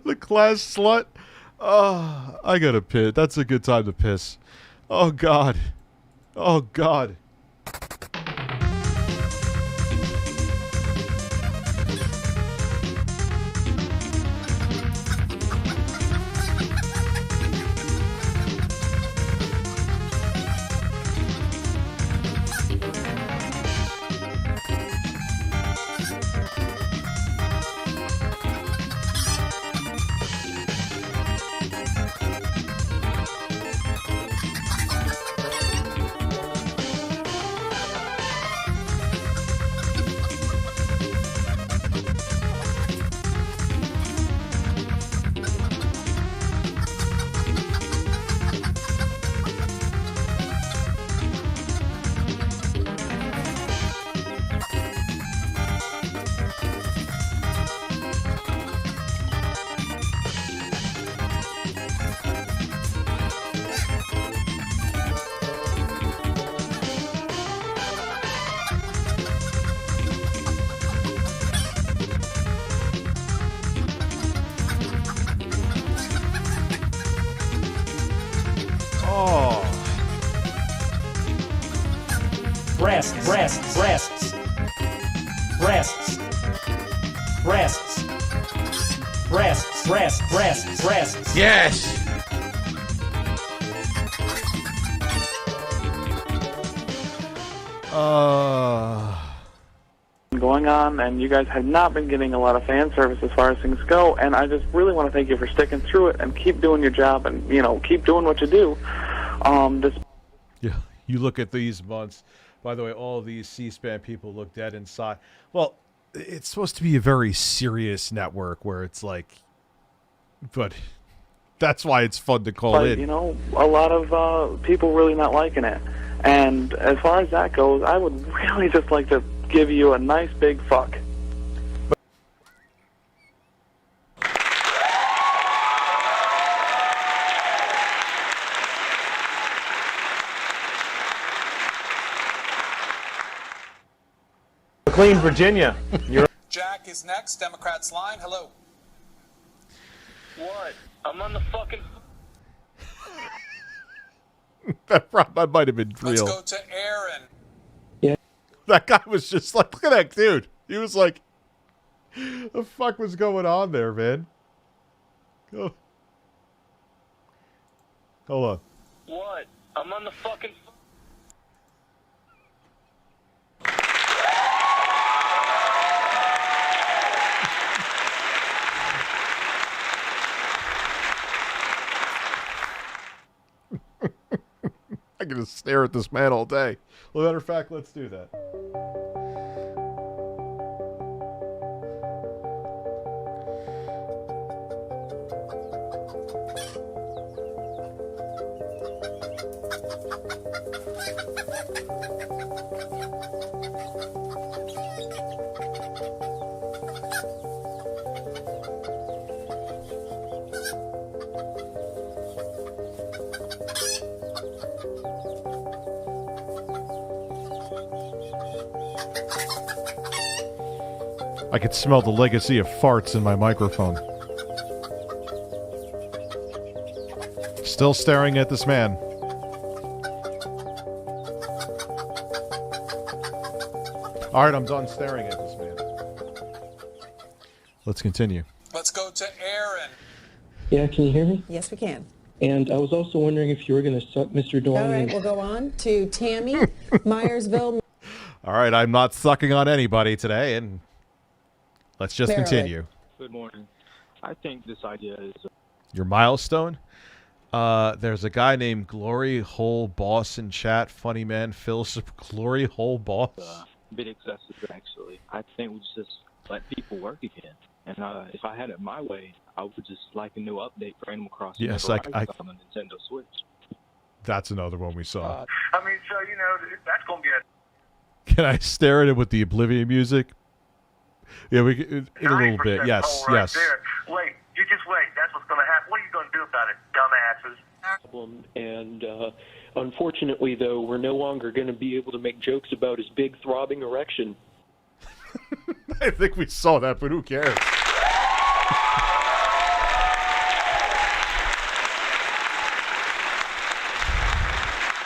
the class slut? Oh, I got to piss. That's a good time to piss. Oh, God. Oh, God. Breasts. Yes. Going on, and you guys have not been getting a lot of fan service as far as things go, and I just really want to thank you for sticking through it and keep doing your job and, keep doing what you do. Yeah, you look at these months. By the way, all these C-SPAN people look dead inside. Well, it's supposed to be a very serious network where it's like, but that's why it's fun to call in. A lot of people really not liking it. And as far as that goes, I would really just like to give you a nice big fuck. McLean, Virginia. Jack is next. Democrats line. Hello. What? I'm on the fucking... That might have been real. Let's go to Aaron. Yeah. That guy was just like, look at that dude. He was like, the fuck was going on there, man? Oh. Hold on. What? I'm on the fucking... I can just stare at this man all day. Well, matter of fact, let's do that. I could smell the legacy of farts in my microphone. Still staring at this man. All right, I'm done staring at this man. Let's continue. Let's go to Aaron. Yeah, can you hear me? Yes, we can. And I was also wondering if you were going to suck Mr. Dewan. All right, we'll go on to Tammy, Myersville. All right, I'm not sucking on anybody today, and let's just continue. Good morning. I think this idea is... Your milestone? There's a guy named Glory Hole Boss in chat. Funny man, Phil. Glory Hole Boss? a bit excessive, actually. I think we just let people work again. And if I had it my way, I would just like a new update for Animal Crossing. Yes, on the Nintendo Switch. That's another one we saw. I mean, so, you know, that's going to get... Can I stare at it with the Oblivion music? Yeah, we in a little bit. Yes, right yes. there. Wait, you just wait. That's what's going to happen. What are you going to do about it, dumbasses? And unfortunately, though, we're no longer going to be able to make jokes about his big throbbing erection. I think we saw that, but who cares?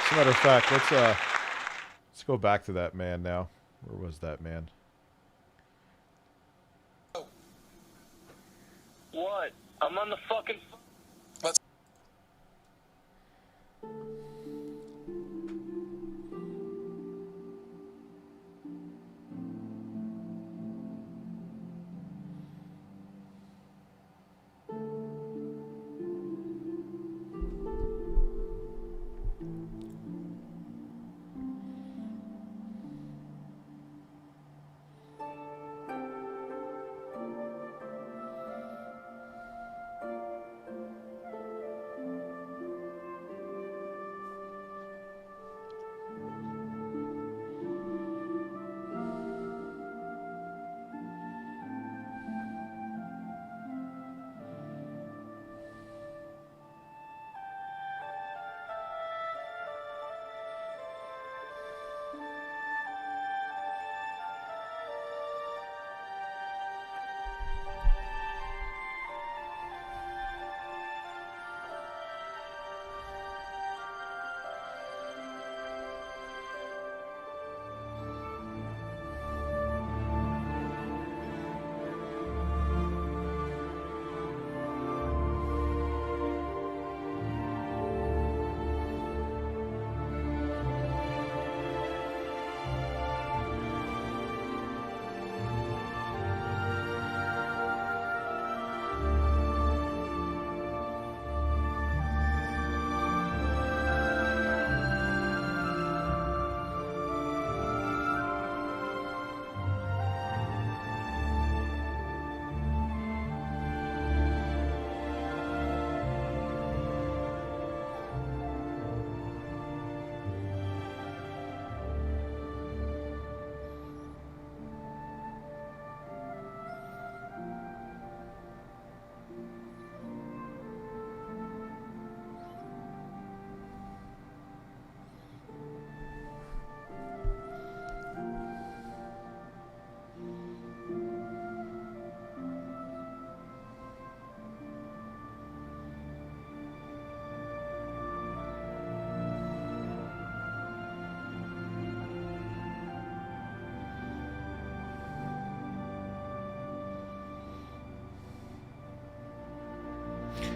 As a matter of fact, let's go back to that man now. Where was that man? What? I'm on the fucking... Let's...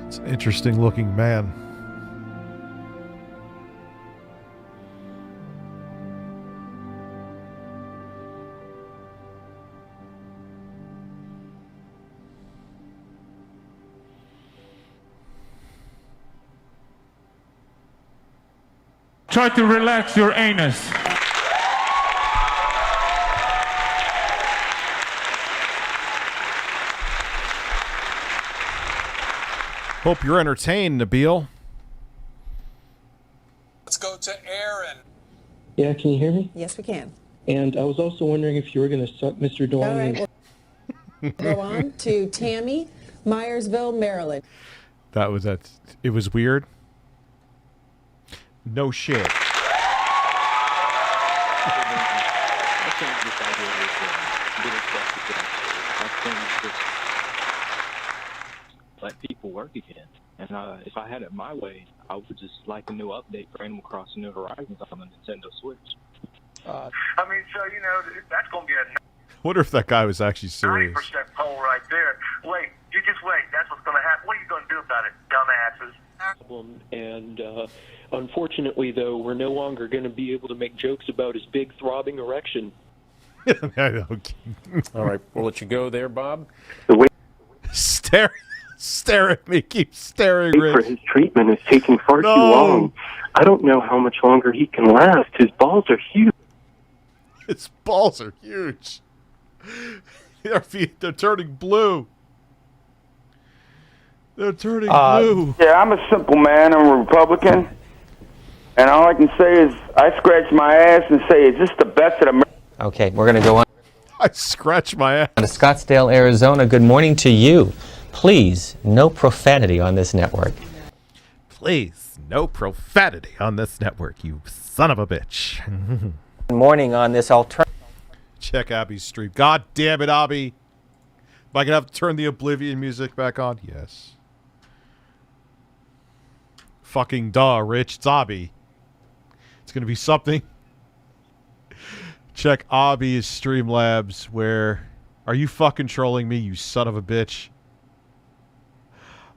It's an interesting looking man. Try to relax your anus. Hope you're entertained, Nabil. Let's go to Aaron. Yeah, can you hear me? Yes, we can. And I was also wondering if you were going to suck Mr. Dewan. All right, we'll go on to Tammy, Myersville, Maryland. That was that. It was weird. No shit. let people work again. And if I had it my way, I would just like a new update for Animal Crossing New Horizons on the Nintendo Switch. I mean, so, you know, that's going to be a Wonder if that guy was actually serious. 90% poll right there. Wait, you just wait. That's what's going to happen. What are you going to do about it, dumbasses? And unfortunately, though, we're no longer going to be able to make jokes about his big throbbing erection. All right, we'll let you go there, Bob. Stare at me. Keep staring, For Rich. his treatment is taking far too long. I don't know how much longer he can last. His balls are huge. His balls are huge. They're turning blue. They're turning blue. Yeah, I'm a simple man. I'm a Republican. And all I can say is I scratch my ass and say, is this the best of America? Okay, we're going to go on. I scratch my ass. To Scottsdale, Arizona. Good morning to you. Please, no profanity on this network. Please, no profanity on this network, you son of a bitch. Good morning on this alternative. Check Abby's stream. God damn it, Abby. Am I going to have to turn the Oblivion music back on? Yes. Fucking duh, Rich. It's Abby. It's going to be something. Check Abby's StreamLabs where... Are you fucking trolling me, you son of a bitch?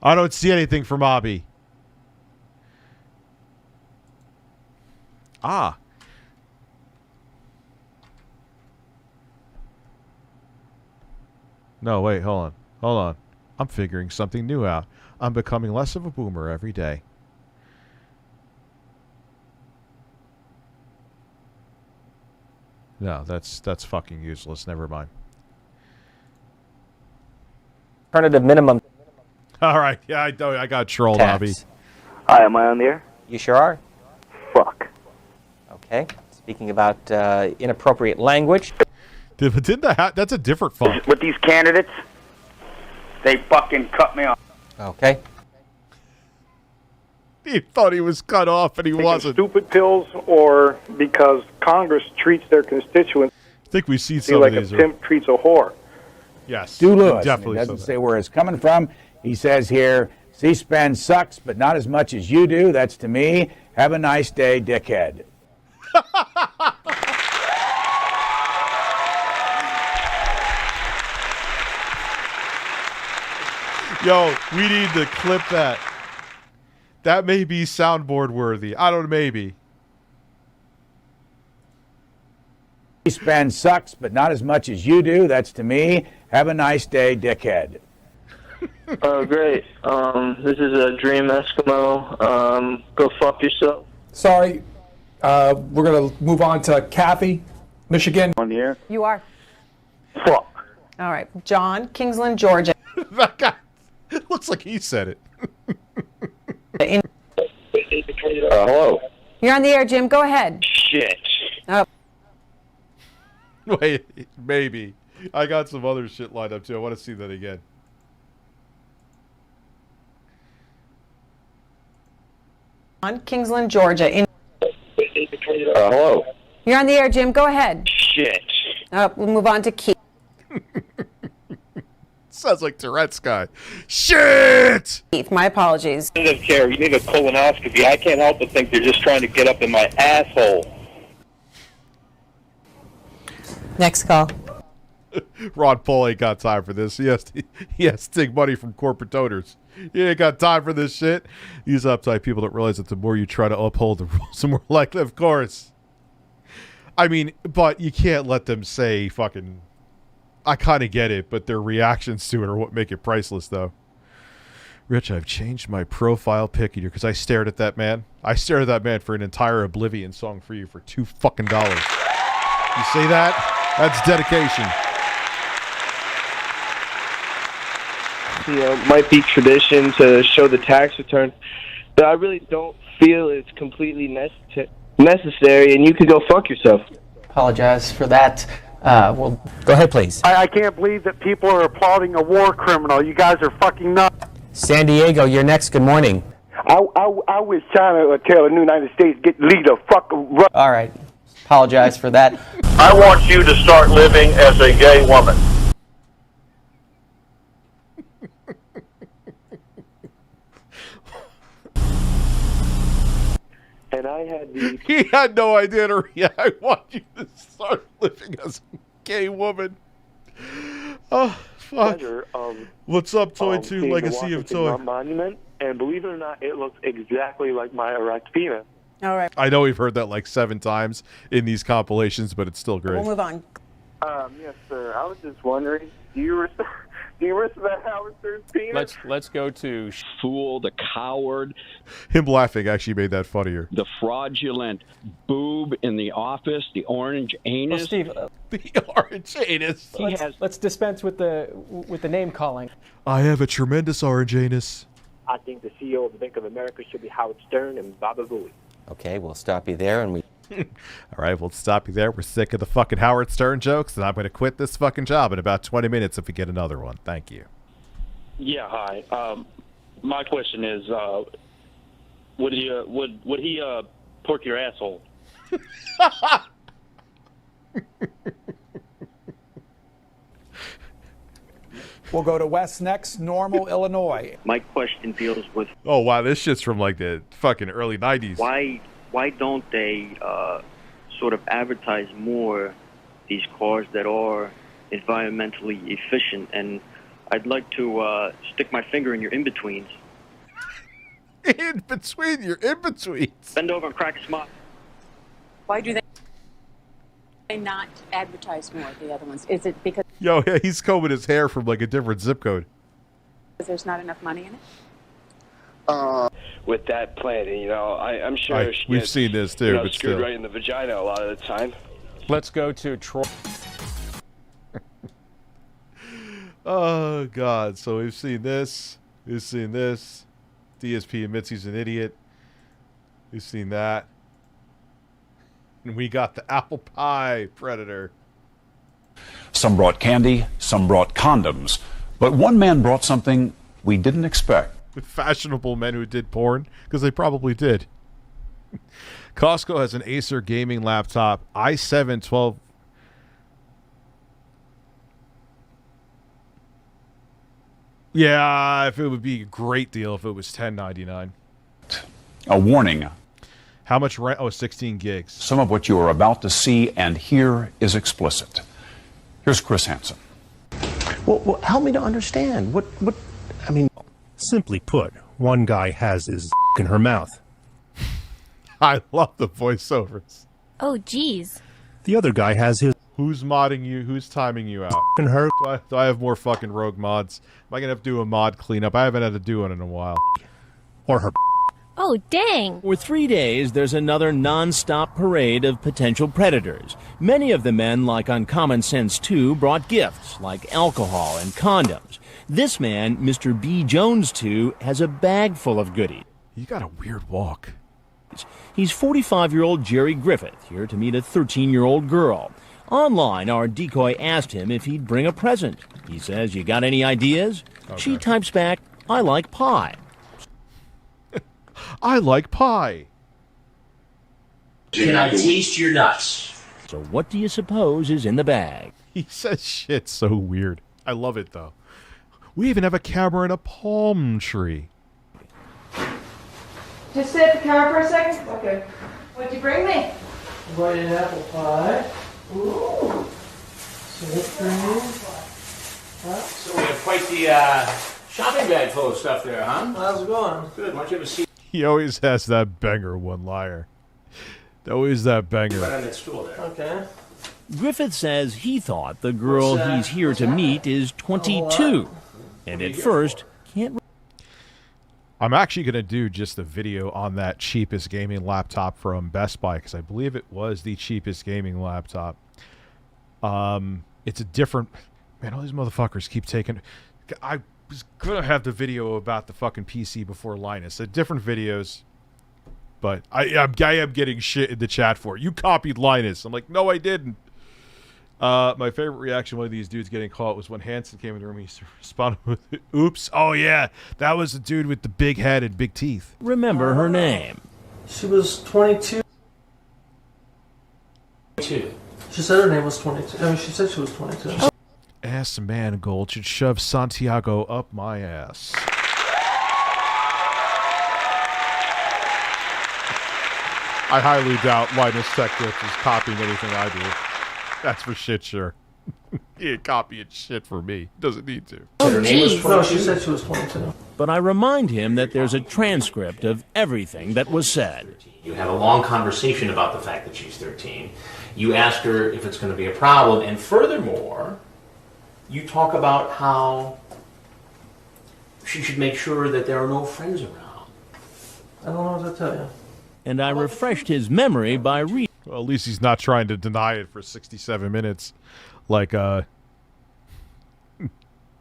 I don't see anything from Abby. Ah. No, wait, hold on. Hold on. I'm figuring something new out. I'm becoming less of a boomer every day. No, that's fucking useless. Never mind. Alternative minimum. All right. Yeah, I got trolled, tax. Abby. Hi, am I on the air? You sure are. Fuck. Okay. Speaking about inappropriate language. But didn't that's a different phone. With these candidates, they fucking cut me off. Okay. He thought he was cut off, and he wasn't. Stupid pills, or because Congress treats their constituents I think we've seen some like of a these. pimp treats a whore. Yes. Stu Lewis. Definitely He doesn't saw say where it's coming from. He says here, C-SPAN sucks, but not as much as you do. That's to me. Have a nice day, dickhead. Yo, we need to clip that. That may be soundboard worthy. I don't know, maybe. C-SPAN sucks, but not as much as you do. That's to me. Have a nice day, dickhead. Oh, great. This is a Dream Eskimo. Go fuck yourself. Sorry. We're going to move on to Kathy, Michigan. On the air? You are. Fuck. All right. John, Kingsland, Georgia. That guy looks like he said it. Hello. You're on the air, Jim. Go ahead. Shit. Oh. Wait, maybe. I got some other shit lined up, too. I want to see that again. On Kingsland, Georgia. Hello. You're on the air, Jim. Go ahead. Shit. We'll move on to Keith. Sounds like Tourette's guy. Shit! Keith, my apologies. I don't care. You need a colonoscopy. I can't help but think they're just trying to get up in my asshole. Next call. Ron Paul ain't got time for this. He has to take money from corporate donors. He ain't got time for this shit. These uptight people don't realize that the more you try to uphold the rules, the more likely, of course. I mean, but you can't let them say fucking... I kind of get it, but their reactions to it are what make it priceless, though. Rich, I've changed my profile pic here because I stared at that man. I stared at that man for an entire Oblivion song for you for $2 fucking. You see that? That's dedication. You know, might be tradition to show the tax return, but I really don't feel it's completely necessary, and you could go fuck yourself. Apologize for that. Well, go ahead, please. I can't believe that people are applauding a war criminal. You guys are fucking nuts. San Diego, you're next. Good morning. I wish China would tell the United States lead the fuck. All right. Apologize for that. I want you to start living as a gay woman. and I had the He had no idea to react. I want you to start living as a gay woman. Oh, fuck. pleasure of What's up, Toy 2, seeing the Legacy of Washington Toy? Monument, and believe it or not, it looks exactly like my erect penis. All right. I know we've heard that like 7 times in these compilations, but it's still great. We'll move on. Yes, sir. I was just wondering, do you respect Howard Stern's penis? Let's go to Fool, the coward, Him laughing actually made that funnier. the fraudulent boob in the office, the orange anus. Well, Steve, the orange anus. Let's dispense with the name calling. I have a tremendous orange anus. I think the CEO of the Bank of America should be Howard Stern and Baba Booey. Okay, we'll stop you there, and we... All right, we'll stop you there. We're sick of the fucking Howard Stern jokes, and I'm going to quit this fucking job in about 20 minutes if we get another one. Thank you. Yeah, hi. My question is, would he pork your asshole? We'll go to West next, Normal, Illinois. My question deals with Oh, wow, this shit's from like the fucking early 90s. why don't they sort of advertise more these cars that are environmentally efficient? And I'd like to stick my finger in your in-betweens. In-between? Your in-betweens? Bend over and crack a smile. Why do they not advertise more, the other ones? Is it because Yo, yeah, he's combing his hair from like a different zip code. there's not enough money in it? With that plant, and, I'm sure she We've gets, seen this too, but screwed still. right in the vagina a lot of the time. Let's go to Troy. Oh, God. So we've seen this. We've seen this. DSP admits he's an idiot. We've seen that. And we got the apple pie predator. Some brought candy, some brought condoms. But one man brought something we didn't expect. With fashionable men who did porn, because they probably did. Costco has an Acer gaming laptop, i7 12. Yeah, if it would be a great deal if it was $10.99. A warning. How much rent? Oh, 16 gigs. Some of what you are about to see and hear is explicit. Here's Chris Hansen. Well, help me to understand. Simply put, one guy has his in her mouth. I love the voiceovers. Oh, geez. The other guy has his... Who's modding you? Who's timing you out? In her... Do I have more fucking rogue mods? Am I going to have to do a mod cleanup? I haven't had to do one in a while. Or her... Oh, dang. For 3 days, there's another non-stop parade of potential predators. Many of the men, like on Common Sense 2, brought gifts, like alcohol and condoms. This man, Mr. B. Jones 2, has a bag full of goodies. You got a weird walk. He's 45-year-old Jerry Griffith, here to meet a 13-year-old girl. Online, our decoy asked him if he'd bring a present. He says, "You got any ideas?" Okay. She types back, "I like pie." I like pie. Can I taste your nuts? So what do you suppose is in the bag? He says shit so weird. I love it, though. We even have a camera in a palm tree. Just sit at the counter for a second? Okay. What'd you bring me? Brought you an apple pie. Ooh. So we have quite the shopping bag full of stuff there, huh? How's it going? Good. Why don't you have a seat? He always has that banger one-liner. Always that banger. Right on that stool there. Okay. Griffith says he thought the girl What's that? he's here to meet is 22, and at first can't. I'm actually going to do just the video on that cheapest gaming laptop from Best Buy, because I believe it was the cheapest gaming laptop. It's a different... Man, all these motherfuckers keep taking... I was going to have the video about the fucking PC before Linus. Different videos, but I am getting shit in the chat for it. You copied Linus. I'm like, no, I didn't. My favorite reaction one of these dudes getting caught was when Hansen came in the room. He responded with, "Oops. Oh, yeah. That was the dude with the big head and big teeth." Remember her name. She was 22. She said her name was 22. I mean, she said she was 22. Ass Mangold should shove Santiago up my ass. I highly doubt Linus Tech Tips is copying anything I do. That's for shit sure. He ain't copying shit for me. Doesn't need to. Her name was 22? No, she said she was 22. But I remind him that there's a transcript of everything that was said. You have a long conversation about the fact that she's 13. You ask her if it's going to be a problem, and furthermore, you talk about how she should make sure that there are no friends around. I don't know what to tell you. And I refreshed his memory by reading. Well, at least he's not trying to deny it for 67 minutes like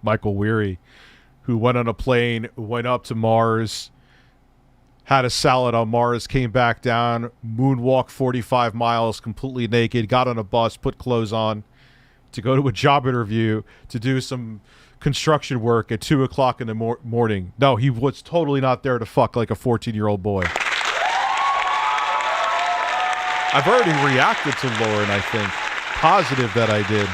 Michael Weary, who went on a plane, went up to Mars, had a salad on Mars, came back down, moonwalked 45 miles completely naked, got on a bus, put clothes on to go to a job interview to do some construction work at 2 o'clock in the morning. No, he was totally not there to fuck like a 14-year-old boy. I've already reacted to Lauren, I think. Positive that I did.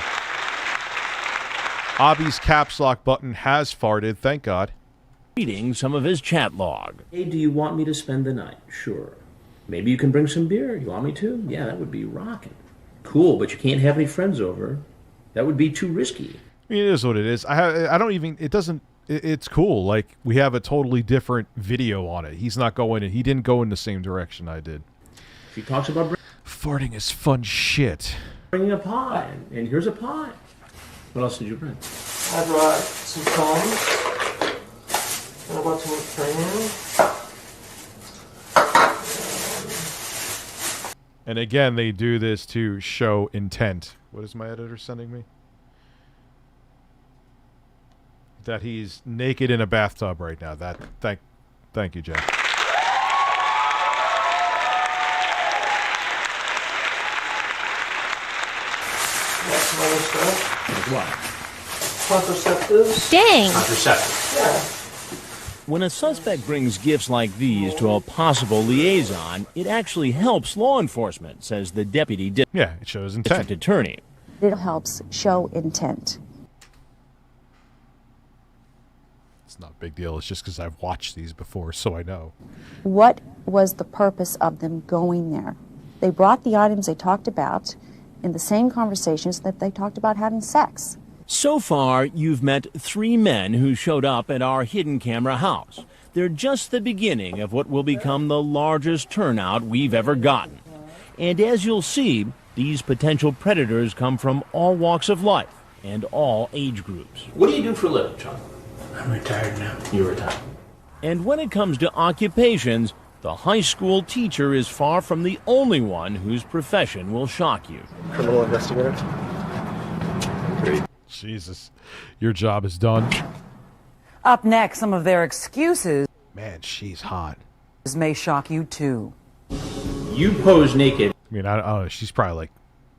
Abby's caps lock button has farted, thank God. Reading some of his chat log. Hey, do you want me to spend the night? Sure. Maybe you can bring some beer. You want me to? Yeah, that would be rocking. Cool, but you can't have any friends over. That would be too risky. I mean, it is what it is. I don't even, it doesn't, it's cool. Like, we have a totally different video on it. He's not going in, he didn't go in the same direction I did. She talks about farting is fun shit. Bringing a pie, and here's a pie. What else did you bring? I brought some cones. I brought some cream. And again, they do this to show intent. What is my editor sending me? That he's naked in a bathtub right now. That thank you, Jack. Got some other stuff. Like what? Contraceptives. Dang. Contraceptives. Yeah. When a suspect brings gifts like these to a possible liaison, it actually helps law enforcement, says the deputy it shows intent. district attorney. It helps show intent. It's not a big deal. It's just because I've watched these before, so I know. What was the purpose of them going there? They brought the items they talked about in the same conversations that they talked about having sex. So far, you've met 3 men who showed up at our hidden camera house. They're just the beginning of what will become the largest turnout we've ever gotten. And as you'll see, these potential predators come from all walks of life and all age groups. What do you do for a living, John? I'm retired now. You're retired. And when it comes to occupations, the high school teacher is far from the only one whose profession will shock you. Criminal investigator. Jesus, your job is done. Up next, some of their excuses. Man, she's hot. May shock you too. You pose naked. I mean, I don't know. She's probably like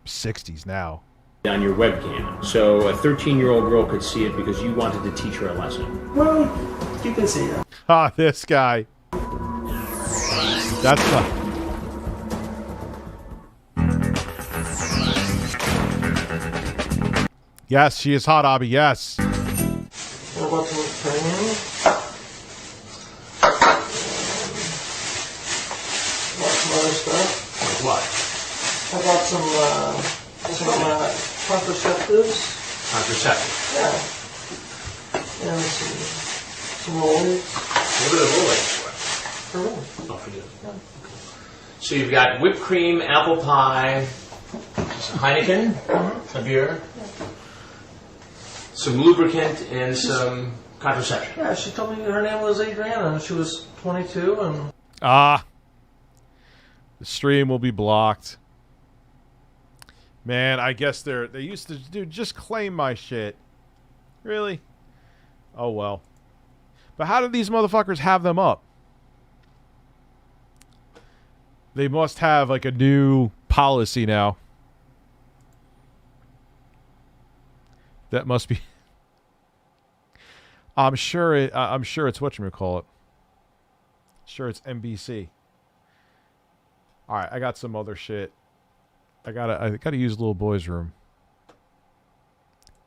60s now. On your webcam, so a 13-year-old girl could see it because you wanted to teach her a lesson. Well, you can see that. Ah, this guy. That's not. Yes, she is hot, Abby. Yes. What about some cream? Got some other stuff. Like what? I got some contraceptives. Contraceptives. Yeah. And some rollies. What are the rollies for? For rollies. Oh, for you. Yeah. So you've got whipped cream, apple pie, some Heineken, a beer, some lubricant, and some contraception. Yeah, she told me her name was Adriana. She was 22, and the stream will be blocked. Man, I guess they used to do just claim my shit. Really? Oh well. But how did these motherfuckers have them up? They must have like a new policy now. That must be. I'm sure it's whatchamacallit. Sure, it's NBC. All right, I got some other shit. I gotta use little boy's room.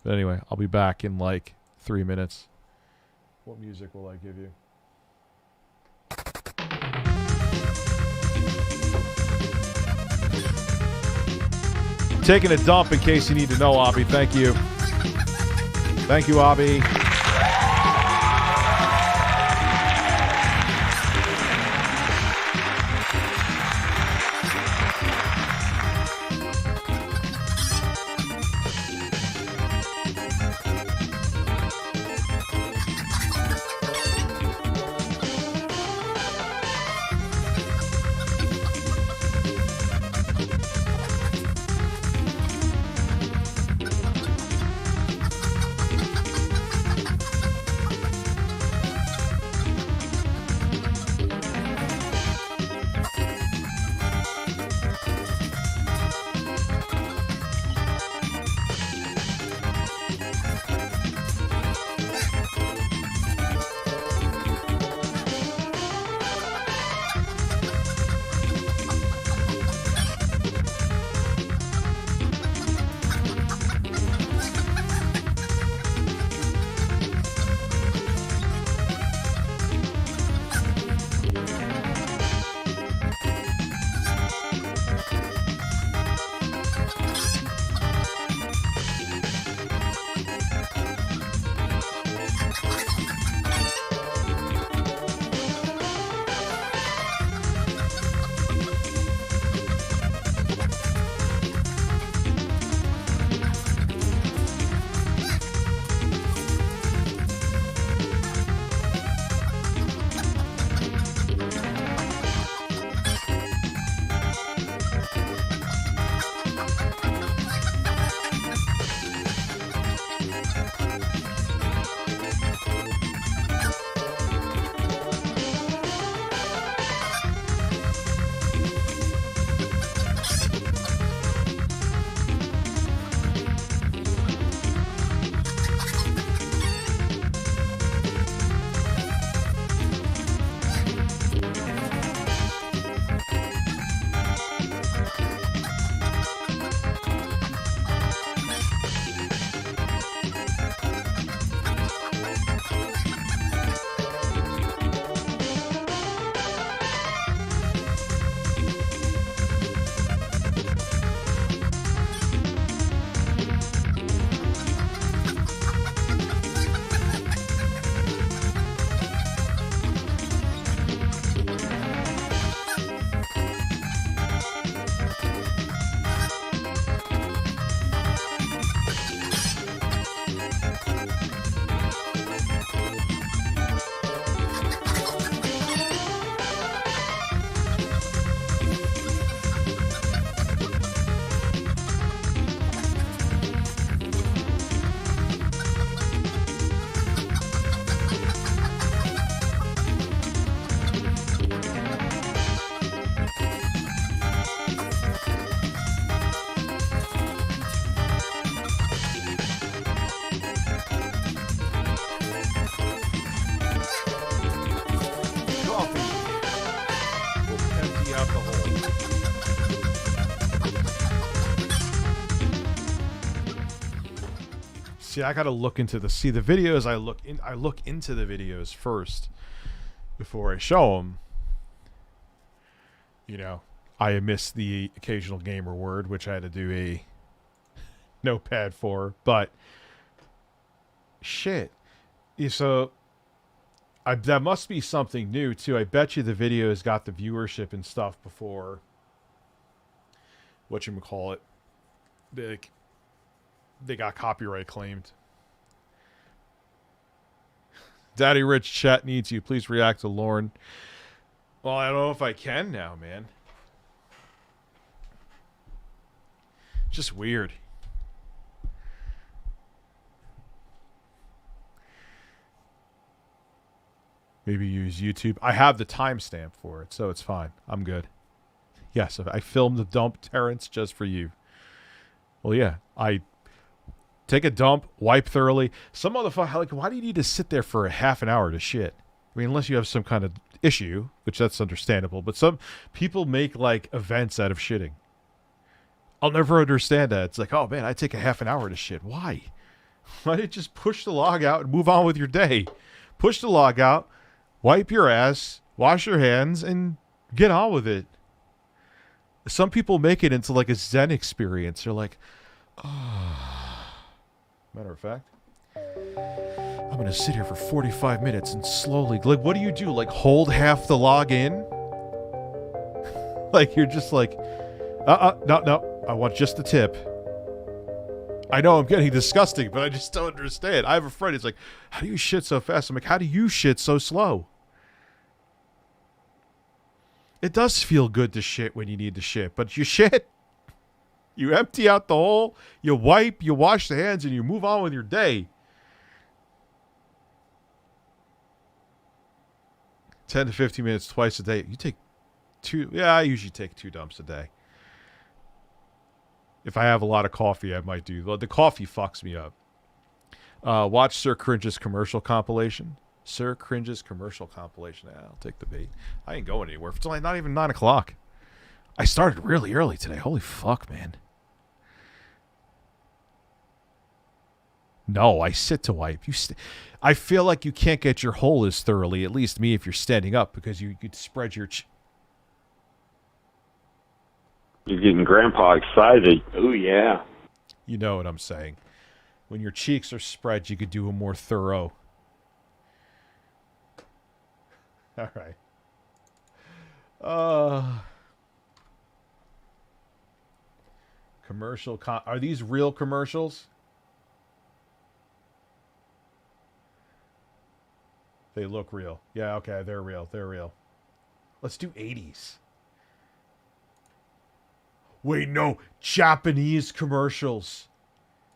But anyway, I'll be back in like 3 minutes. What music will I give you? taking a dump in case you need to know, Abby. Thank you. Thank you, Abby. See, I gotta look into the videos. I look into the videos first before I show them. You know, I missed the occasional gamer word, which I had to do a notepad for. But shit, so that must be something new too. I bet you the videos got the viewership and stuff before whatchamacallit, they got copyright claimed. Daddy Rich chat needs you. Please react to Lauren. Well, I don't know if I can now, man. Just weird. Maybe use YouTube. I have the timestamp for it, so it's fine. I'm good. Yes, I filmed the dump, Terrence, just for you. Well, yeah, I take a dump, wipe thoroughly. Some motherfucker, like, why do you need to sit there for a half an hour to shit? I mean, unless you have some kind of issue, which that's understandable. But some people make, like, events out of shitting. I'll never understand that. It's like, oh, man, I take a half an hour to shit. Why? Why don't you just push the log out and move on with your day? Push the log out, wipe your ass, wash your hands, and get on with it. Some people make it into like a Zen experience. They're like, oh. Matter of fact, I'm going to sit here for 45 minutes and slowly, like, what do you do? Like, hold half the log in? Like, you're just like, no, I want just the tip. I know I'm getting disgusting, but I just don't understand. I have a friend who's like, how do you shit so fast? I'm like, how do you shit so slow? It does feel good to shit when you need to shit, but you shit. You empty out the hole, you wipe, you wash the hands, and you move on with your day. 10 to 15 minutes twice a day. You take 2. Yeah, I usually take 2 dumps a day. If I have a lot of coffee, I might do. The coffee fucks me up. Watch Sir Cringe's commercial compilation. Sir Cringe's commercial compilation. Yeah, I'll take the bait. I ain't going anywhere. It's only not even 9 o'clock. I started really early today. Holy fuck, man. No, I sit to wipe. I feel like you can't get your hole as thoroughly, at least me, if you're standing up, because you could spread your... You're getting Grandpa excited. Oh, yeah. You know what I'm saying. When your cheeks are spread, you could do a more thorough. All right. Commercial. Are these real commercials? They look real. Yeah, okay, they're real. They're real. Let's do 80s. Wait, no. Japanese commercials.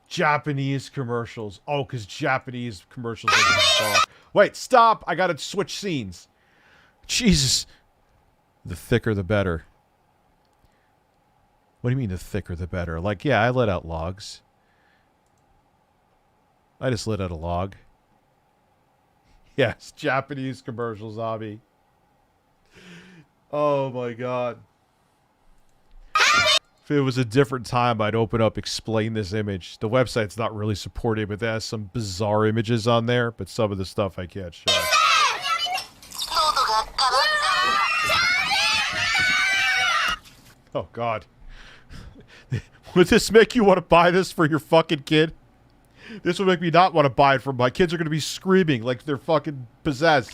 Japanese commercials. Oh, because Japanese commercials are Wait, stop. I got to switch scenes. Jesus. The thicker, the better. What do you mean the thicker, the better? Like, yeah, I let out logs. I just let out a log. Yes, Japanese commercials, Abby. Oh, my God. If it was a different time, I'd open up Explain This Image. The website's not really supportive, but it has some bizarre images on there, but some of the stuff I can't show. Oh, God. Would this make you want to buy this for your fucking kid? This would make me not want to buy it for my kids. Are going to be screaming like they're fucking possessed.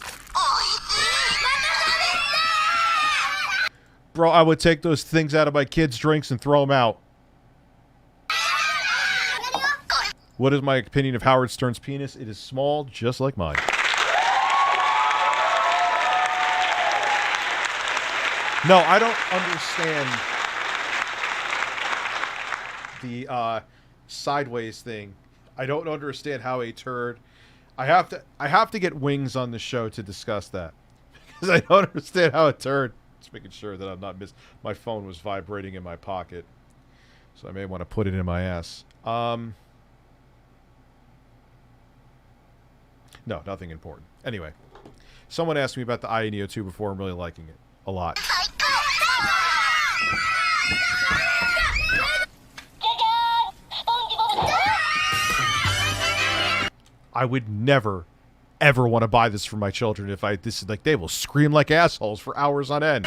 Bro, I would take those things out of my kids' drinks and throw them out. What is my opinion of Howard Stern's penis? It is small, just like mine. No, I don't understand the sideways thing. I don't understand how a turd... I have to get Wings on the show to discuss that. Because I don't understand how a turd... Just making sure that I'm not my phone was vibrating in my pocket. So I may want to put it in my ass. No, nothing important. Anyway. Someone asked me about the Neo 2 before. I'm really liking it. A lot. I would never, ever want to buy this for my children if this is like, they will scream like assholes for hours on end.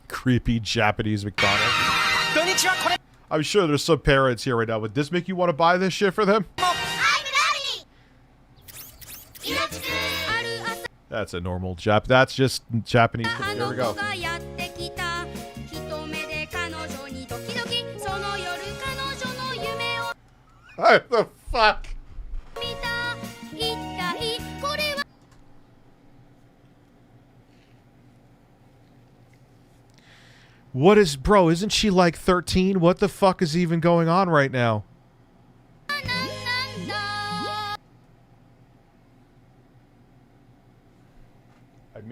Creepy Japanese McDonald's. I'm sure there's some parents here right now. Would this make you want to buy this shit for them? That's a normal that's just Japanese. Here we go. What the fuck? What is... Bro, isn't she like 13? What the fuck is even going on right now?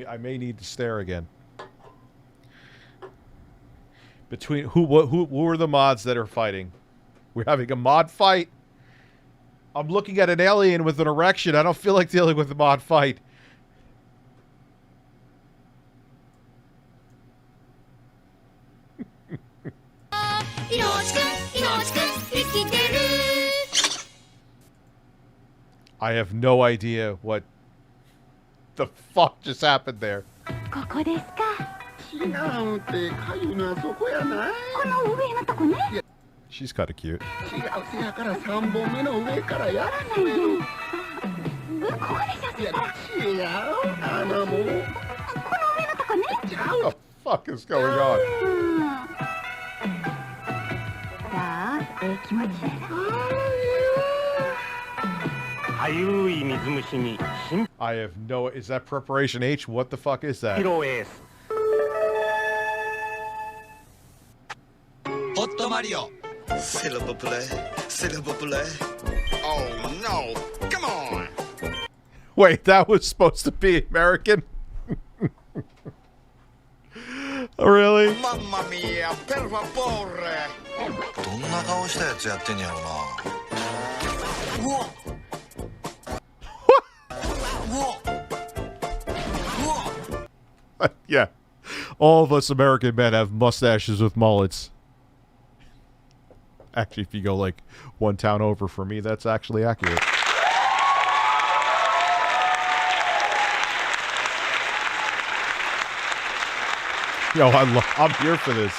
I may need to stare again. Between... Who are the mods that are fighting? We're having a mod fight? I'm looking at an alien with an erection. I don't feel like dealing with a mod fight. I have no idea what... the fuck just happened there? She's kind of cute. What the fuck is going on? I have no... Is that preparation H? What the fuck is that? Oh no! Come on! Wait, that was supposed to be American? Really? Mamma mia, per favore! どんな顔したやつやってんやろな。うわ。Yeah. All of us American men have mustaches with mullets. Actually, if you go like one town over for me, that's actually accurate. Yo, I'm here for this.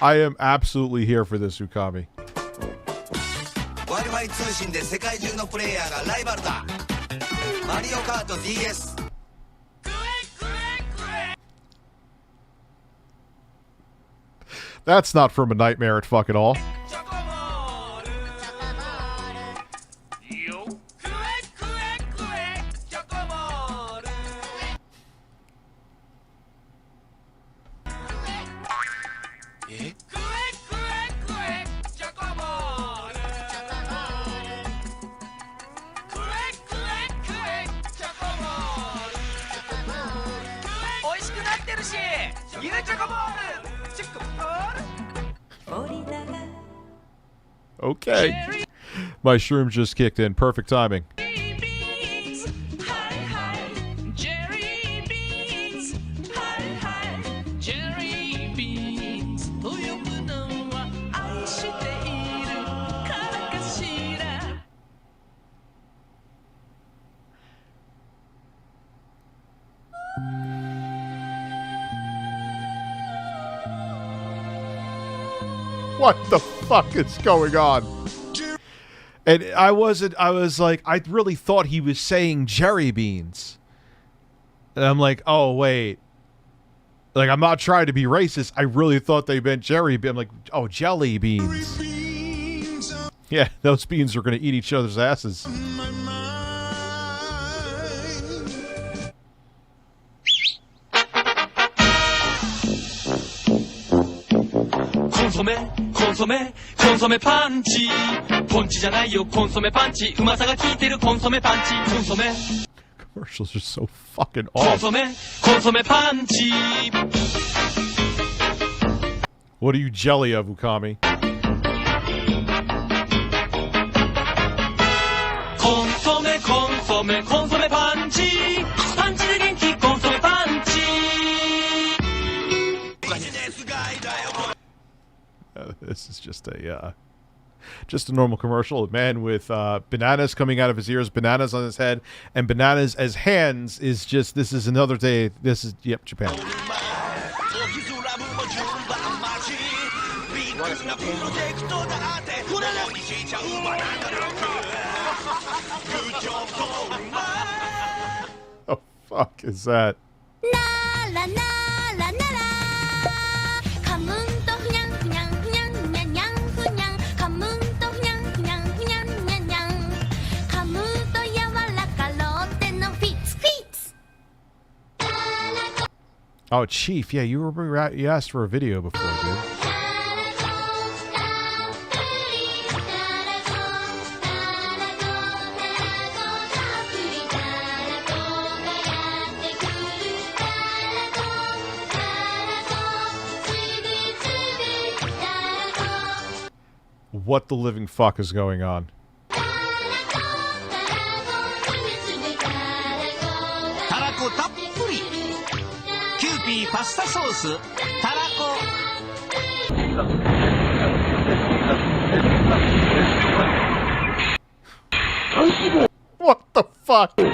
I am absolutely here for this, Ukami. Wi-Fi 通信で世界中のプレイヤーがライバルだ。マリオカート DS。That's not from A Nightmare at Fuck It All. Okay. My shroom just kicked in. Perfect timing. What the fuck is going on? And I was like, I really thought he was saying Jerry beans. And I'm like, oh, wait. Like, I'm not trying to be racist. I really thought they meant Jerry beans. I'm like, oh, jelly beans. Yeah, those beans are going to eat each other's asses. Consome panchi. Ponchi じゃないよ consome panchi. うまさが効いてる consome panchi. Consome. Commercials are so fucking awesome. Consome panchi. What are you jelly of, Ukami? Consome panchi. Panchi で元気 consome panchi. This is just a normal commercial. A man with bananas coming out of his ears, bananas on his head, and bananas as hands is just, this is another day. This is, yep, Japan. Oh, fuck is that? Oh, Chief, yeah, you asked for a video before, dude. What the living fuck is going on? Pasta sauce, tarako. What the fuck? Hello.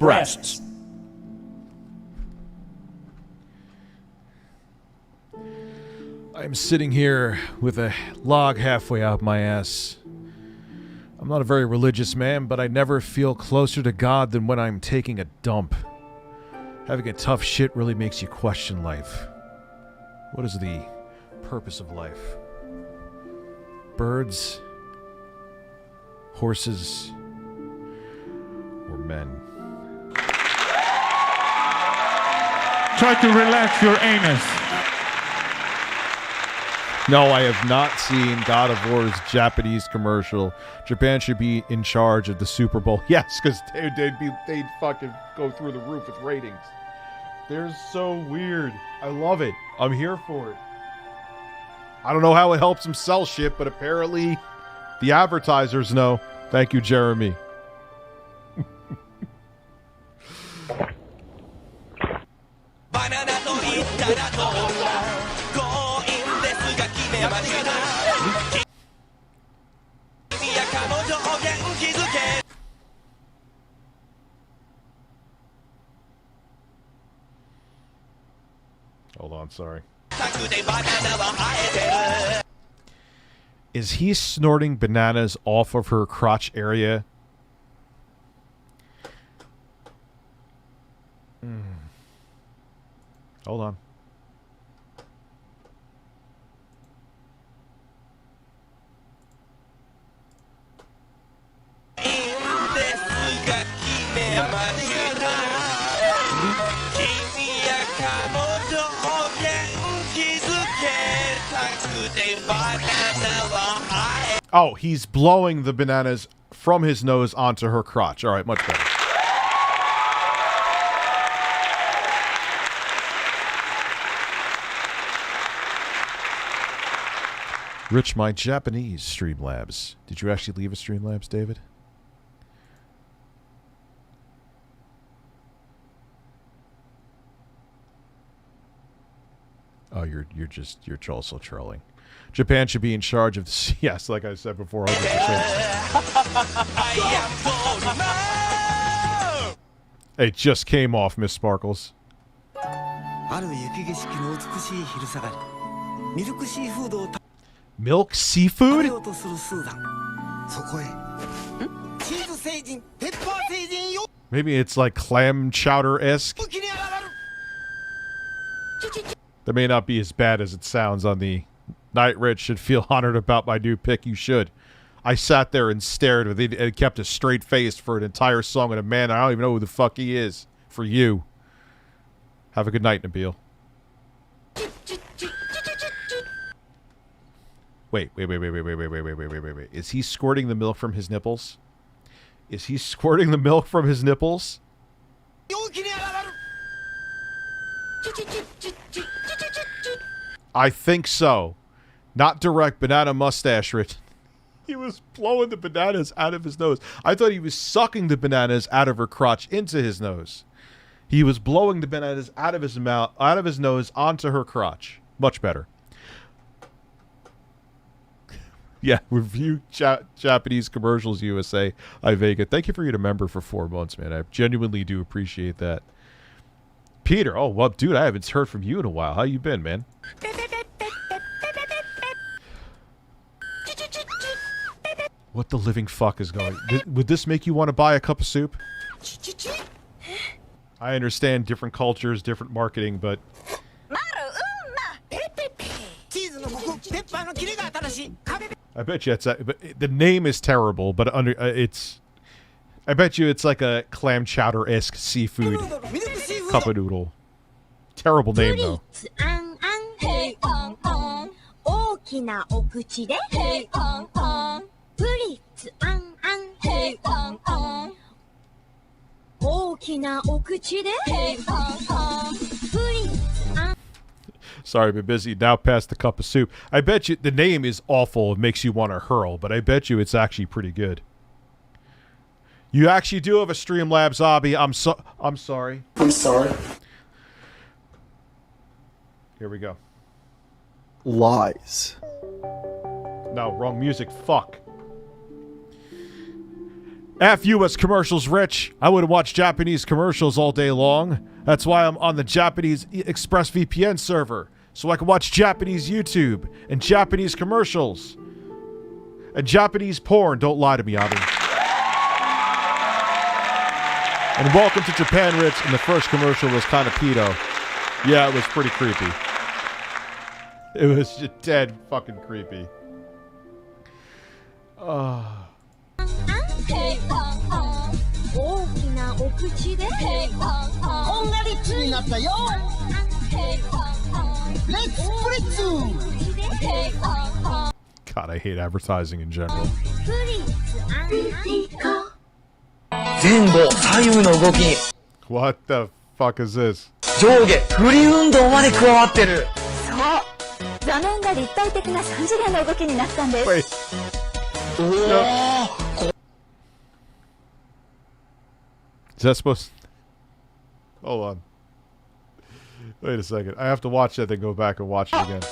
breasts. I'm sitting here with a log halfway out my ass. I'm not a very religious man, but I never feel closer to God than when I'm taking a dump. Having a tough shit really makes you question life. What is the purpose of life? Birds? Horses? Or men? Try to relax your anus. No, I have not seen God of War's Japanese commercial. Japan should be in charge of the Super Bowl. Yes, because they'd fucking go through the roof with ratings. They're so weird. I love it. I'm here for it. I don't know how it helps them sell shit, but apparently the advertisers know. Thank you, Jeremy. Hold on, sorry. Is he snorting bananas off of her crotch area? Hold on. Oh, he's blowing the bananas from his nose onto her crotch. All right, much better. Rich, my Japanese StreamLabs. Did you actually leave a StreamLabs, David? Oh, you're also trolling. Japan should be in charge of the... Yes, like I said before, 100%. It just came off, Miss Sparkles. Milk seafood? Maybe it's like clam chowder-esque. That may not be as bad as it sounds on the Night Rich should feel honored about my new pick. You should. I sat there and stared with it and kept a straight face for an entire song with a man I don't even know who the fuck he is. For you. Have a good night, Nabil. Wait. Is he squirting the milk from his nipples? Is he squirting the milk from his nipples? I think so. Not direct banana mustache written. He was blowing the bananas out of his nose. I thought he was sucking the bananas out of her crotch into his nose. He was blowing the bananas out of his mouth, out of his nose onto her crotch. Much better. Yeah, review Japanese commercials USA. Vega. Thank you for being a member for 4 months, man. I genuinely do appreciate that. Peter, oh, well, dude, I haven't heard from you in a while. How you been, man? What the living fuck is going? Would this make you want to buy a cup of soup? I understand different cultures, different marketing, but... I bet you it's the name is terrible, but it's... I bet you it's like a clam chowder-esque seafood cup of noodle. Terrible name, though. Sorry, I've been busy. Now past the cup of soup. I bet you the name is awful. It makes you want to hurl, but I bet you it's actually pretty good. You actually do have a StreamLabs hobby. I'm sorry. I'm sorry. Here we go. Lies. No, wrong music. Fuck. F U.S. commercials, Rich. I would watch Japanese commercials all day long. That's why I'm on the Japanese ExpressVPN server, so I can watch Japanese YouTube and Japanese commercials and Japanese porn. Don't lie to me, Abby. And welcome to Japan, Rich. And the first commercial was kind of pedo. Yeah, it was pretty creepy. It was just dead fucking creepy. God, I hate advertising in general. What the fuck is this? Wait. Is that supposed to... Hold on. Wait a second. I have to watch that, then go back and watch it again.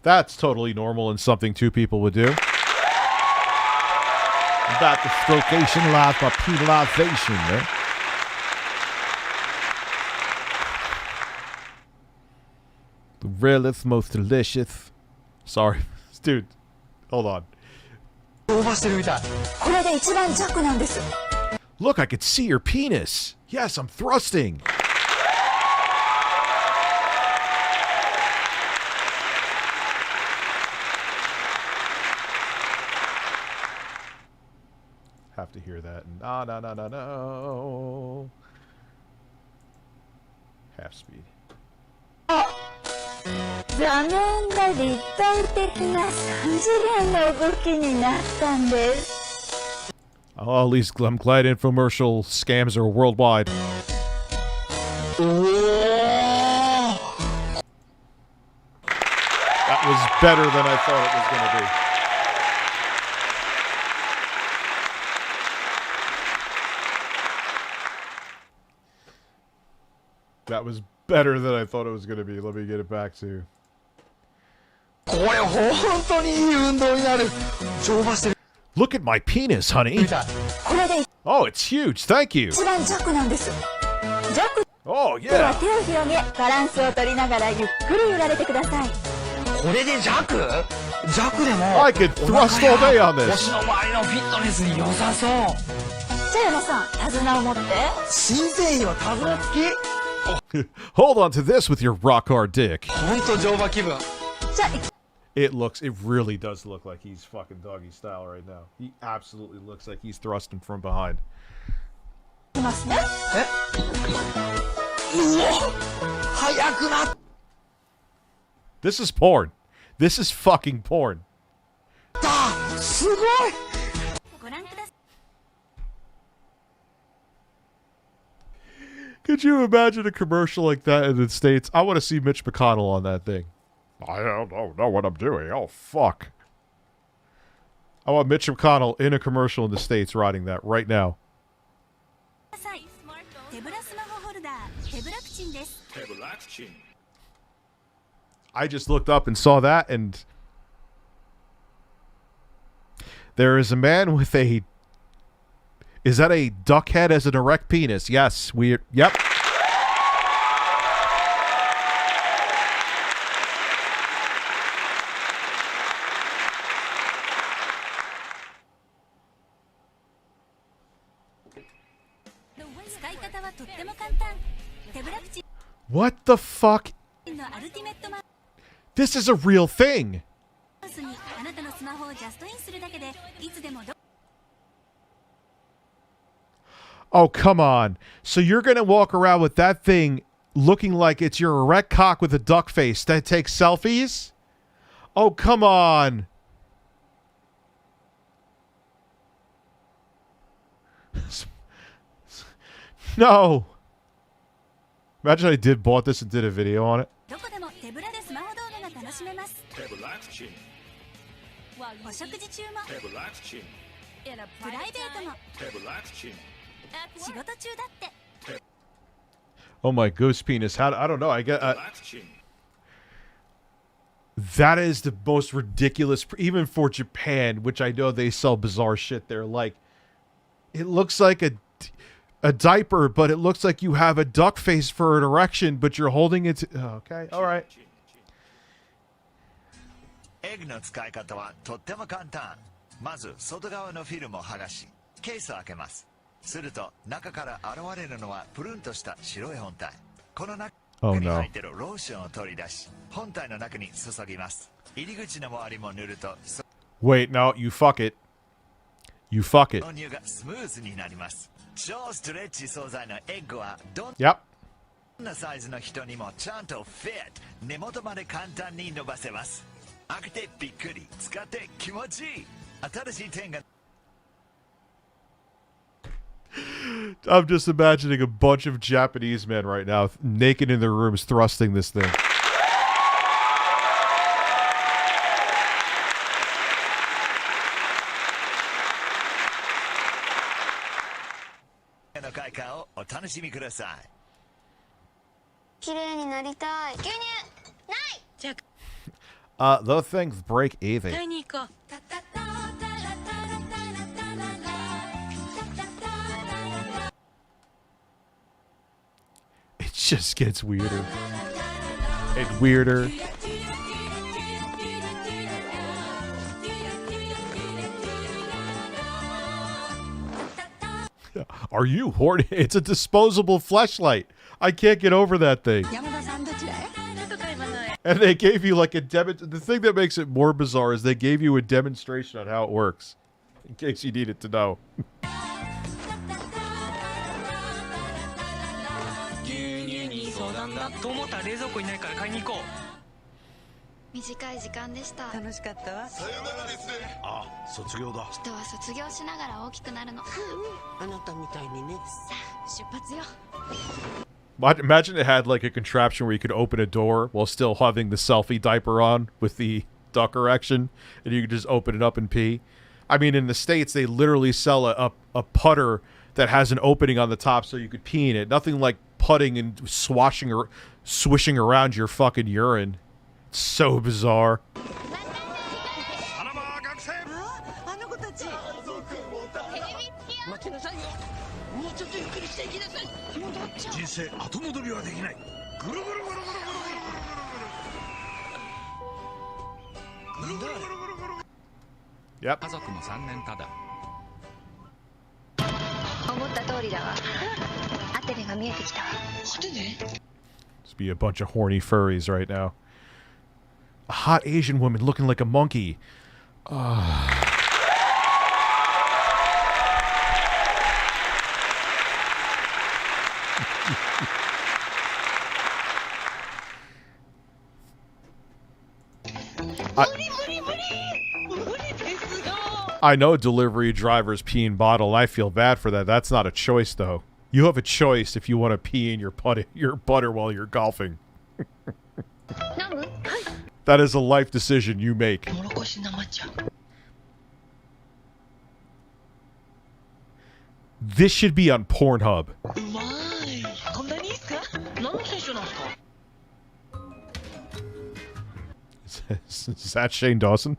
That's totally normal and something two people would do. That the strocation life by penalization, man. The realest, most delicious. Sorry. Dude, hold on. Look, I could see your penis. Yes, I'm thrusting. Have to hear that. No. Half speed. Oh, at least I'm glad infomercial scams are worldwide. That was better than I thought it was going to be. That was better than I thought it was going to be. Let me get it back to... Look at my penis, honey. Oh, it's huge. Thank you. Oh, yeah. I could thrust all day on this. Hold on to this with your rock hard dick. It really does look like he's fucking doggy style right now. He absolutely looks like he's thrusting from behind. This is porn. This is fucking porn. Could you imagine a commercial like that in the States? I want to see Mitch McConnell on that thing. I don't know what I'm doing. Oh, fuck. I want Mitch McConnell in a commercial in the States writing that right now. I just looked up and saw that, and there is a man with a... Is that a duck head as an erect penis? Yes, yep. What the fuck? This is a real thing. Oh, come on. So you're going to walk around with that thing looking like it's your erect cock with a duck face that takes selfies? Oh, come on. No. Imagine I bought this and did a video on it. Oh my goose penis. How? I don't know. I get. That is the most ridiculous, even for Japan, which I know they sell bizarre shit there. Like, it looks like a diaper, but it looks like you have a duck face for an erection, but you're holding it. Okay, all right. エッグの使い方はとっても簡単。まず外側のフィルムを剥がし、ケースを開けます。すると中から現れるのはプルンとした白い本体。この中に入っているローションを取り出し、本体の中に注ぎます。入り口の周りも塗ると。Wait, no, you fuck it. You fuck it. 導入がスムーズになります。超ストレッチ素材のエッグはどんなサイズの人にもちゃんとフィット、根元まで簡単に伸ばせます。開けてびっくり、使って気持ちいい。新しい点が。I'm just imagining a bunch of Japanese men right now, naked in their rooms, thrusting this thing. Those things break easy. It just gets weirder and weirder. Are you horny? It's a disposable fleshlight. I can't get over that thing. And they gave you like a the thing that makes it more bizarre is they gave you a demonstration on how it works, in case you needed to know. 短い時間でした。楽しかったわ。さよならですね。あ、卒業だ。人は卒業しながら大きくなるの。あなたみたいにね。さあ、出発よ。Imagine it had like a contraption where you could open a door while still having the selfie diaper on with the duck erection, and you could just open it up and pee. I mean, in the States, they literally sell a putter that has an opening on the top so you could pee in it. Nothing like putting and swashing or swishing around your fucking urine. It's so bizarre. Yep. Must be a bunch of horny furries right now. A hot Asian woman looking like a monkey. I know delivery drivers pee in bottle. I feel bad for that. That's not a choice, though. You have a choice if you want to pee in your butter while you're golfing. That is a life decision you make. This should be on Pornhub. Is that Shane Dawson?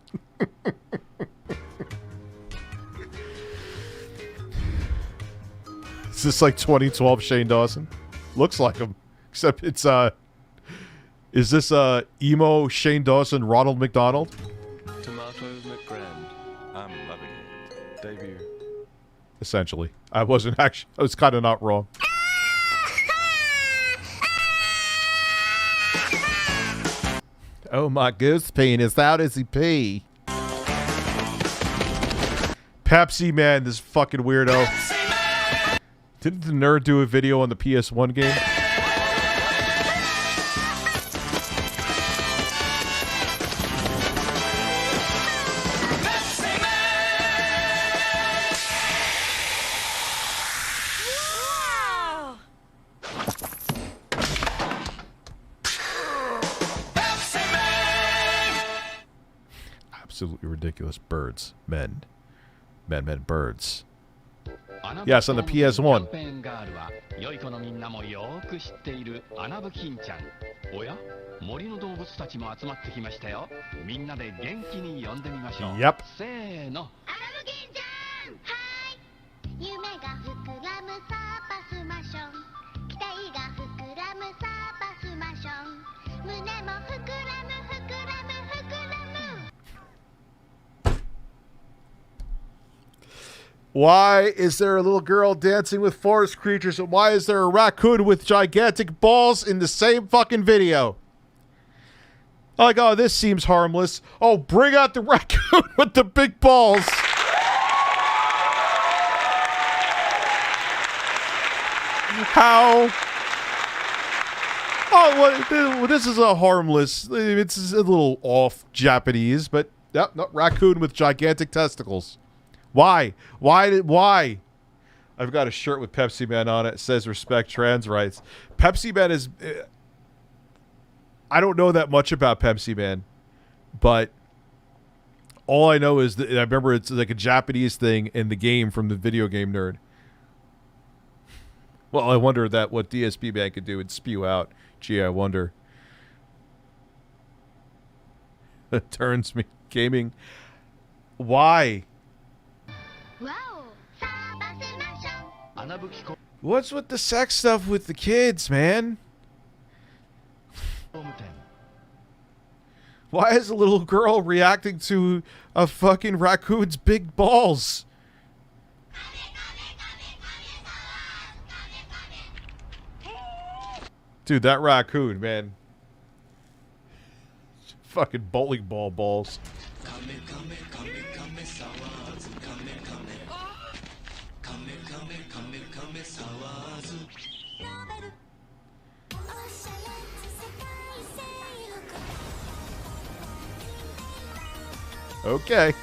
Is this like 2012 Shane Dawson? Looks like him. Except it's, is this, emo Shane Dawson Ronald McDonald? Tomatoes McGrand. I'm loving it. Debut. Essentially. I wasn't actually, I was kind of not wrong. Oh my goose penis, how does he pee? Pepsi Man, this fucking weirdo. Didn't the nerd do a video on the PS1 game? Absolutely ridiculous. Birds. Men. Men, birds. Yes, on the PS1. ペンガールは良い子のみんなもよーく知っているアナブキンちゃん。おや、森の動物たちも集まってきましたよ。みんなで元気に呼んでみましょう。Yep. せーの。夢が膨らむサーパスマション、期待が膨らむサーパスマション、胸も膨らむ膨らむ膨らむ。 Why is there a little girl dancing with forest creatures, and why is there a raccoon with gigantic balls in the same fucking video? Like, oh, this seems harmless. Oh, bring out the raccoon with the big balls. How? Oh, well, this is a harmless. It's a little off Japanese, but yep, no, raccoon with gigantic testicles. Why? Why? I've got a shirt with Pepsi Man on it. It says respect trans rights. Pepsi Man is... I don't know that much about Pepsi Man, but all I know is that I remember it's like a Japanese thing in the game from the Video Game Nerd. Well, I wonder what DSP Man could do and spew out. Gee, I wonder. It turns me gaming. Why? What's with the sex stuff with the kids, man? Why is a little girl reacting to a fucking raccoon's big balls? Dude, that raccoon, man. Fucking bowling ball balls. Okay.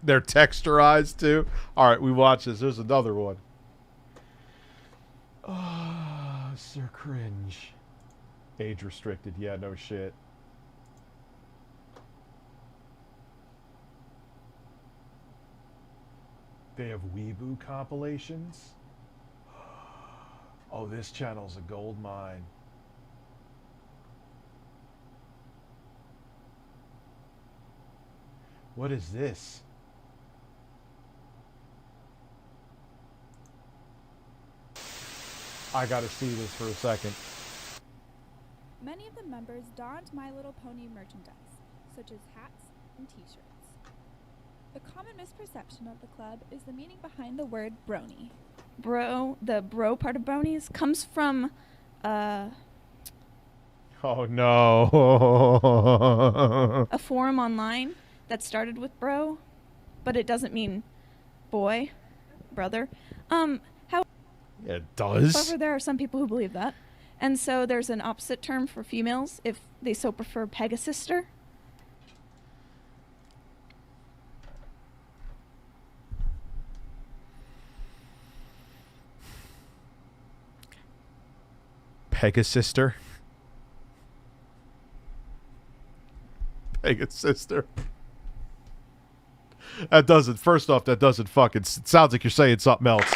They're texturized too. All right, we watch this. There's another one. Oh, Sir Cringe. Age restricted. Yeah, no shit. They have Weeboo compilations. Oh, this channel's a gold mine. What is this? I gotta see this for a second. Many of the members donned My Little Pony merchandise, such as hats and t-shirts. A common misperception of the club is the meaning behind the word brony. The bro part of bronies comes from, Oh no. a forum online that started with bro, but it doesn't mean boy, brother. It does. However, there are some people who believe that. And so there's an opposite term for females if they so prefer Pegasister. Pegasister. Pegasister. That doesn't, first off, that doesn't fucking, it sounds like you're saying something else.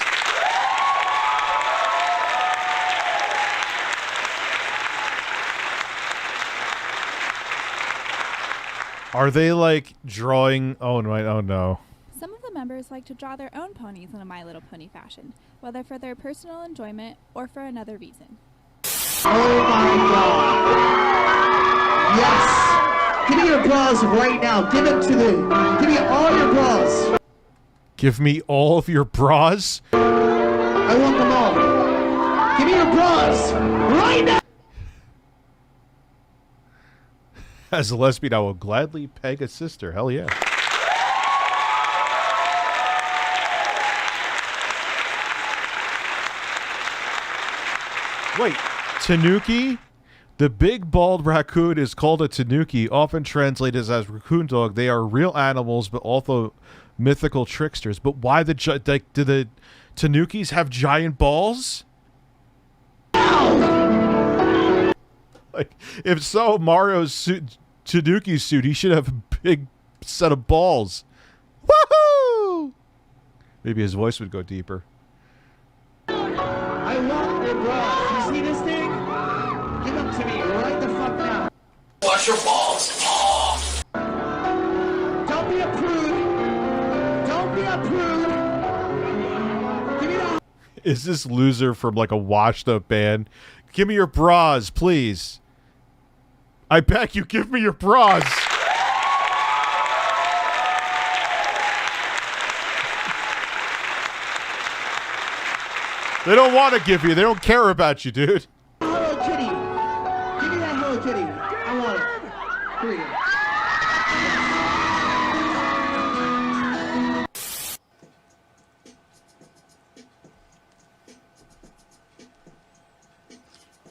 Are they like drawing? Oh no! Oh no! Some of the members like to draw their own ponies in a My Little Pony fashion, whether for their personal enjoyment or for another reason. Oh my god! Yes! Give me your applause right now. Give it to them. Give me all your applause. Give me all of your bras? I want them all. Give me your bras right now. As a lesbian, I will gladly peg a sister. Hell yeah. Wait, tanuki? The big bald raccoon is called a tanuki, often translated as raccoon dog. They are real animals, but also mythical tricksters. But why do the tanukis have giant balls? Like, if so, Mario's suit, Tanuki's suit, he should have a big set of balls. Woohoo! Maybe his voice would go deeper. I want your bras. You see this thing? Give them to me right the fuck now. Wash your balls. Oh. Don't be a prude. Don't be a prude. Give me that. Is this loser from like a washed up band? Give me your bras, please. I beg you, give me your bras. They don't want to give you. They don't care about you, dude. Hello Kitty. Give me that Hello Kitty. I want it. Here we go.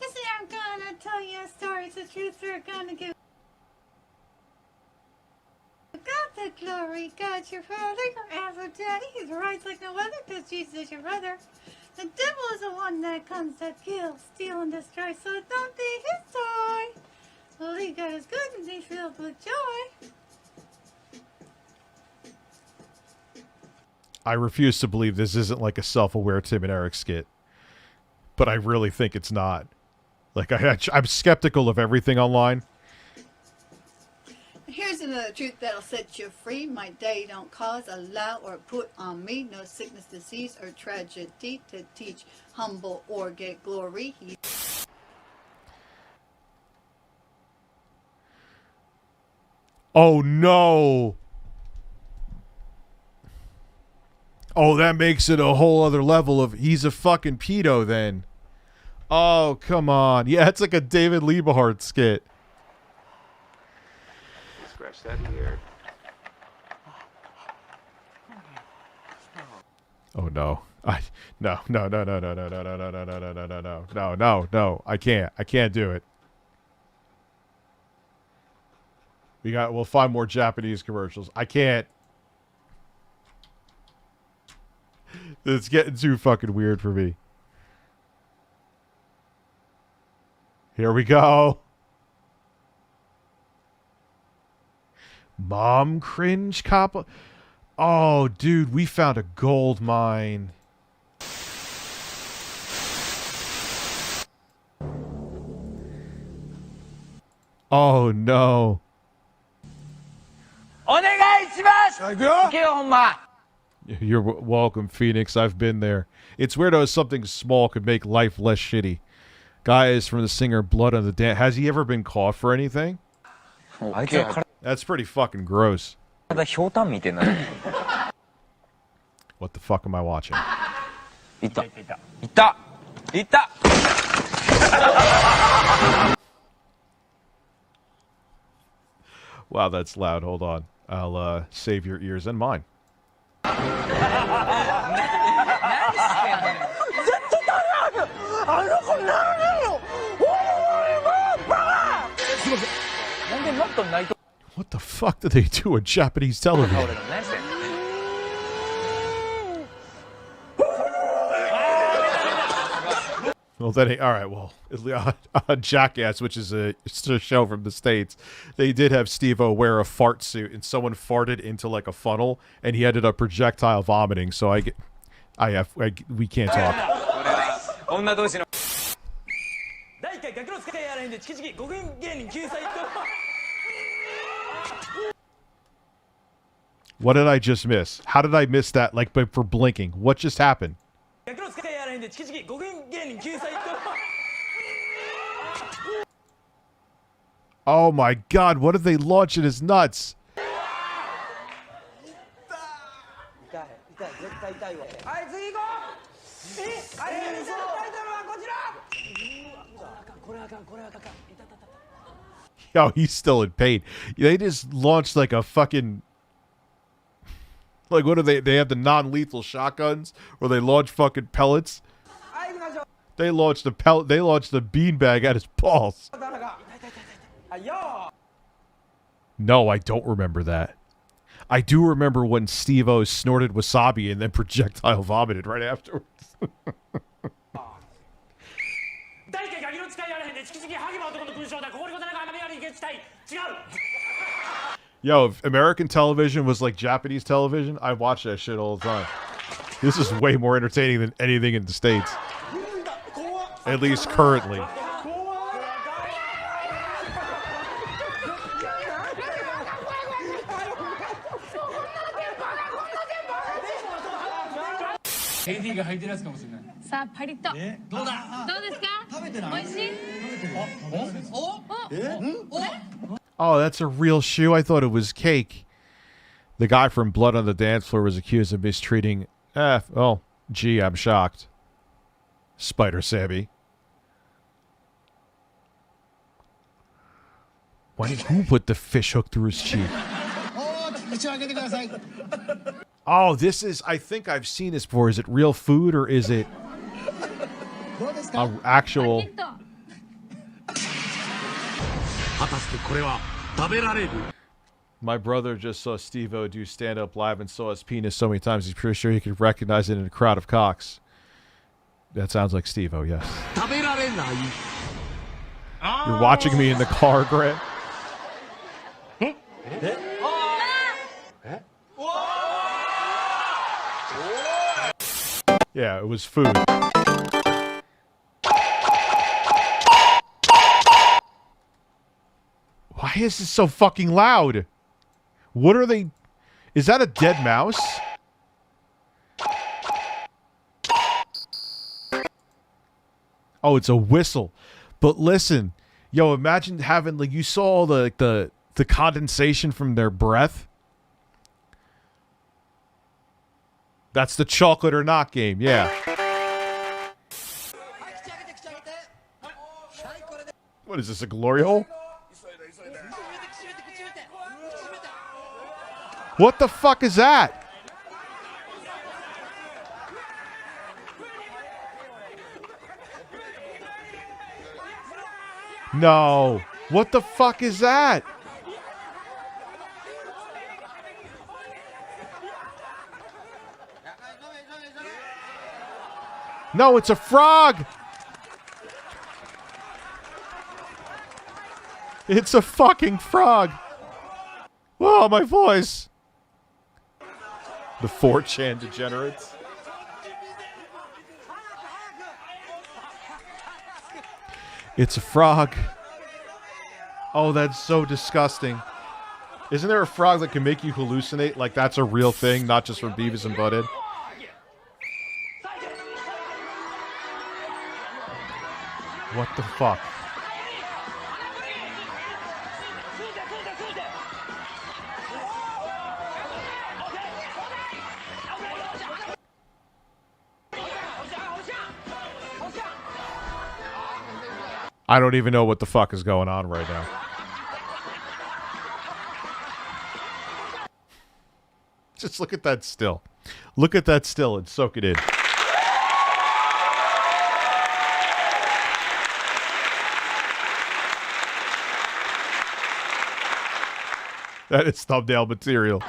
Listen, I'm gonna tell you a story. It's the truth. We're gonna give. Got the glory, got your father, your Afro daddy. He's right like no other, because Jesus is your brother. The devil is the one that comes to kill, steal, and destroy, so don't be his toy. Believe God is good and be filled with joy. I refuse to believe this isn't like a self-aware Tim and Eric skit. But I really think it's not. Like, I'm skeptical of everything online. Here's another truth that'll set you free. My day don't cause, allow, or put on me no sickness, disease, or tragedy to teach, humble, or get glory. Oh, no. Oh, that makes it a whole other level of he's a fucking pedo then. Oh, come on. Yeah, it's like a David Liebehart skit. Scratch that ear. Oh no. No. I can't do it. We'll find more Japanese commercials. I can't. It's getting too fucking weird for me. Here we go. Mom cringe cop. Oh, dude, we found a gold mine. Oh, no. You're welcome, Phoenix. I've been there. It's weird how something small could make life less shitty. Guy is from the singer Blood on the Dance. Has he ever been caught for anything? That's pretty fucking gross. What the fuck am I watching? Wow, that's loud. Hold on. I'll save your ears and mine. What the fuck do they do on Japanese television? Well, then, all right. Well, on Jackass, which is a show from the States, they did have Steve-O wear a fart suit, and someone farted into like a funnel, and he ended up projectile vomiting. So we can't talk. What did I just miss? How did I miss that? Like, for blinking, what just happened? Oh my god, what did they launch in his nuts? Yo, he's still in pain. They just launched like a fucking... Like, what are they? They have the non-lethal shotguns where they launch fucking pellets. They launched the pellet. They launched the beanbag at his balls. No, I don't remember that. I do remember when Steve-O snorted wasabi and then projectile vomited right afterwards. Yo, if American television was like Japanese television, I watch that shit all the time. This is way more entertaining than anything in the States. At least currently. AD が入ってるやつかもしれない。さあパリッと。どうだ。どうですか。食べてない。美味しい。Oh, that's a real shoe? I thought it was cake. The guy from Blood on the Dance Floor was accused of mistreating... oh, gee, I'm shocked. Spider Sammy. Who put the fish hook through his cheek? Oh, this is... I think I've seen this before. Is it real food or is it... actual... My brother just saw Steve-O do stand-up live and saw his penis so many times he's pretty sure he could recognize it in a crowd of cocks. That sounds like Steve-O, yes. You're watching me in the car, Grant? Yeah, it was food. Why is this so fucking loud? What are they... Is that a dead mouse? Oh, it's a whistle. But listen, yo, imagine having, like, you saw all the condensation from their breath. That's the chocolate or not game, yeah. What is this, a glory hole? What the fuck is that? No. What the fuck is that? No, it's a frog. It's a fucking frog. Oh, my voice. The 4chan degenerates. It's a frog. Oh, that's so disgusting. Isn't there a frog that can make you hallucinate? Like, that's a real thing, not just from Beavis and Butthead? What the fuck? I don't even know what the fuck is going on right now. Just look at that still. Look at that still and soak it in. That is thumbnail material.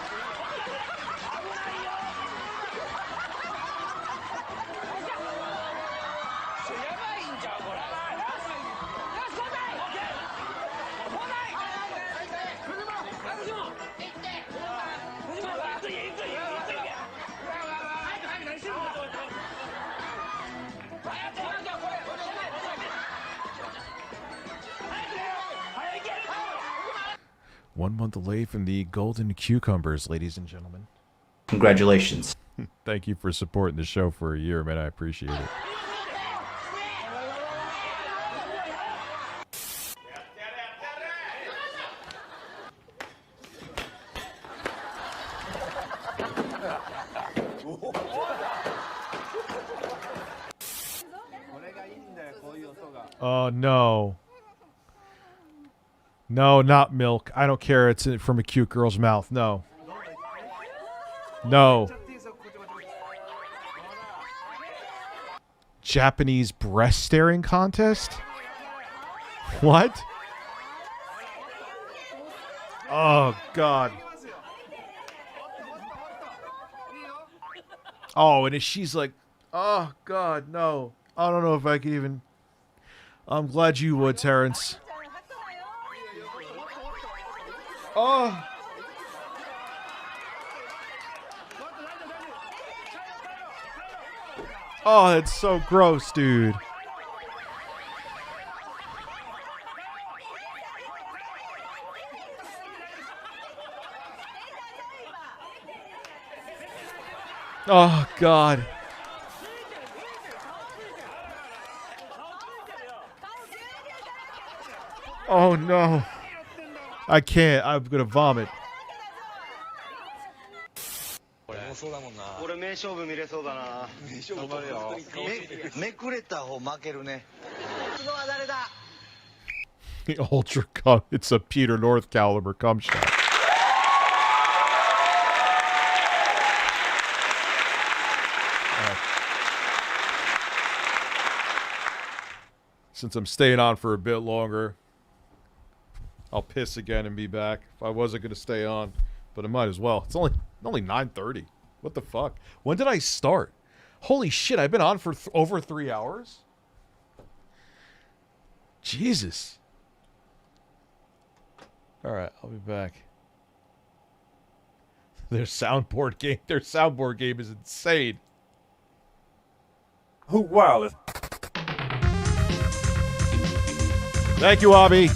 Delay from the golden cucumbers, ladies and gentlemen. Congratulations. Thank you for supporting the show for a year, man. I appreciate it. Oh, no. No, not milk. I don't care. It's from a cute girl's mouth. No. No. Japanese breast staring contest? What? Oh, God. Oh, and she's like, oh, God, no. I don't know if I can even... I'm glad you would, Terrence. Oh. Oh, it's so gross, dude. Oh, God. Oh, no. I can't. I'm going to vomit. 俺名勝負見れそうだな。名勝負頑張れよ。めくれた方負けるね。次は誰だ? The Ultra Cum. It's a Peter North caliber cum shot. Since I'm staying on for a bit longer, I'll piss again and be back. If I wasn't going to stay on, but I might as well. It's only 9:30. What the fuck? When did I start? Holy shit, I've been on for over 3 hours? Jesus. Alright, I'll be back. Their soundboard game is insane. Who wireless? Thank you, Abby.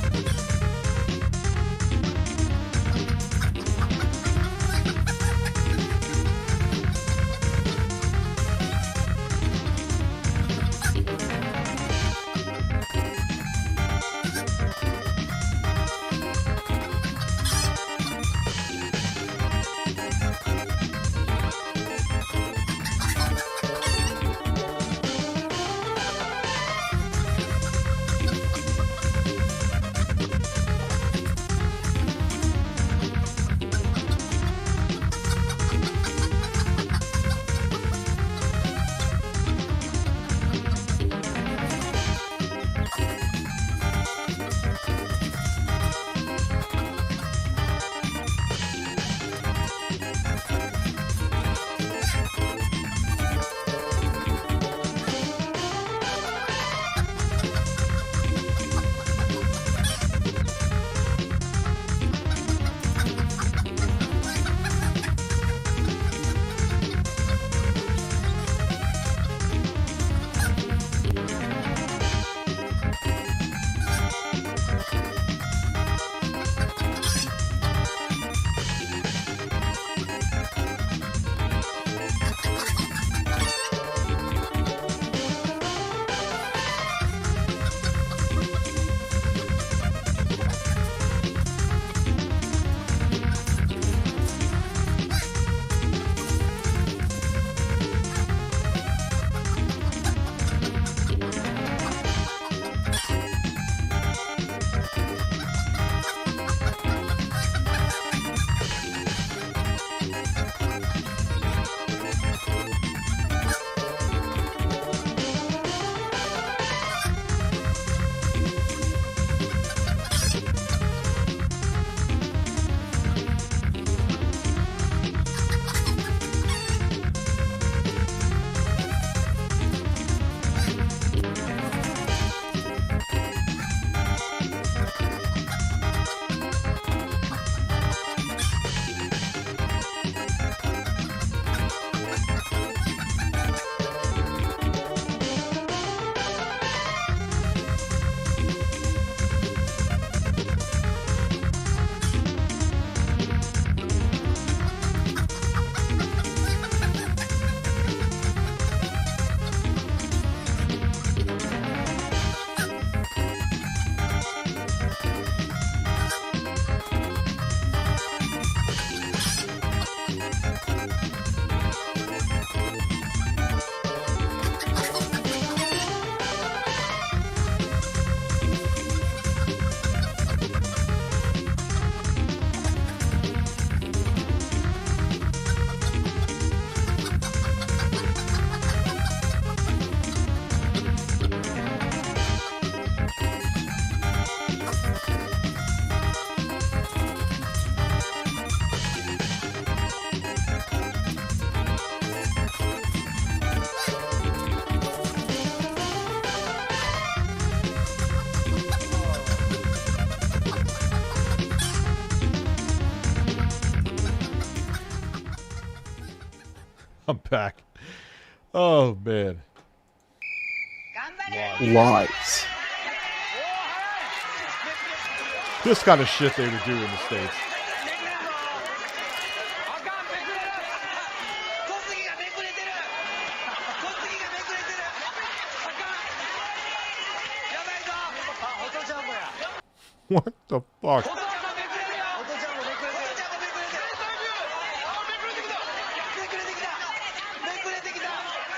I'm back. Oh, man. Lies. This kind of shit they would do in the States. What the fuck?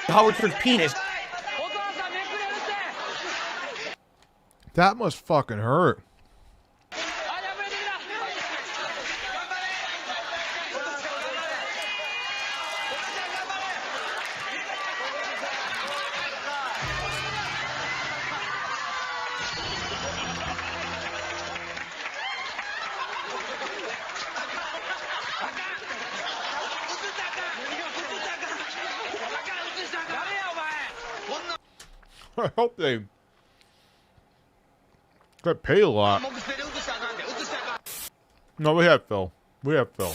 Howard's penis. That must fucking hurt. I hope they get paid a lot. No, we have Phil. We have Phil.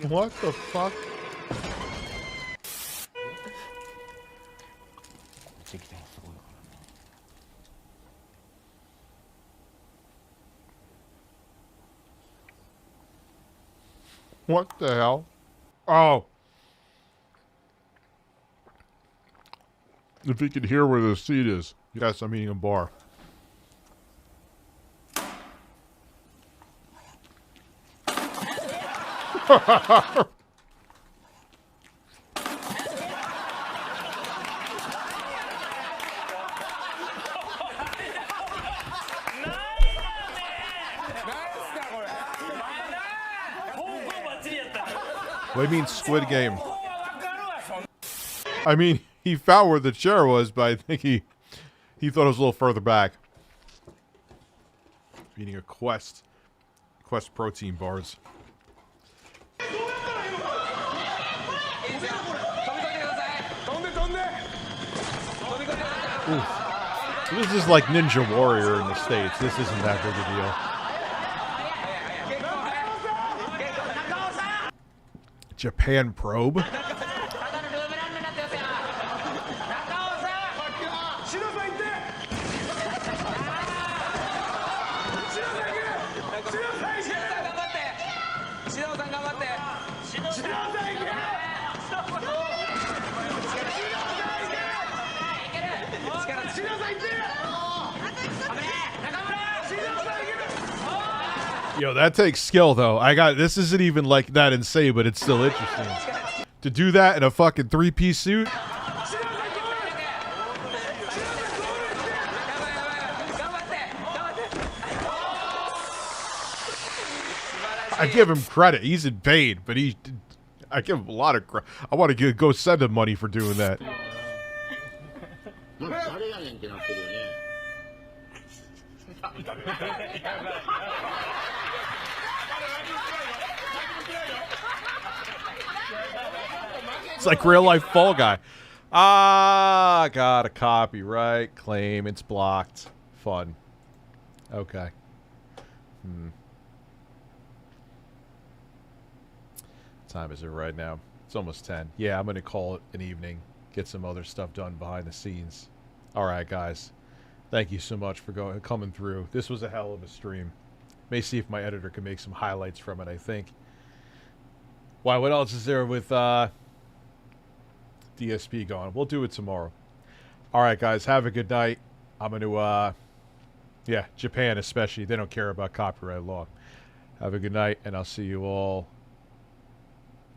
What the fuck? What the hell? Oh. If you could hear where the seat is. Yes, I'm eating a bar. What do you mean Squid Game? I mean, he found where the chair was, but I think he thought it was a little further back. Eating a Quest protein bars. Oof. This is like Ninja Warrior in the States. This isn't that big a deal. Japan probe? Yo, that takes skill, though. This isn't even like that insane, but it's still interesting. To do that in a fucking three-piece suit? I give him credit. He's in pain, but I give him a lot of credit. I want to go send him money for doing that. It's like real life Fall Guy. Got a copyright claim. It's blocked. Fun. Okay. What time is it right now? It's almost 10. Yeah, I'm going to call it an evening. Get some other stuff done behind the scenes. All right, guys. Thank you so much for coming through. This was a hell of a stream. May see if my editor can make some highlights from it, I think. Why, what else is there with DSP going? We'll do it tomorrow. All right, guys. Have a good night. I'm going to, yeah, Japan especially. They don't care about copyright law. Have a good night, and I'll see you all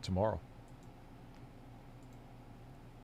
tomorrow.